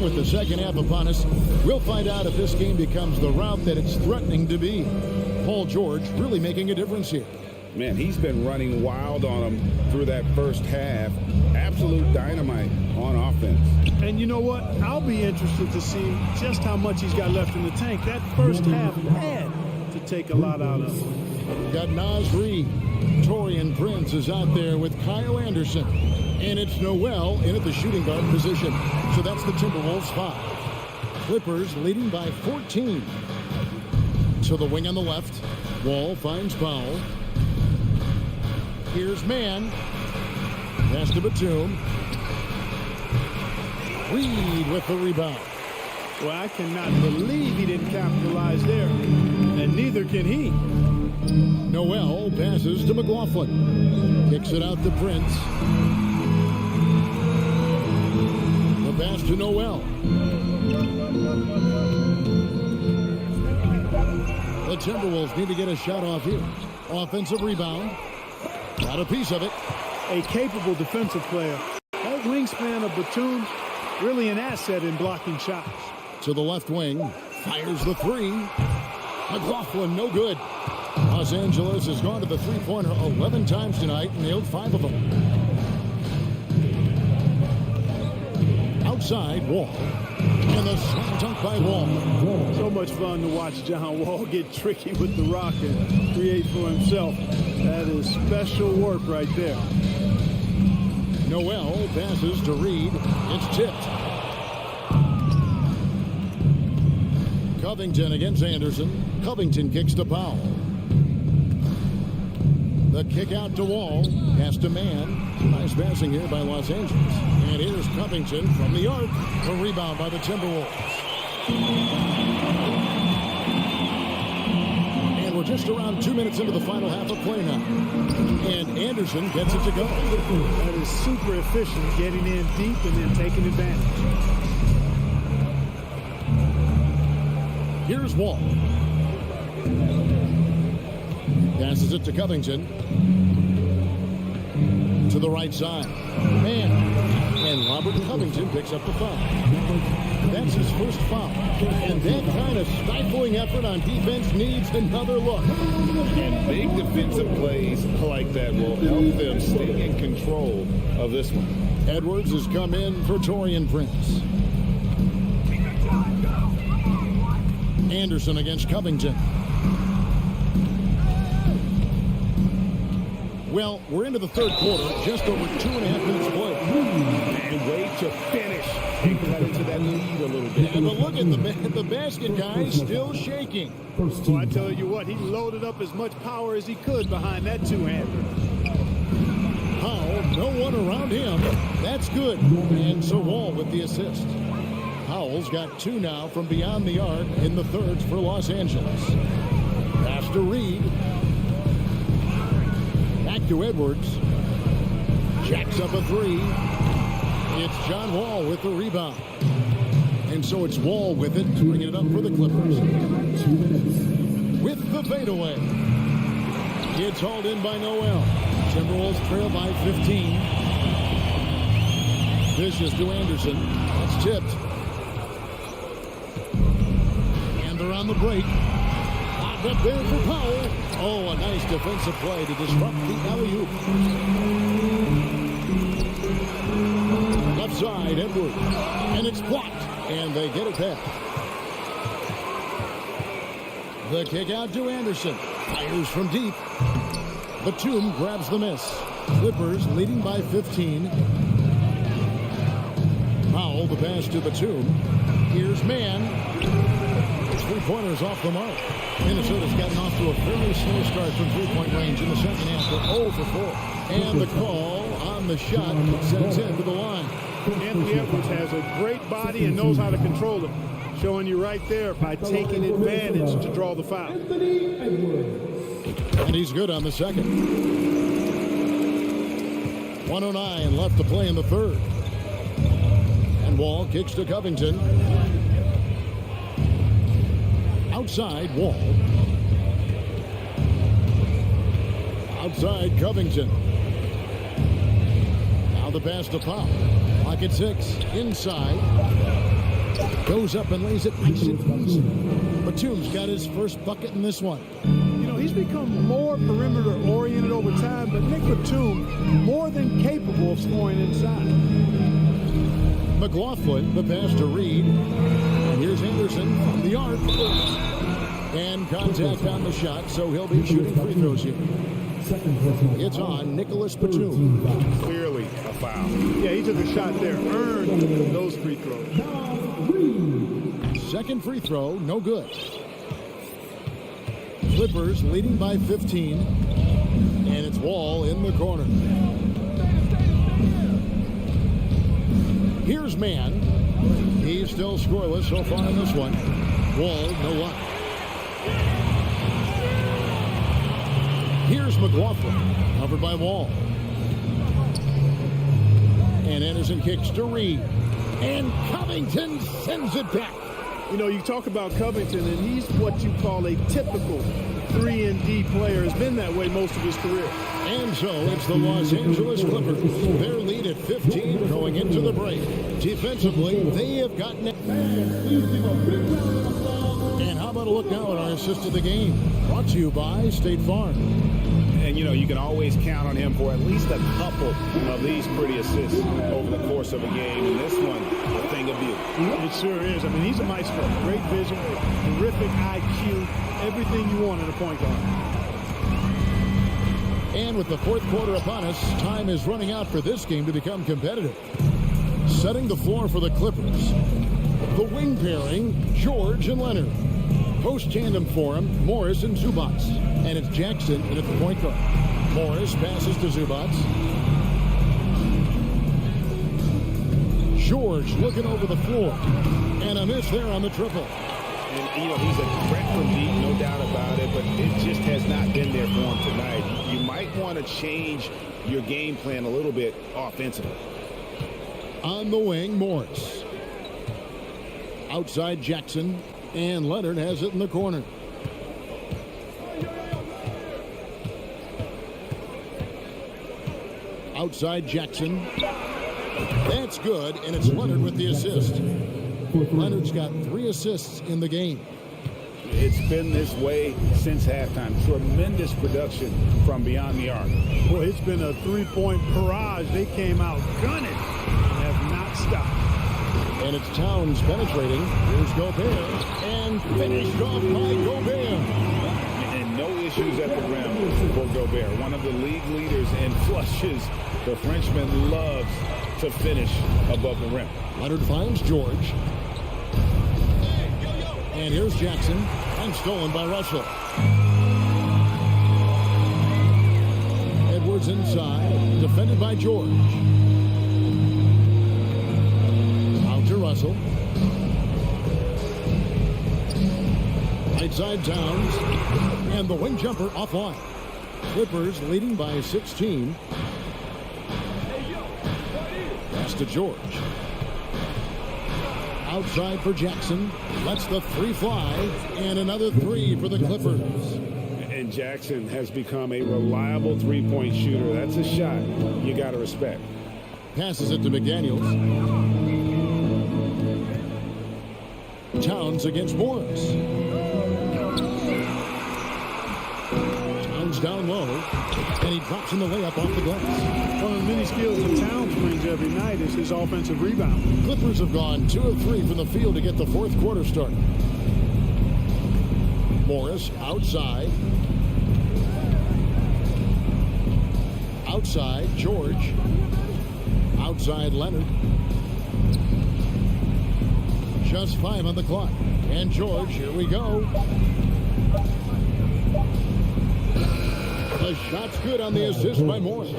The second half upon us. We'll find out if this game becomes the route that it's threatening to be. Paul George really making a difference here. Man, he's been running wild on him through that first half. Absolute dynamite on offense. And you know what? I'll be interested to see just how much he's got left in the tank. That first half had to take a lot out of him. Got Naz Reid. Taurean Prince is out there with Kyle Anderson. And it's Noel in at the shooting guard position. So that's the Timberwolves 5. Clippers leading by 14. To the wing on the left. Wall finds Powell. Here's Man. Pass to Batum. Reid with the rebound. Well, I cannot believe he didn't capitalize there. And neither can he. Noel passes to McLaughlin. Kicks it out to Prince. Pass to Noel. The Timberwolves need to get a shot off here. Offensive rebound. Got a piece of it. A capable defensive player. That wingspan of Batum, really an asset in blocking shots. To the left wing. Fires the 3. McLaughlin, no good. Los Angeles has gone to the three-pointer 11 times tonight and nailed 5 of them. Outside, Wall. And the slam dunk by Wall. So much fun to watch John Wall get tricky with the rock and create for himself. That is special work right there. Noel passes to Reid. It's tipped. Covington against Anderson. Covington kicks to Powell. The kick out to Wall. Pass to Man. Nice passing here by Los Angeles. And here's Covington from the arc. A rebound by the Timberwolves. And we're just around 2 minutes into the final half of play now. And Anderson gets it to go. That is super efficient, getting in deep and then taking advantage. Here's Wall. Passes it to Covington. To the right side. Man. And Robert Covington picks up the foul. That's his first foul. And that kind of stifling effort on defense needs another look. And big defensive plays like that will help them stay in control of this one. Edwards has come in for Taurean Prince. Anderson against Covington. Well, we're into the third quarter, just over 2.5 minutes played. And way to finish and cut into that lead a little bit. And look at the basket guy still shaking. Well, I tell you what, he loaded up as much power as he could behind that two-hander. Powell, no one around him. That's good. And so Wall with the assist. Powell's got 2 now from beyond the arc in the thirds for Los Angeles. Pass to Reid. Back to Edwards. Jacks up a 3. It's John Wall with the rebound. And And so it's Wall with it, bringing it up for the Clippers. With the fadeaway. It's hauled in by Noel. Timberwolves trail by 15. Vicious to Anderson. That's tipped. And they're on the break. Hot up there for Powell. Oh, a nice defensive play to disrupt the alley-oop. Left side, Edwards. And it's blocked. And they get it back. The kick out to Anderson. Fires from deep. Batum grabs the miss. Clippers leading by 15. Powell, the pass to Batum. Here's Mann. Three-pointers off the mark. Minnesota's gotten off to a fairly slow start from three-point range in the second half. They're 0 for 4. And the call on the shot sends him to the line. Anthony Edwards has a great body and knows how to control it. Showing you right there by taking advantage to draw the foul. And he's good on the second. 1:09 left to play in the third. And Wall kicks to Covington. Outside, Wall. Outside, Covington. Now the pass to Pop. Clock at 6. Inside. Goes up and lays it nice and easy. Batum's got his first bucket in this one. You know, he's become more perimeter-oriented over time, but Nick Batum more than capable of scoring inside. McLaughlin, the pass to Reed. And here's Anderson from the arc. And contact on the shot, so he'll be shooting free throws here. It's on Nicholas Batum. Clearly a foul. Yeah, he took a shot there. Earned those free throws. Second free throw, no good. Clippers leading by 15. And it's Wall in the corner. Here's Mann. He's still scoreless so far in this one. Wall, no luck. Here's McLaughlin, covered by Wall. And Anderson kicks to Reed. And Covington sends it back. You know, you talk about Covington, and he's what you call a typical 3-and-D player. Has been that way most of his career. And so it's the Los Angeles Clippers. Their lead at 15 going into the break. Defensively, they have gotten it. And how about a look now at our assist of the game? Brought to you by State Farm. And, you know, you can always count on him for at least a couple of these pretty assists over the course of a game. And this one, a thing of beauty. It sure is. I mean, he's a maestro. Great vision, terrific IQ, everything you want in a point guard. And with the fourth quarter upon us, time is running out for this game to become competitive. Setting the floor for the Clippers. The wing pairing, George and Leonard. Post tandem for him, Morris and Zubats. And it's Jackson in at the point guard. Morris passes to Zubats. George looking over the floor. And a miss there on the triple. And, you know, he's a threat from deep, no doubt about it, but it just has not been there for him tonight. You might want to change your game plan a little bit offensively. On the wing, Morris. Outside Jackson. And Leonard has it in the corner. Outside Jackson. That's good, and it's Leonard with the assist. Leonard's got 3 assists in the game. It's been this way since halftime. Tremendous production from beyond the arc. Well, it's been a three-point barrage. They came out gunning and have not stopped. And it's Towns penetrating. Here's Gobert. And finished off by Gobert. And no issues at the rim for Gobert. One of the league leaders in flushes. The Frenchman loves to finish above the rim. Leonard finds George. And here's Jackson. And stolen by Russell. Edwards inside. Defended by George. To Russell. Right side Towns. And the wing jumper offline. Clippers leading by 16. Pass to George. outside for Jackson. Lets the three fly, and another three for the Clippers. And Jackson has become a reliable three-point shooter. That's a shot you got to respect. Passes it to McDaniels. Towns against Morris. Towns down low, and he drops in the layup off the glass. One of the many skills that Towns brings every night is his offensive rebound. Clippers have gone 2 of 3 from the field to get the fourth quarter started. Morris outside. Outside, George. Outside, Leonard. Just 5 on the clock. And George, here we go. The shot's good on the assist by Morris.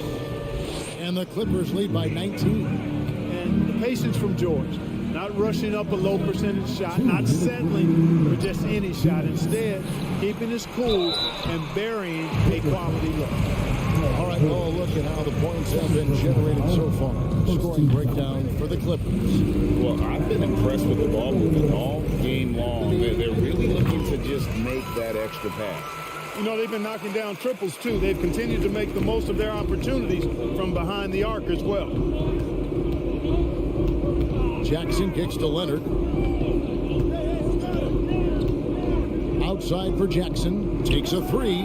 And the Clippers lead by 19. And the patience from George. Not rushing up a low percentage shot, not settling for just any shot. Instead, keeping his cool and burying a quality look. All right, well, look at how the points have been generated so far. Scoring breakdown for the Clippers. Well, I've been impressed with the ball movement all game long. They're really looking to just make that extra pass. You know, they've been knocking down triples, too. They've continued to make the most of their opportunities from behind the arc as well. Jackson kicks to Leonard. Outside for Jackson. Takes a three.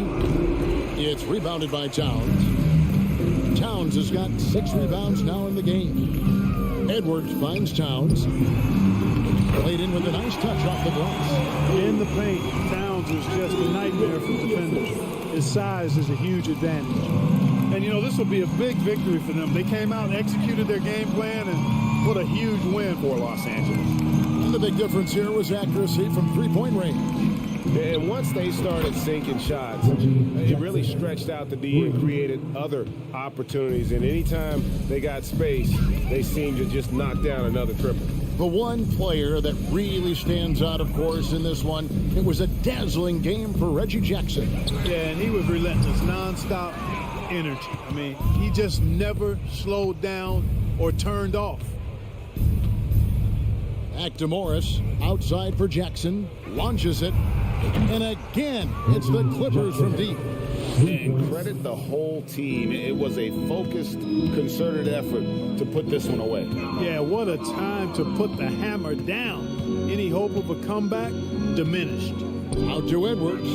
It's rebounded by Towns. Towns has got 6 rebounds now in the game. Edwards finds Towns. Played in with a nice touch off the glass. In the paint, Towns is just a nightmare for defenders. His size is a huge advantage. And, you know, this will be a big victory for them. They came out and executed their game plan, and what a huge win for Los Angeles. And the big difference here was accuracy from three-point range. And once they started sinking shots, it really stretched out the D and created other opportunities. And anytime they got space, they seemed to just knock down another triple. The one player that really stands out, of course, in this one, it was a dazzling game for Reggie Jackson. Yeah, and he was relentless, nonstop energy. I mean, he just never slowed down or turned off. Back to Morris, outside for Jackson, launches it, and again, it's the Clippers from deep. And credit the whole team. It was a focused, concerted effort to put this one away. Yeah, what a time to put the hammer down. Any hope of a comeback diminished. Out to Edwards.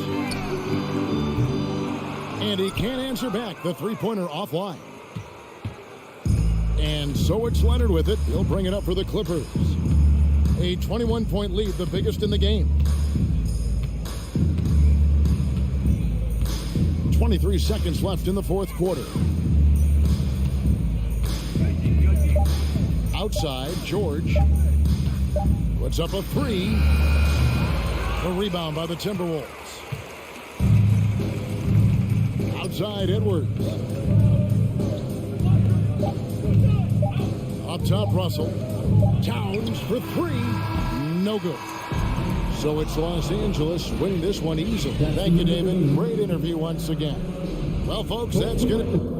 And he can't answer back. The three-pointer offline. And so it's Leonard with it. He'll bring it up for the Clippers. A 21-point lead, the biggest in the game. 23 seconds left in the fourth quarter. Outside, George puts up a three. A rebound by the Timberwolves. Outside, Edwards. Up top, Russell. Towns for three. No good. So it's Los Angeles winning this one easily. Thank you, David. Great interview once again. Well, folks, that's good.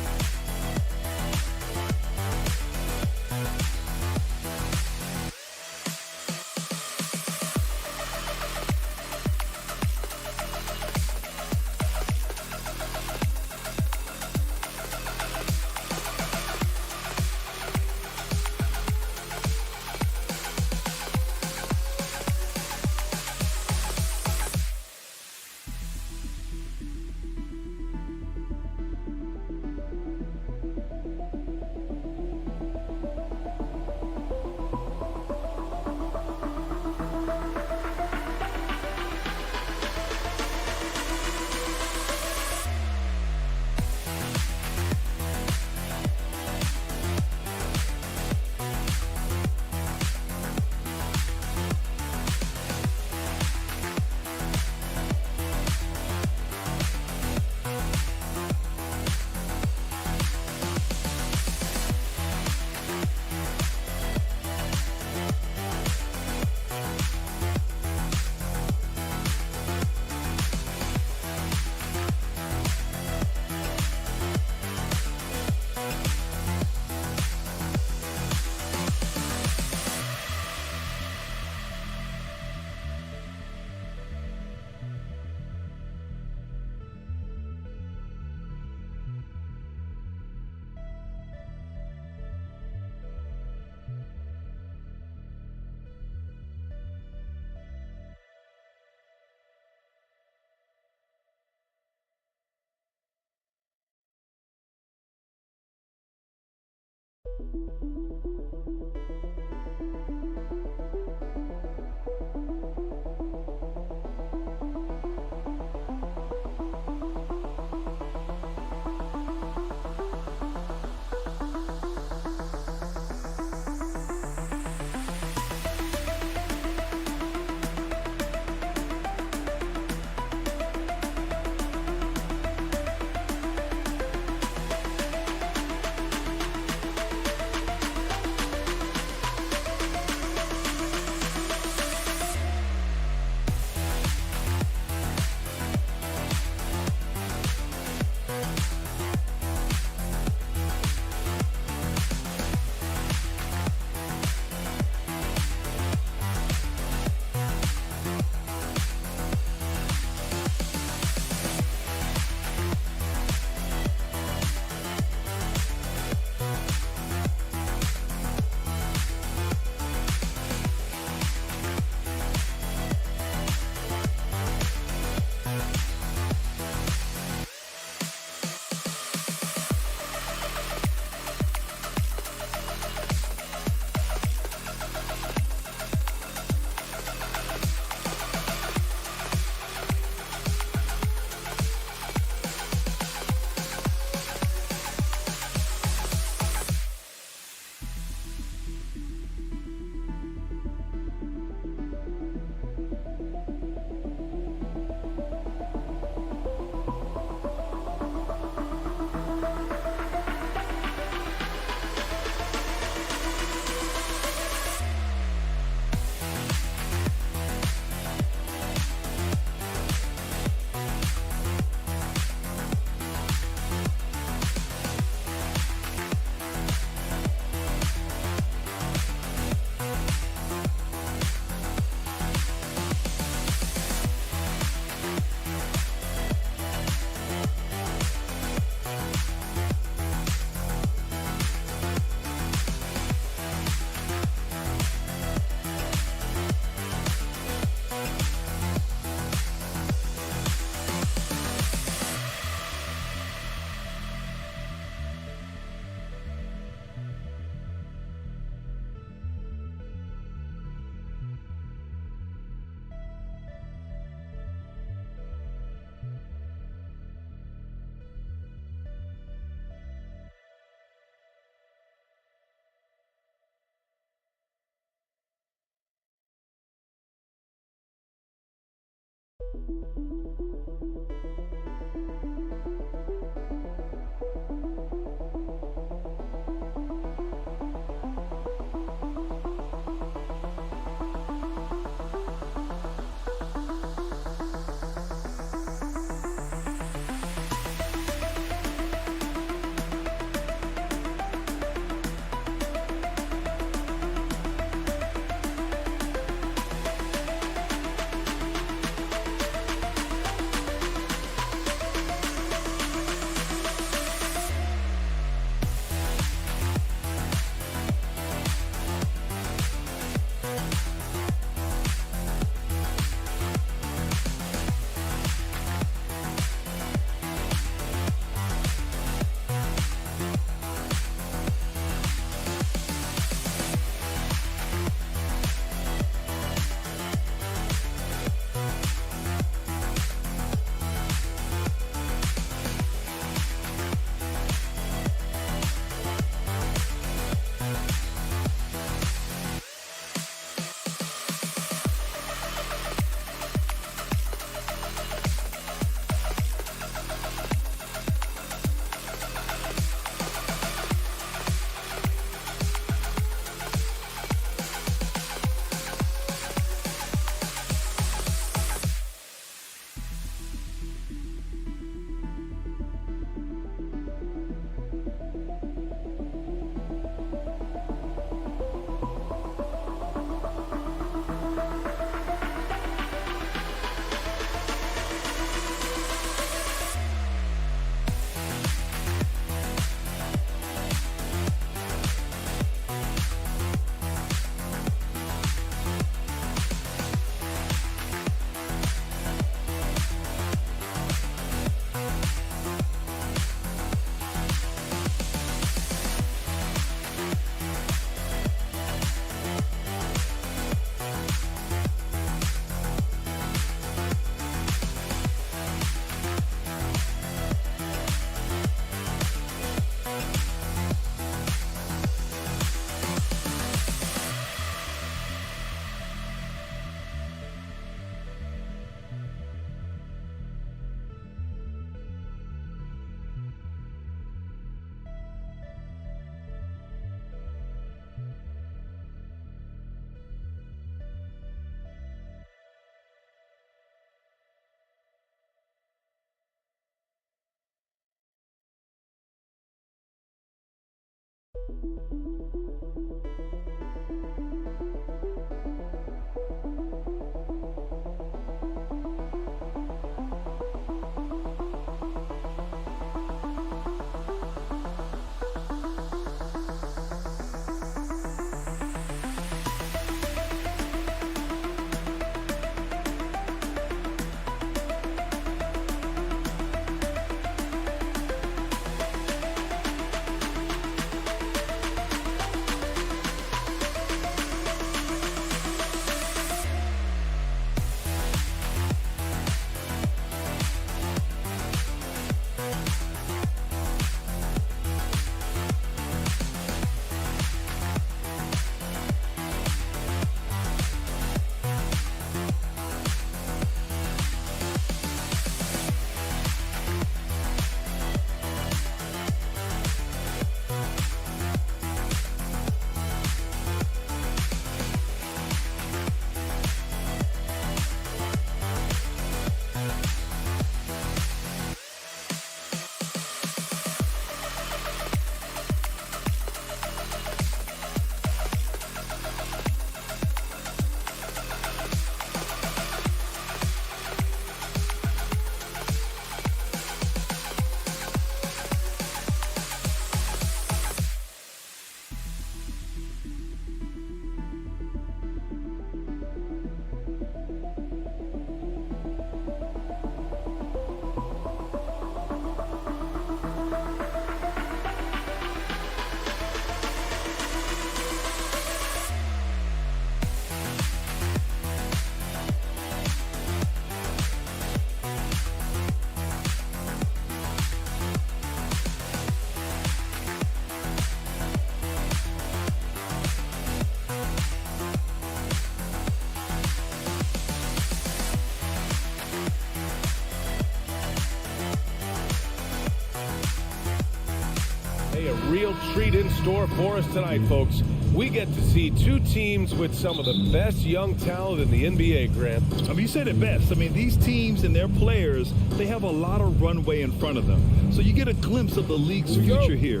A real treat in store for us tonight, folks. We get to see two teams with some of the best young talent in the NBA, Grant. I mean, you said it best. I mean, these teams and their players, they have a lot of runway in front of them. So you get a glimpse of the league's future here.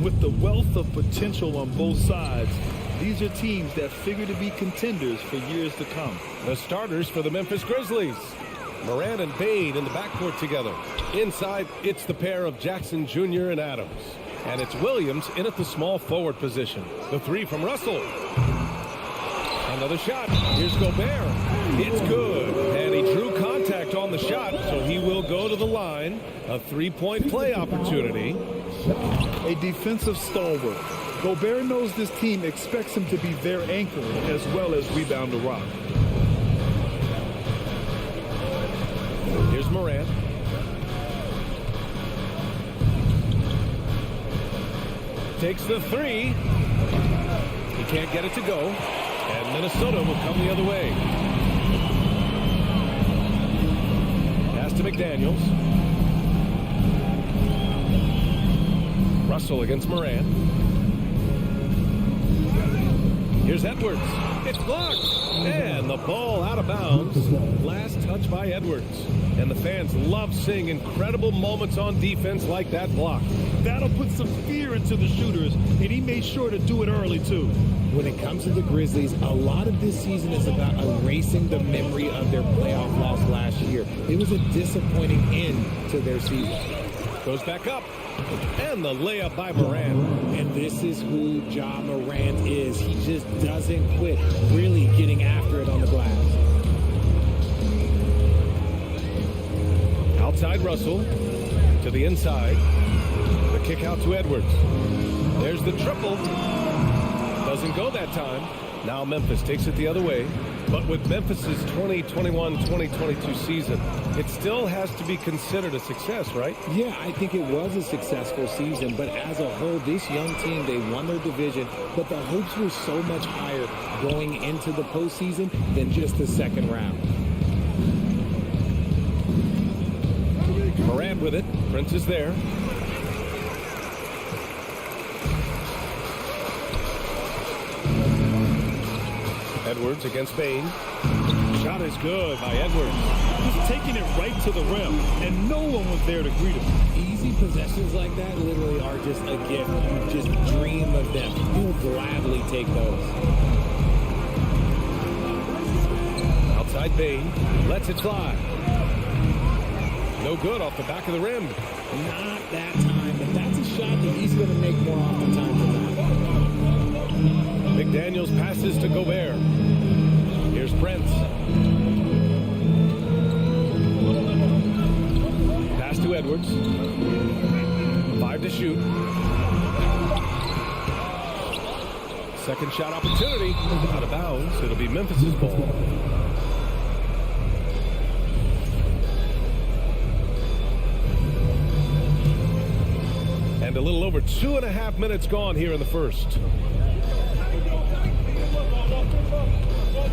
With the wealth of potential on both sides, these are teams that figure to be contenders for years to come. The starters for the Memphis Grizzlies. Moran and Bade in the backcourt together. Inside, it's the pair of Jackson Jr. and Adams. And it's Williams in at the small forward position. The three from Russell. Another shot. Here's Gobert. It's good. And he drew contact on the shot, so he will go to the line. A three-point play opportunity. A defensive stalwart. Gobert knows this team expects him to be their anchor as well as rebound the rock. Here's Moran. Takes the three. He can't get it to go. And Minnesota will come the other way. Pass to McDaniels. Russell against Moran. Here's Edwards. It's blocked. And the ball out of bounds. Last touch by Edwards. And the fans love seeing incredible moments on defense like that block. That'll put some fear into the shooters, and he made sure to do it early, too. When it comes to the Grizzlies, a lot of this season is about erasing the memory of their playoff loss last year. It was a disappointing end to their season. Goes back up. And the layup by Moran. And this is who Ja Morant is. He just doesn't quit, really getting after it on the glass. Outside Russell. To the inside. The kick out to Edwards. There's the triple. Doesn't go that time. Now Memphis takes it the other way. But with Memphis's 2021-2022 season, it still has to be considered a success, right? Yeah, I think it was a successful season. But as a whole, this young team, they won their division. But the hopes were so much higher going into the postseason than just the second round. Morant with it. Prince is there. Edwards against Bane. Shot shot is good. By Edwards. Just taking it right to the rim, and no one was there to greet him. Easy possessions like that literally are just a gift. You just dream of them. You'll gladly take those. Outside Bain. Lets it fly. No good off the back of the rim. Not that time, but that's a shot that he's going to make more often times than not. McDaniels passes to Gobert. Here's Prince. Pass to Edwards. 5 to shoot. Second shot opportunity. Out of bounds. It'll be Memphis's ball. And a little over 2.5 minutes gone here in the first.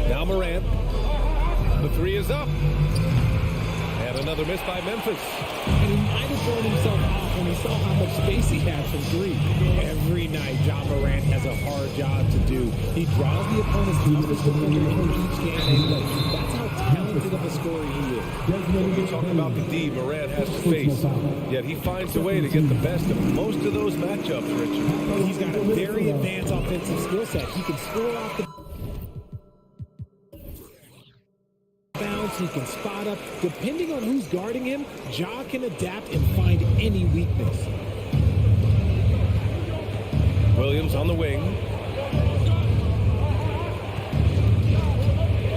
Now Morant. The three is up. And another miss by Memphis. And he might have thrown himself off when he saw how much space he had from three. Every night, John Morant has a hard job to do. He draws the opponent's toughest defender in each game they play. That's how talented of a scorer he is. You talk about the D Morant has to face, yet he finds a way to get the best of most of those matchups, Richard. He's got a very advanced offensive skill set. He can score off the bounce, he can spot up. Depending on who's guarding him, Ja can adapt and find any weakness. Williams on the wing.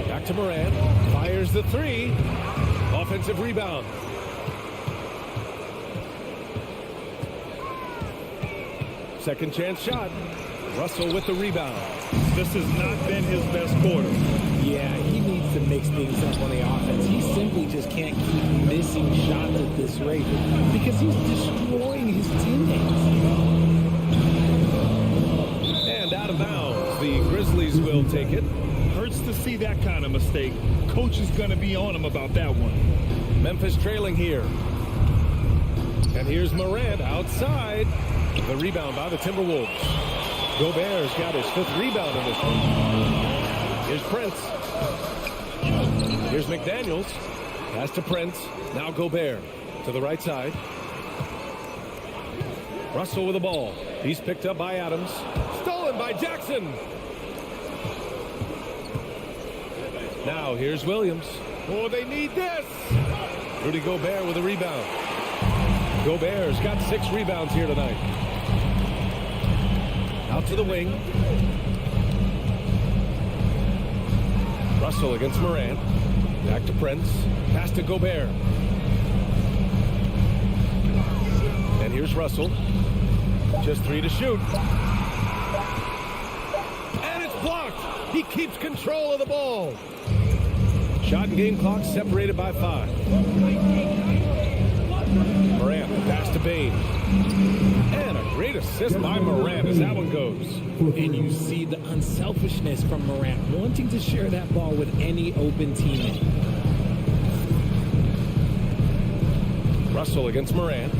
Back to Morant. Fires the three. Offensive rebound. Second chance shot. Russell with the rebound. This has not been his best quarter. Yeah, he needs to mix things up on the offense. He simply just can't keep missing shots at this rate because he's destroying his teammates. And out of bounds. The Grizzlies will take it. Hurts to see that kind of mistake. Coach is going to be on him about that one. Memphis trailing here. And here's Morant outside. The rebound by the Timberwolves. Gobert's got his 5th rebound in this one. Here's Prince. Here's McDaniels. Pass to Prince. Now Gobert to the right side. Russell with the ball. He's picked up by Adams. Stolen by Jackson. Now here's Williams. Oh, they need this. Rudy Gobert with a rebound. Gobert's got 6 rebounds here tonight. Out to the wing. Russell against Morant. Back to Prince. Pass to Gobert. And here's Russell. Just 3 to shoot. And it's blocked. He keeps control of the ball. Shot and game clock separated by 5. Morant, pass to Bain. And a great assist by Morant as that one goes. And you see the unselfishness from Morant, wanting to share that ball with any open teammate. Russell against Morant.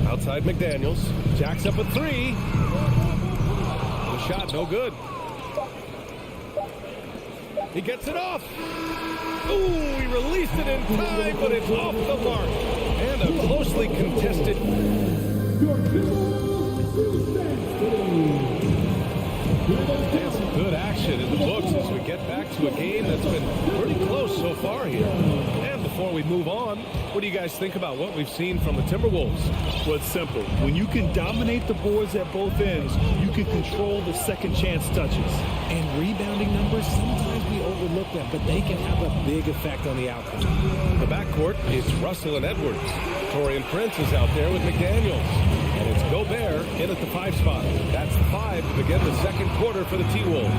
Outside McDaniels. Jacks up a 3. The shot, no good. He gets it off. Ooh, he released it in time, but it's off the mark. And a closely contested. And some good action in the books as we get back to a game that's been pretty close so far here. And before we move on, what do you guys think about what we've seen from the Timberwolves? Well, it's simple. When you can dominate the boards at both ends, you can control the second chance touches. And rebounding numbers, sometimes we overlook them, but they can have a big effect on the outcome. The backcourt, it's Russell and Edwards. Taurean Prince is out there with McDaniels. And it's Gobert in at the 5 spot. That's the 5 to begin the second quarter for the T-Wolves.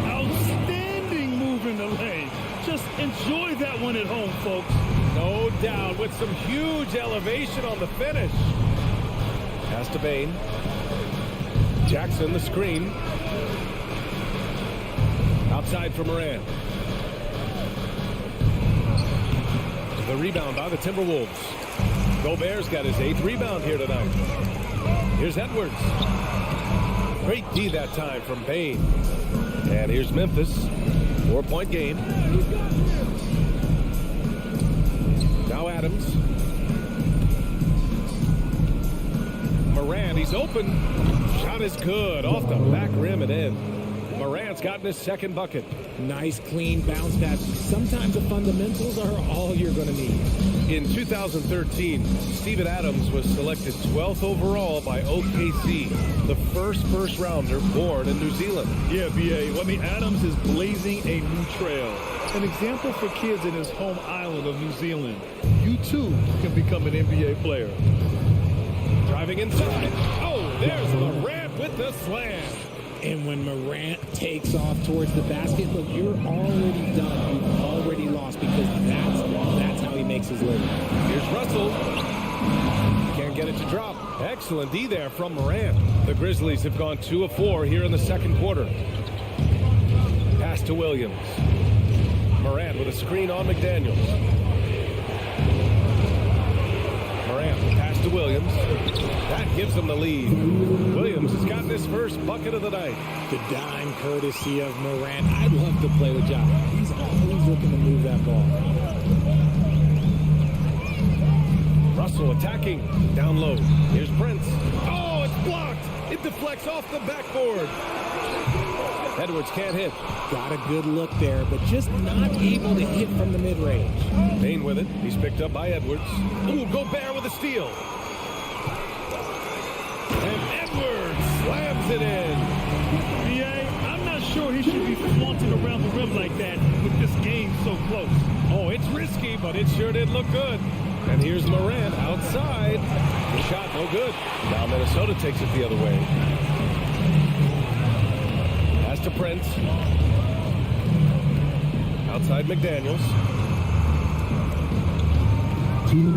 Outstanding move in the lane. Just enjoy that one at home, folks. No doubt, with some huge elevation on the finish. Pass to Bain. Jackson, the screen. Outside for Morant. The rebound by the Timberwolves. Gobert's got his 8th rebound here tonight. Here's Edwards. Great D that time from Bain. And here's Memphis. 4-point game. Now Adams. Morant, he's open. Shot is good. Off the back rim and in. Morant's gotten his second bucket. Nice, clean bounce pass. Sometimes the fundamentals are all you're going to need. In 2013, Steven Adams was selected 12th overall by OKC, the first rounder born in New Zealand. Yeah, B.A. I mean, Adams is blazing a new trail. An example for kids in his home island of New Zealand. You, too, can become an NBA player. Driving inside. Oh, there's Morant with the slam. And when Morant takes off towards the basket, look, you're already done. You've already lost because that's how he makes his living. Here's Russell. Can't get it to drop. Excellent D there from Morant. The Grizzlies have gone 2 of 4 here in the second quarter. Pass to Williams. Morant with a screen on McDaniels. Morant, pass to Williams. That gives them the lead. Williams has gotten his first bucket of the night. The dime courtesy of Morant. I'd love to play with John. He's always looking to move that ball. Russell attacking. Down low. Here's Prince. Oh, it's blocked. It deflects off the backboard. Edwards can't hit. Got a good look there, but just not able to hit from the mid-range. Payne with it. He's picked up by Edwards. Ooh, Gobert with a steal. And Edwards slams it in. B.A., I'm not sure he should be flaunting around the rim like that with this game so close. Oh, it's risky, but it sure did look good. And here's Morant outside. The shot no good. Now Minnesota takes it the other way. Pass to Prince. Outside McDaniels.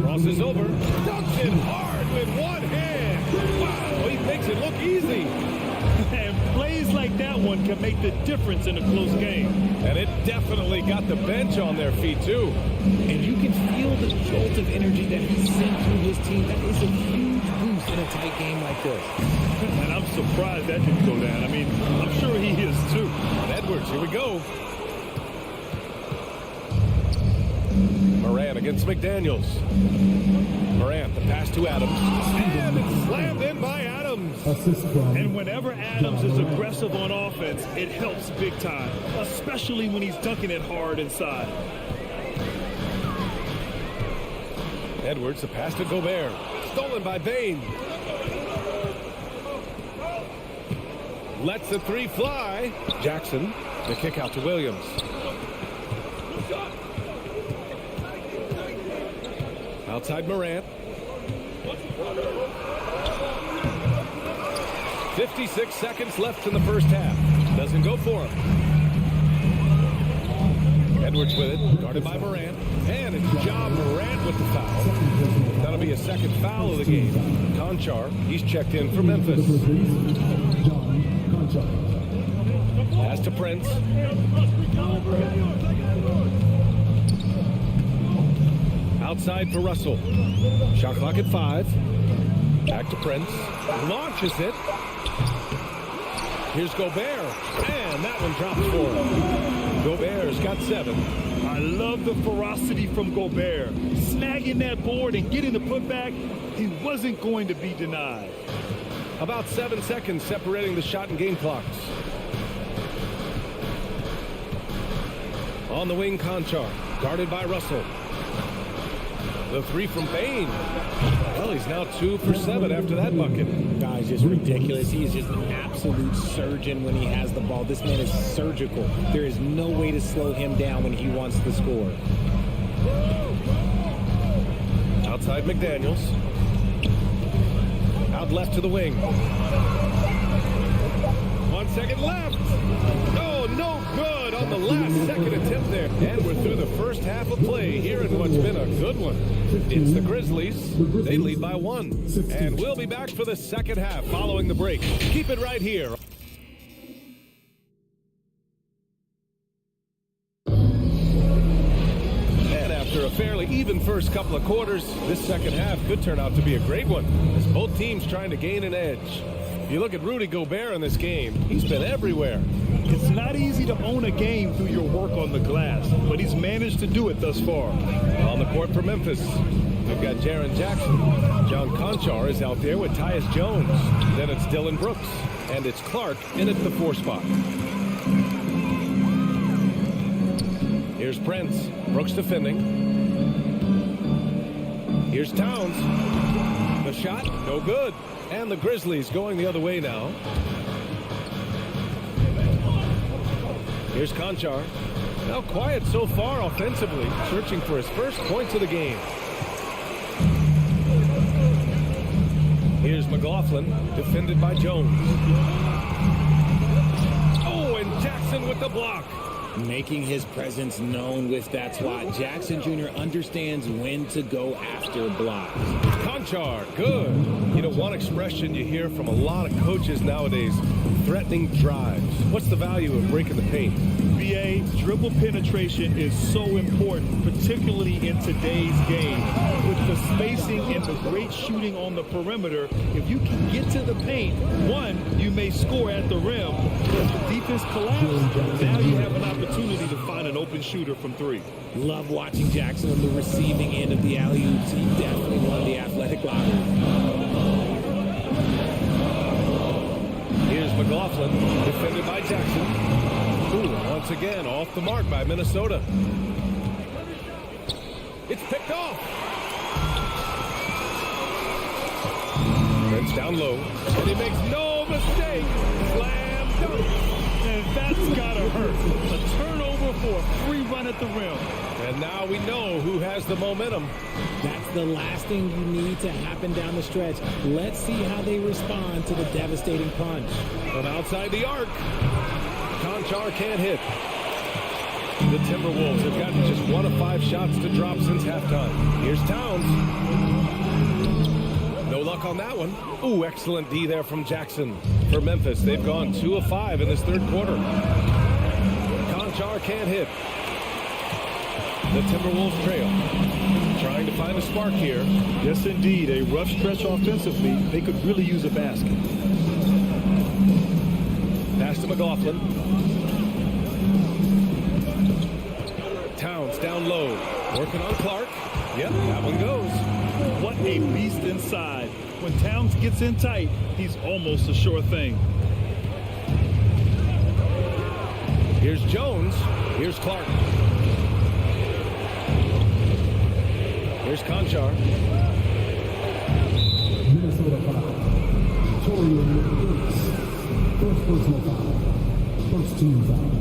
Crosses over. Dunks it hard with one hand. Wow, he makes it look easy. And plays like that one can make the difference in a close game. And it definitely got the bench on their feet, too. And you can feel the jolt of energy that he sent through his team. That is a huge boost in a tight game like this. And I'm surprised that didn't go down. I mean, I'm sure he is, too. And Edwards, here we go. Morant against McDaniels. Morant, the pass to Adams. And it's slammed in by Adams. And whenever Adams is aggressive on offense, it helps big time, especially when he's dunking it hard inside. Edwards, the pass to Gobert. Stolen by Payne. Lets the three fly. Jackson, the kick out to Williams. Outside Morant. 56 seconds left in the first half. Doesn't go for him. Edwards with it, guarded by Morant. And it's Ja Morant with the foul. That'll be a second foul of the game. Conchar, he's checked in for Memphis. Pass to Prince. Outside for Russell. Shot clock at 5. Back to Prince. Launches it. Here's Gobert. And that one drops for him. Gobert's got 7. I love the ferocity from Gobert. Snagging that board and getting the putback, he wasn't going to be denied. About 7 seconds separating the shot and game clocks. On the wing, Conchar. Guarded by Russell. The three from Payne. Well, he's now 2 for 7 after that bucket. Guy's just ridiculous. He is just an absolute surgeon when he has the ball. This man is surgical. There is no way to slow him down when he wants to score. Outside McDaniels. Out left to the wing. 1 second left. Oh, no good on the last second attempt there. And we're through the first half of play here in what's been a good one. It's the Grizzlies. They lead by 1. And we'll be back for the second half following the break. Keep it right here. And after a fairly even first couple of quarters, this second half could turn out to be a great one, as both teams trying to gain an edge. If you look at Rudy Gobert in this game, he's been everywhere. It's not easy to own a game through your work on the glass, but he's managed to do it thus far. On the court for Memphis, we've got Jaren Jackson. John Conchar is out there with Tyus Jones. Then it's Dylan Brooks. And it's Clark in at the 4 spot. Here's Prince. Brooks defending. Here's Towns. The shot, no good. And the Grizzlies going the other way now. Here's Conchar. Now quiet so far offensively, searching for his first points of the game. Here's McLaughlin, defended by Jones. Oh, and Jackson with the block. Making his presence known with that swat. Jackson Jr. understands when to go after blocks. Conchar, good. You know, one expression you hear from a lot of coaches nowadays, threatening drives. What's the value of breaking the paint? BA, dribble penetration is so important, particularly in today's game. With the spacing and the great shooting on the perimeter, if you can get to the paint, one, you may score at the rim. If the defense collapses, now you have an opportunity to find an open shooter from 3. Love watching Jackson on the receiving end of the alley-oops. He definitely won the athletic lottery. Here's McLaughlin, defended by Jackson. Ooh, once again, off the mark by Minnesota. It's picked off. Prince down low, and he makes no mistake. Slam dunk. And that's gotta hurt. A turnover for a free run at the rim. And now we know who has the momentum. That's the last thing you need to happen down the stretch. Let's see how they respond to the devastating punch. From outside the arc, Conchar can't hit. The Timberwolves have gotten just 1 of 5 shots to drop since halftime. Here's Towns. No luck on that one. Ooh, excellent D there from Jackson. For Memphis, they've gone 2 of 5 in this 3rd quarter. Conchar can't hit. The Timberwolves trail. Trying to find a spark here. Yes, indeed. A rough stretch offensively. They could really use a basket. Pass to McLaughlin. Towns down low. Working on Clark. Yep, that one goes. What a beast inside. When Towns gets in tight, he's almost a sure thing. Here's Jones. Here's Clark. Here's Conchar. Minnesota foul. Torian Lewis. First personal foul. First team foul.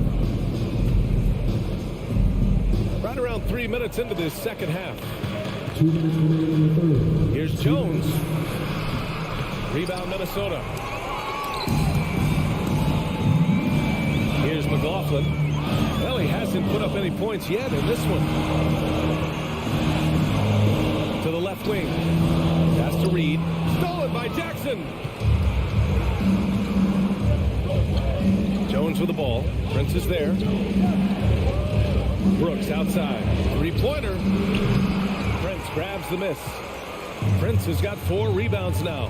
Right around 3 minutes into this second half. 2 minutes remaining in the 3rd. Here's Jones. Rebound Minnesota. Here's McLaughlin. Well, he hasn't put up any points yet in this one. To the left wing. Pass to Reed. Stolen by Jackson. Jones with the ball. Prince is there. Brooks outside. 3-pointer. Prince grabs the miss. Prince has got 4 rebounds now.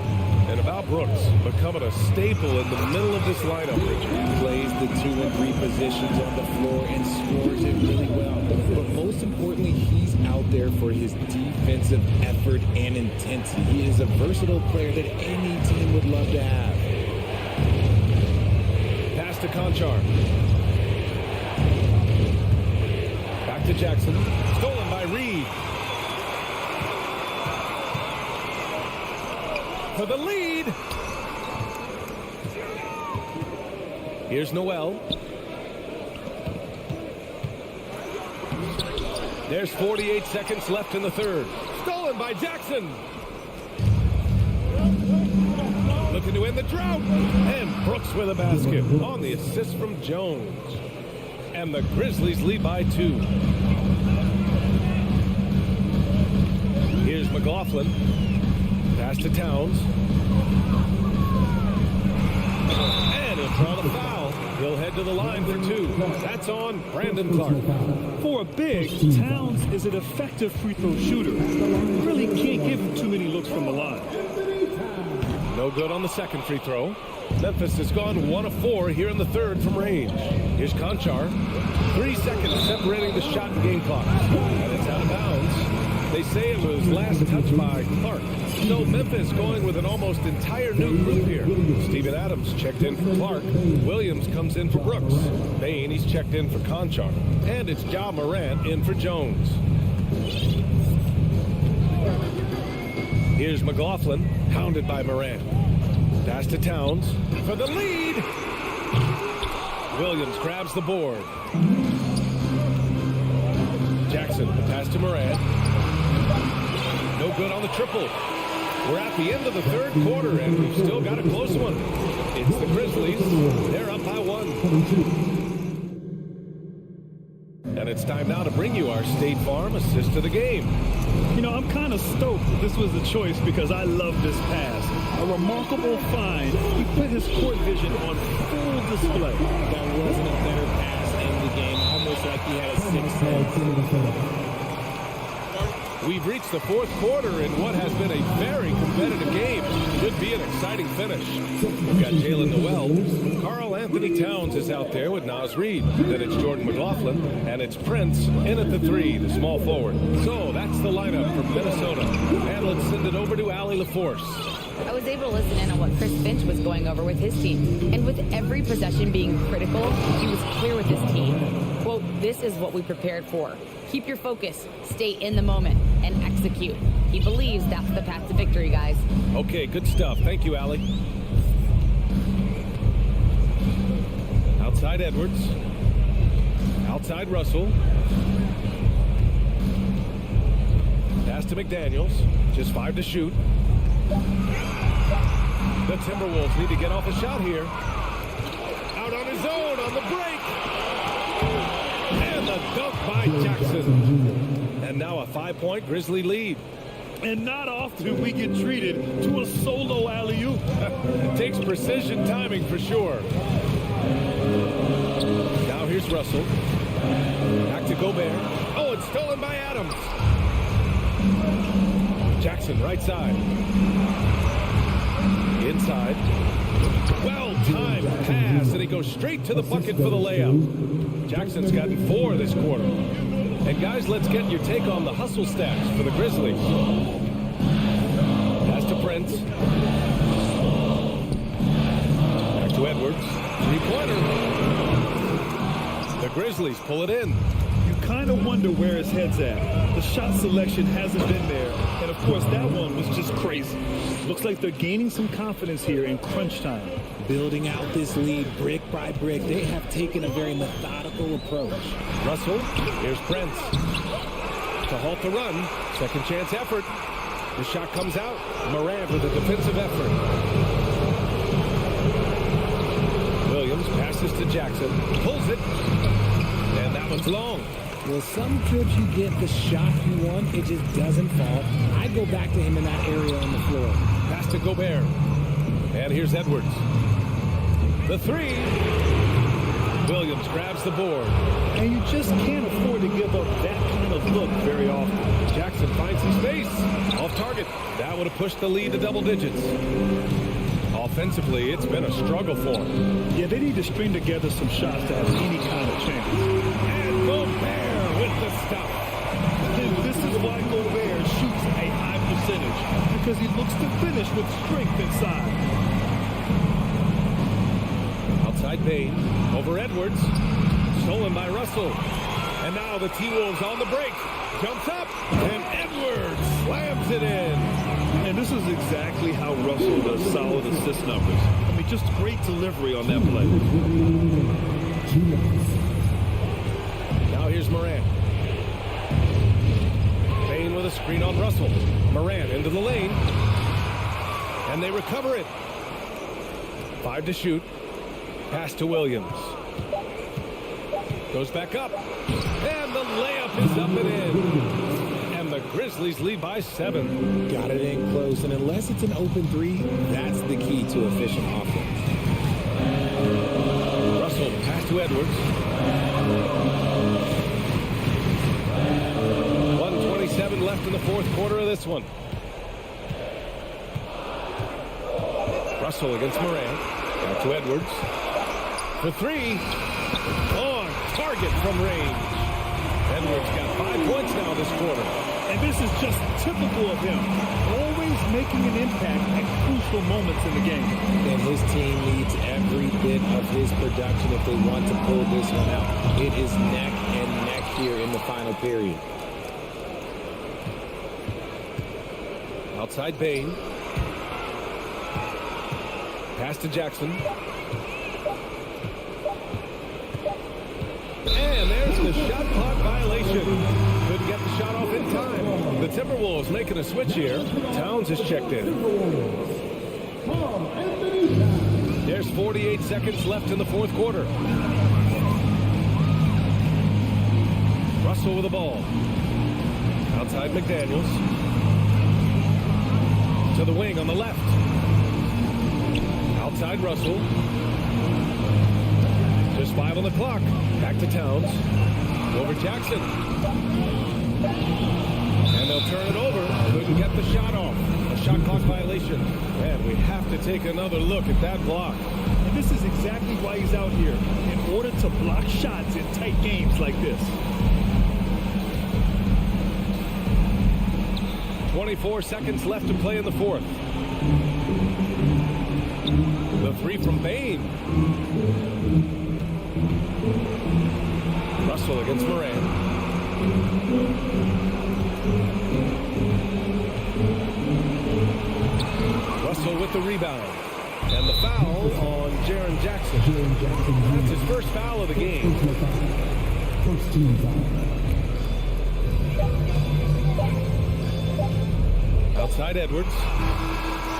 And about Brooks, becoming a staple in the middle of this lineup. He plays the 2 and 3 positions on the floor and scores it really well. But most importantly, he's out there for his defensive effort and intensity. He is a versatile player that any team would love to have. Pass to Conchar. Back to Jackson. Stolen by Reed. For the lead. Here's Noel. There's 48 seconds left in the 3rd. Stolen by Jackson. Looking to end the drought. And Brooks with a basket on the assist from Jones. And the Grizzlies lead by 2. Here's McLaughlin. Pass to Towns. And he'll draw the foul. He'll head to the line for 2. That's on Brandon Clark. For a big, Towns is an effective free throw shooter. Really can't give him too many looks from the line. No No good on the second free throw. Memphis has gone 1 of 4 here in the third from range. Here's Conchar. 3 seconds separating the shot and game clock. And it's out of bounds. They say it was last touched by Clark. So Memphis going with an almost entire new group here. Steven Adams checked in for Clark. Williams comes in for Brooks. Bain, he's checked in for Conchar. And it's Ja Morant in for Jones. Here's McLaughlin, hounded by Morant. Pass to Towns for the lead. Williams grabs the board. Jackson, the pass to Morant. No good on the triple. We're at the end of the third quarter, and we've still got a close one. It's the Grizzlies. They're up by 1. And it's time now to bring you our State Farm assist of the game. You know, I'm kind of stoked that this was the choice because I love this pass. A remarkable find. He put his court vision on full display. That wasn't a better pass in the game, almost like he had a sixth sense. We've reached the fourth quarter in what has been a very competitive game. Could be an exciting finish. We've got Jalen Noel. Karl Anthony Towns is out there with Naz Reid. Then it's Jordan McLaughlin. And it's Prince in at the 3, the small forward. So that's the lineup from Minnesota. And let's send it over to Allie LaForce. I was able to listen in on what Chris Finch was going over with his team. And with every possession being critical, he was clear with his team. Quote, "This is what we prepared for. Keep your focus, stay in the moment, and execute." He believes that's the path to victory, guys. Okay, good stuff. Thank you, Allie. Outside Edwards. Outside Russell. Pass to McDaniels. Just 5 to shoot. The Timberwolves need to get off a shot here. Out on his own on the break. And the dunk by Jackson. And now a 5-point Grizzly lead. And not often we get treated to a solo alley-oop. Takes precision timing for sure. Now here's Russell. Back to Gobert. Oh, it's stolen by Adams. Jackson right side. Inside. Well-timed pass, and he goes straight to the bucket for the layup. Jackson's gotten 4 this quarter. And guys, let's get your take on the hustle stats for the Grizzlies. Pass to Prince. Back to Edwards. 3-pointer. The Grizzlies pull it in. You kind of wonder where his head's at. The shot selection hasn't been there. And of course, that one was just crazy. Looks like they're gaining some confidence here in crunch time. Building out this lead brick by brick. They have taken a very methodical approach. Russell, here's Prince. To halt the run. Second chance effort. The shot comes out. Morant with a defensive effort. Williams passes to Jackson. Pulls it. And that one's long. Well, some trips you get the shot you want, it just doesn't fall. I go back to him in that area on the floor. Pass to Gobert. And here's Edwards. The 3. Williams grabs the board. And you just can't afford to give up that kind of look very often. Jackson finds some space. Off target. That would have pushed the lead to double digits. Offensively, it's been a struggle for them. Yeah, they need to string together some shots to have any kind of chance. And Gobert with the stuff. And this is why Gobert shoots a high percentage, because he looks to finish with strength inside. Outside Bain, over Edwards, stolen by Russell. And now the T-Wolves on the break. Jumps up, and Edwards slams it in. And this is exactly how Russell does solid assist numbers. I mean, just great delivery on that play. Now here's Morant. Bain with a screen on Russell. Morant into the lane. And they recover it. 5 to shoot. Pass to Williams. Goes back up. And the layup is up and in. And the Grizzlies lead by 7. Got it in close. And unless it's an open 3, that's the key to efficient offense. Russell, pass to Edwards. 1:27 left in the fourth quarter of this one. Russell against Moran. Out to Edwards. For three. On target from range. Edwards got 5 points now this quarter. And this is just typical of him. Always making an impact at crucial moments in the game. And his team needs every bit of his production if they want to pull this one out. It is neck and neck here in the final period. Outside Bain. Pass to Jackson. And there's the shot clock violation. Couldn't get the shot off in time. The Timberwolves making a switch here. Towns is checked in. There's 48 seconds left in the fourth quarter. Russell with the ball. Outside McDaniels. To the wing on the left. Outside Russell. Just 5 on the clock. Back to Towns. Over Jackson. And they'll turn it over. Couldn't get the shot off. A shot clock violation. And we have to take another look at that block. And this is exactly why he's out here, in order to block shots in tight games like this. 24 seconds left to play in the fourth. The three from Bain. Russell against Moran. Russell with the rebound. And the foul on Jaren Jackson. That's his first foul of the game. First team foul. Outside Edwards.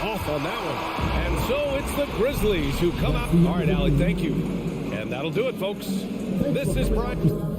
Off on that one. And so it's the Grizzlies who come out. All right, Allie, thank you. And that'll do it, folks. This is Brian.